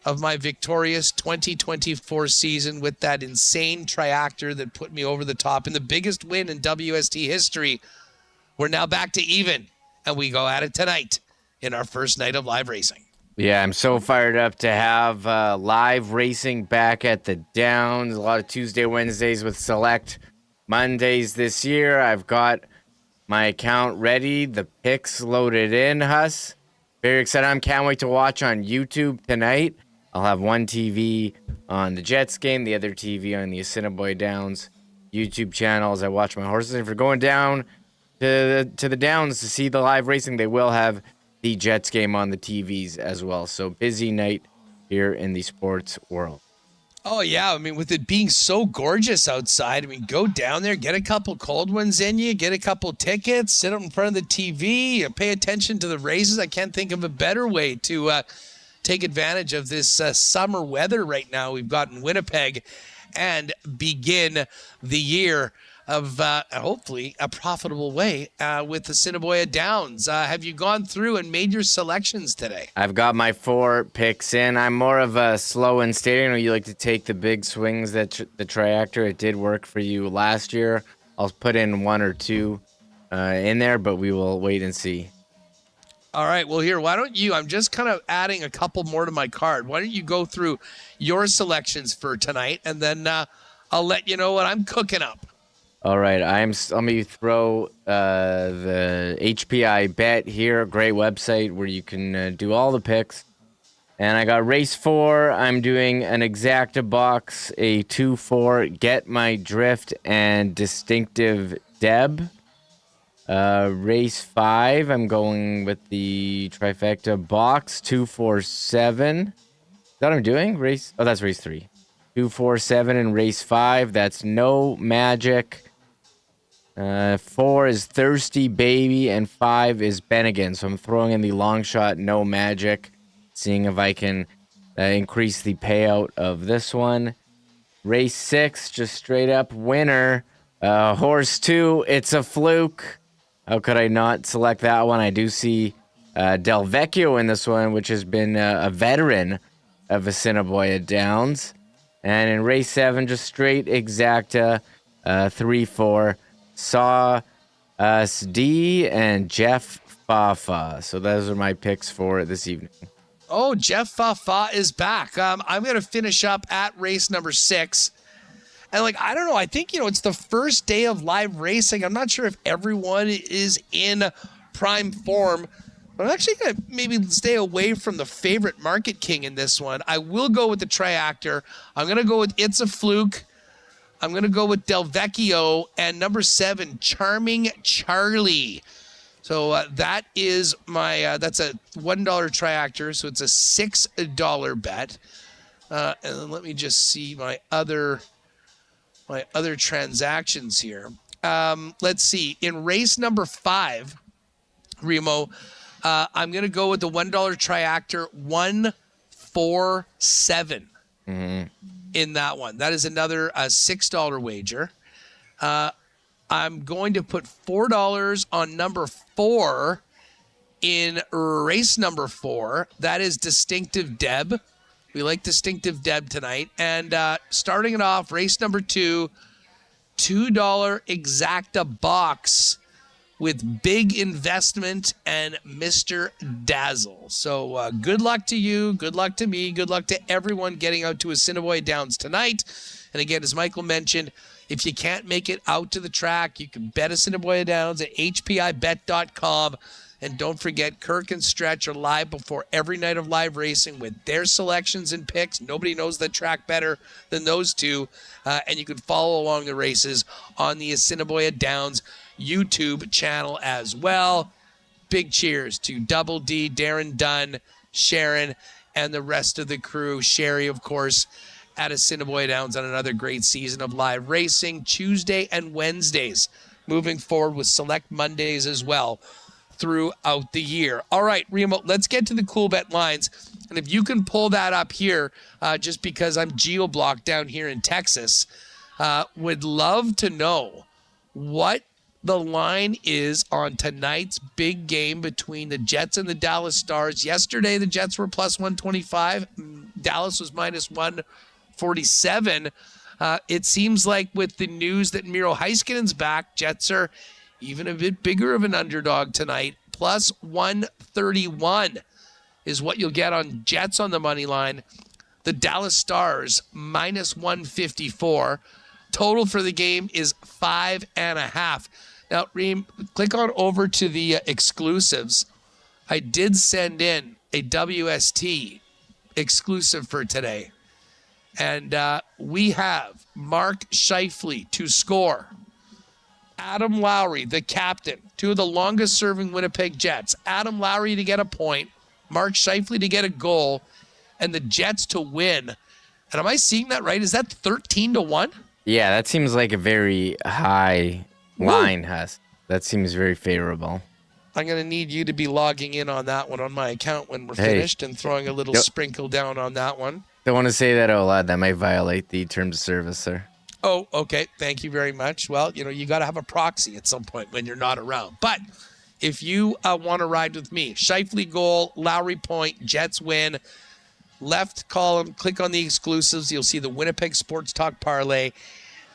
of my victorious 2024 season with that insane triactor that put me over the top in the biggest win in WST history, we're now back to even. And we go at it tonight in our first night of live racing. Yeah, I'm so fired up to have live racing back at the Downs. A lot of Tuesday, Wednesdays with Select Mondays this year. I've got my account ready, the picks loaded in, Huss. Very excited. I can't wait to watch on YouTube tonight. I'll have one TV on the Jets game, the other TV on the Assiniboia Downs YouTube channel as I watch my horses. And if you're going down to the Downs to see the live racing, they will have the Jets game on the TVs as well. So busy night here in the sports world. Oh, yeah. I mean, with it being so gorgeous outside, go down there, get a couple cold ones in you, get a couple tickets, sit up in front of the TV, pay attention to the races. I can't think of a better way to take advantage of this summer weather right now we've got in Winnipeg and begin the year of hopefully a profitable way with the Assiniboia Downs. Have you gone through and made your selections today? I've got my 4 picks in. I'm more of a slow and steady. I know you like to take the big swings that the triactor. It did work for you last year. I'll put in 1 or 2 in there, but we will wait and see. All right. Well, here, why don't you? I'm just kind of adding a couple more to my card. Why don't you go through your selections for tonight, and then I'll let you know what I'm cooking up. All right, let me throw the HPI bet here, great website where you can do all the picks. And I got race 4. I'm doing an exacta box, a 2-4, Get My Drift, and Distinctive Deb. Race 5, I'm going with the trifecta box, 2-4-7. Is that what I'm doing? That's race 3. 2-4-7 in race 5. That's No Magic. 4 is Thirsty Baby, and 5 is Bennigan. So I'm throwing in the long shot, No Magic, seeing if I can increase the payout of this one. Race 6, just straight up winner. Horse 2, It's a Fluke. How could I not select that one? I do see Del Vecchio in this one, which has been a veteran of Assiniboia Downs. And in race 7, just straight exacta, 3-4. Saw Us D and Jeff Fafa. So those are my picks for this evening. Oh, Jeff Fafa is back. I'm going to finish up at race number 6. And I don't know. I think, it's the first day of live racing. I'm not sure if everyone is in prime form. But I'm actually going to maybe stay away from the favorite Market King in this one. I will go with the Triactor. I'm going to go with It's a Fluke. I'm going to go with Del Vecchio and number 7, Charming Charlie. So that is that's a $1 Triactor. So it's a $6 bet. And then let me just see my other transactions here. Let's see. In race number 5, Remo, I'm going to go with the $1 Triactor, 147. Mm-hmm. In that one. That is another $6 wager. I'm going to put $4 on number 4 in race number 4. That is Distinctive Deb. We like Distinctive Deb tonight. And starting it off, race number 2, $2 exacta box with Big Investment and Mr. Dazzle. So good luck to you, good luck to me, good luck to everyone getting out to Assiniboia Downs tonight. And again, as Michael mentioned, if you can't make it out to the track, you can bet Assiniboia Downs at hpibet.com. And don't forget, Kirk and Stretch are live before every night of live racing with their selections and picks. Nobody knows the track better than those two. And you can follow along the races on the Assiniboia Downs YouTube channel as well. Big cheers to Double D, Darren Dunn, Sharon, and the rest of the crew. Sherry, of course, at Assiniboia Downs on another great season of live racing. Tuesday and Wednesdays, moving forward with select Mondays as well throughout the year. All right, Remo, let's get to the Coolbet lines. And if you can pull that up here, just because I'm geo-blocked down here in Texas, would love to know what the line is on tonight's big game between the Jets and the Dallas Stars. Yesterday, the Jets were plus 125. Dallas was minus 147. It seems like with the news that Miro Heiskanen's back, Jets are even a bit bigger of an underdog tonight. Plus 131 is what you'll get on Jets on the money line. The Dallas Stars minus 154. Total for the game is 5.5. Now, Reem, click on over to the exclusives. I did send in a WST exclusive for today. And we have Mark Scheifele to score. Adam Lowry, the captain, two of the longest-serving Winnipeg Jets. Adam Lowry to get a point, Mark Scheifele to get a goal, and the Jets to win. And am I seeing that right? Is that 13-1? Yeah, that seems like a very high line, Huss. That seems very favorable. I'm going to need you to be logging in on that one on my account when we're finished and throwing a little sprinkle down on that one. Don't want to say that out loud. That might violate the terms of service, sir. Oh, okay. Thank you very much. Well, you got to have a proxy at some point when you're not around. But if you want to ride with me, Scheifele goal, Lowry point, Jets win. Left column, click on the exclusives. You'll see the Winnipeg Sports Talk Parlay.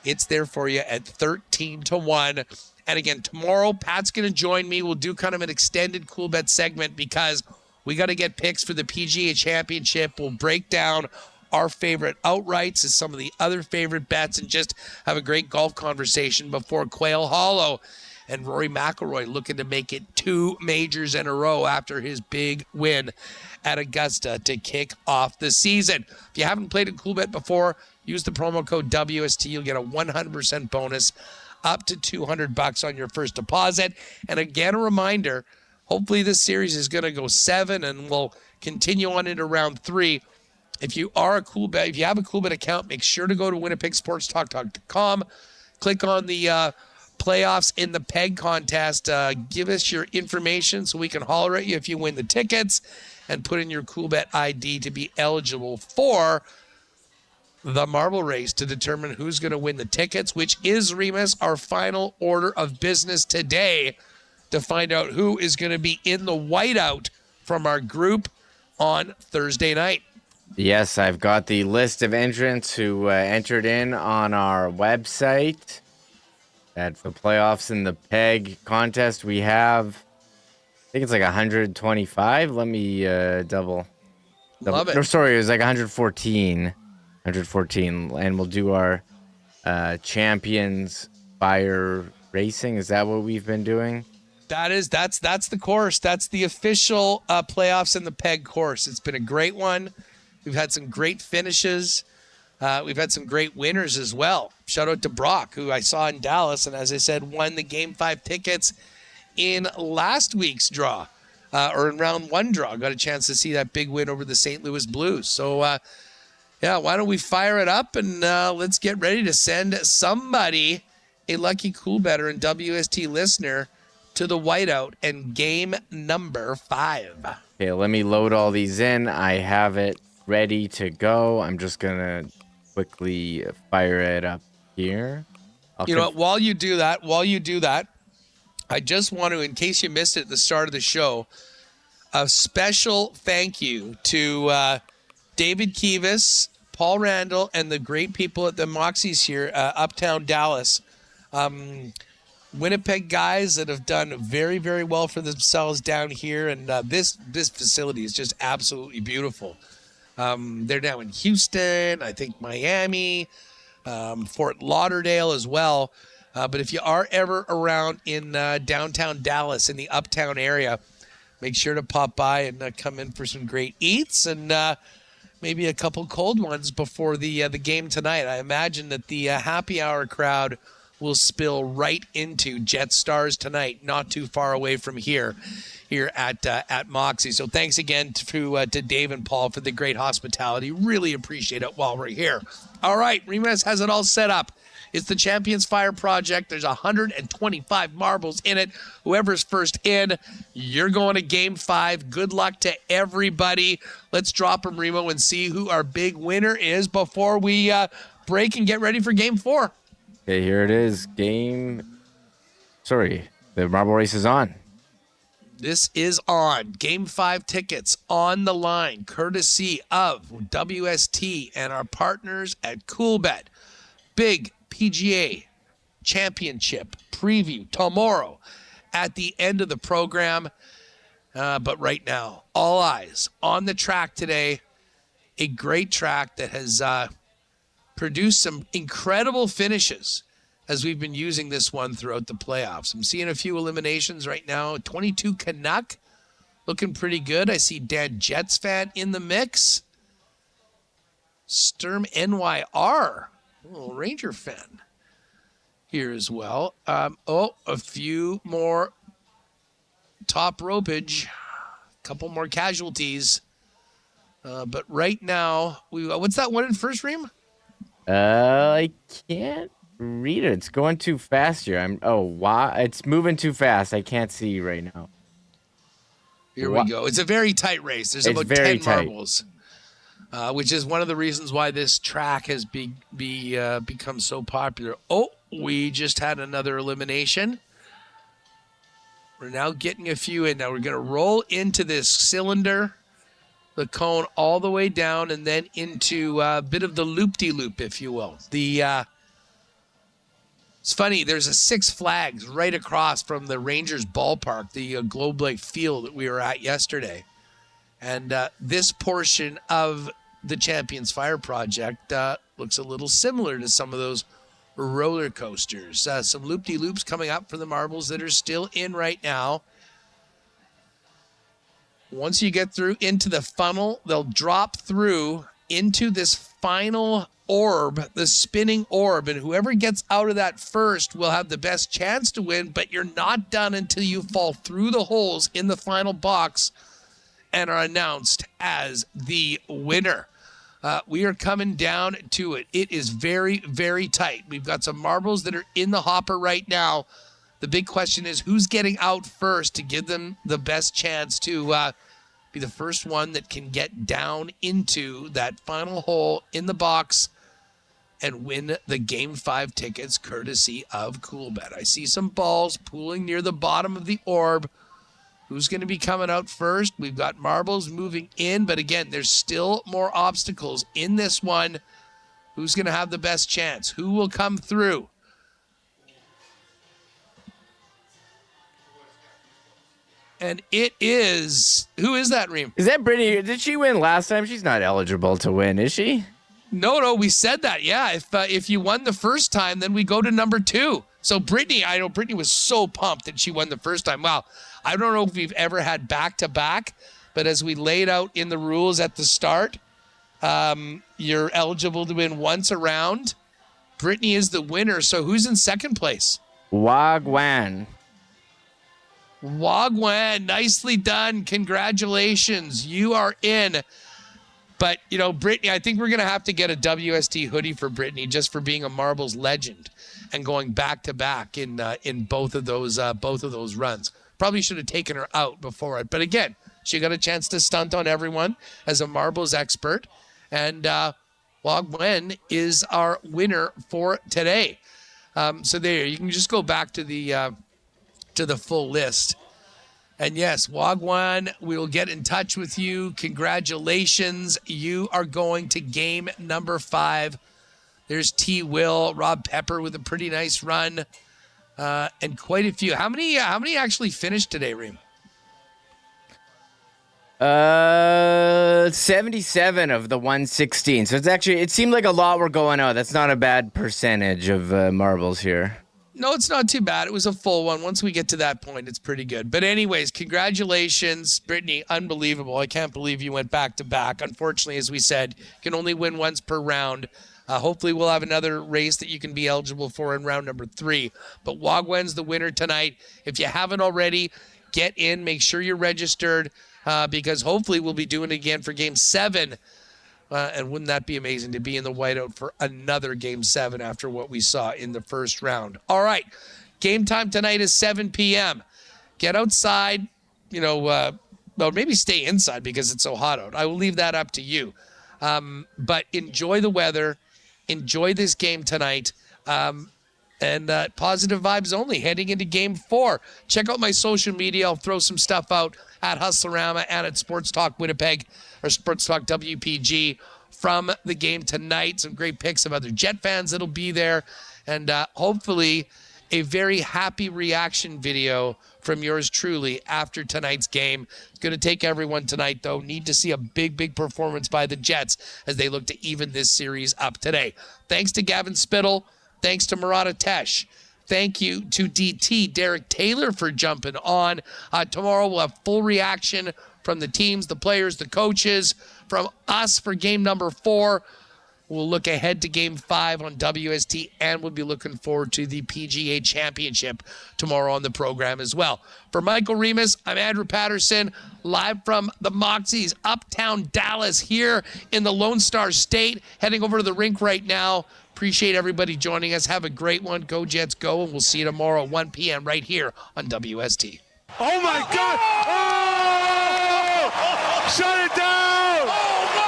It's there for you at 13-1. And again, tomorrow, Pat's going to join me. We'll do kind of an extended Coolbet segment because we got to get picks for the PGA Championship. We'll break down our favorite outrights as some of the other favorite bets and just have a great golf conversation before Quail Hollow. And Rory McIlroy looking to make it 2 majors in a row after his big win at Augusta to kick off the season. If you haven't played at Coolbet before, use the promo code WST. You'll get a 100% bonus up to $200 on your first deposit. And again, a reminder, hopefully this series is going to go 7 and we'll continue on into round 3. If you have a Coolbet account, make sure to go to winnipegsportstalk.com, click on the playoffs in the peg contest. Give us your information so we can holler at you if you win the tickets, and put in your Coolbet ID to be eligible for the marble race to determine who's going to win the tickets, which is, Remis, our final order of business today to find out who is going to be in the whiteout from our group on Thursday night. Yes, I've got the list of entrants who entered in on our website. At the playoffs in the peg contest, we have, I think it's like 125. Let me double. Love it. No, sorry, it was like 114. 114. And we'll do our Champions Fire Racing. Is that what we've been doing? That's the course. That's the official playoffs in the peg course. It's been a great one. We've had some great finishes. We've had some great winners as well. Shout out to Brock, who I saw in Dallas, and as I said, won the Game 5 tickets in last week's draw, or in round 1 draw. Got a chance to see that big win over the St. Louis Blues. So, why don't we fire it up and let's get ready to send somebody, a lucky Coolbetter and WST listener, to the whiteout and game number 5. Okay, let me load all these in. I have it ready to go. I'm just going to quickly fire it up here. While you do that, I just want to, in case you missed it at the start of the show, a special thank you to David Kivas, Paul Randall, and the great people at the Moxies here, uptown Dallas. Winnipeg guys that have done very, very well for themselves down here, and this facility is just absolutely beautiful. They're now in Houston, I think Miami, Fort Lauderdale as well. But if you are ever around in downtown Dallas in the uptown area, make sure to pop by and come in for some great eats and maybe a couple cold ones before the game tonight. I imagine that the happy hour crowd will spill right into Jet Stars tonight, not too far away from here at Moxie. So thanks again to Dave and Paul for the great hospitality. Really appreciate it while we're here. All right, Remis has it all set up. It's the Champions Fire Project. There's 125 marbles in it. Whoever's first in, you're going to Game 5. Good luck to everybody. Let's drop them, Remo, and see who our big winner is before we break and get ready for Game 4. Okay, here it is. The marble race is on. This is on. Game 5 tickets on the line, courtesy of WST and our partners at Coolbet. Big PGA Championship preview tomorrow at the end of the program. But right now, all eyes on the track today. A great track that has produced some incredible finishes as we've been using this one throughout the playoffs. I'm seeing a few eliminations right now. 22 Canuck looking pretty good. I see Dan Jets fan in the mix. Sturm NYR, a little Ranger fan here as well. A few more top ropage, a couple more casualties. But right now, what's that one in first, Reem? I can't read it. It's going too fast here. It's moving too fast. I can't see right now. Here we go. It's a very tight race. There's about 10 marbles, which is one of the reasons why this track has become so popular. Oh, we just had another elimination. We're now getting a few in. Now we're going to roll into this cylinder, the cone all the way down, and then into a bit of the loop-de-loop, if you will. It's funny, there's a Six Flags right across from the Rangers ballpark, the Globe Lake field that we were at yesterday. And this portion of the Champions Fire Project looks a little similar to some of those roller coasters. Some loop-de-loops coming up for the marbles that are still in right now. Once you get through into the funnel, they'll drop through into this final orb, the spinning orb, and whoever gets out of that first will have the best chance to win, but you're not done until you fall through the holes in the final box and are announced as the winner. We are coming down to it. It is very, very tight. We've got some marbles that are in the hopper right now. The big question is who's getting out first to give them the best chance to be the first one that can get down into that final hole in the box and win the Game 5 tickets courtesy of Coolbet. I see some balls pooling near the bottom of the orb. Who's going to be coming out first? We've got marbles moving in, but again, there's still more obstacles in this one. Who's going to have the best chance? Who will come through? And it is... Who is that, Reem? Is that Brittany? Did she win last time? She's not eligible to win, is she? No, we said that. Yeah, if you won the first time, then we go to number 2. So Brittany, I know Brittany was so pumped that she won the first time. Wow, I don't know if we've ever had back-to-back, but as we laid out in the rules at the start, you're eligible to win once a round. Brittany is the winner, so who's in second place? Wagwan, nicely done. Congratulations. You are in. But, Brittany, I think we're going to have to get a WST hoodie for Brittany just for being a marbles legend and going back to back in both of those runs. Probably should have taken her out before it. But again, she got a chance to stunt on everyone as a marbles expert. And Wagwan is our winner for today. So there, you can just go back to the full list. And yes, Wagwan, we will get in touch with you. Congratulations. You are going to game number 5. There's T. Will, Rob Pepper with a pretty nice run, and quite a few. How many actually finished today, Reem? 77 of the 116. So it seemed like a lot were going out. That's not a bad percentage of marbles here. No, it's not too bad. It was a full one. Once we get to that point, it's pretty good. But anyways, congratulations, Brittany. Unbelievable. I can't believe you went back to back. Unfortunately, as we said, you can only win once per round. Hopefully we'll have another race that you can be eligible for in round number 3. But Wagwan's the winner tonight. If you haven't already, get in. Make sure you're registered because hopefully we'll be doing it again for Game 7. And wouldn't that be amazing to be in the whiteout for another Game 7 after what we saw in the first round? All right. Game time tonight is 7 p.m. Get outside, well, maybe stay inside because it's so hot out. I will leave that up to you. But enjoy the weather. Enjoy this game tonight. And positive vibes only heading into Game 4. Check out my social media. I'll throw some stuff out at Hustlerama and at Sports Talk Winnipeg or Sports Talk WPG from the game tonight. Some great pics of other Jet fans that'll be there. And hopefully a very happy reaction video from yours truly after tonight's game. It's going to take everyone tonight, though. Need to see a big performance by the Jets as they look to even this series up today. Thanks to Gavin Spittle. Thanks to Murat. Thank you to DT Derek Taylor for jumping on. Tomorrow we'll have full reaction from the teams, the players, the coaches, from us for game number 4. We'll look ahead to Game 5 on WST, and we'll be looking forward to the PGA Championship tomorrow on the program as well. For Michael Remis, I'm Andrew Paterson, live from the Moxies, uptown Dallas, here in the Lone Star State. Heading over to the rink right now. Appreciate everybody joining us. Have a great one. Go Jets, go, and we'll see you tomorrow at 1 p.m. right here on WST. Oh, my God! Oh! Shut it down!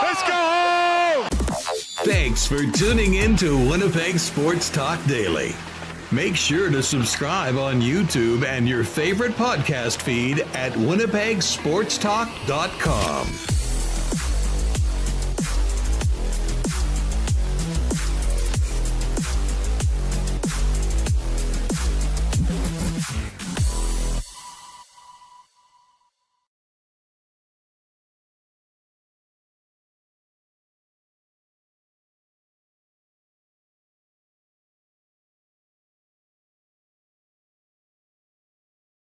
Let's go home! Thanks for tuning in to Winnipeg Sports Talk Daily. Make sure to subscribe on YouTube and your favorite podcast feed at winnipegsportstalk.com.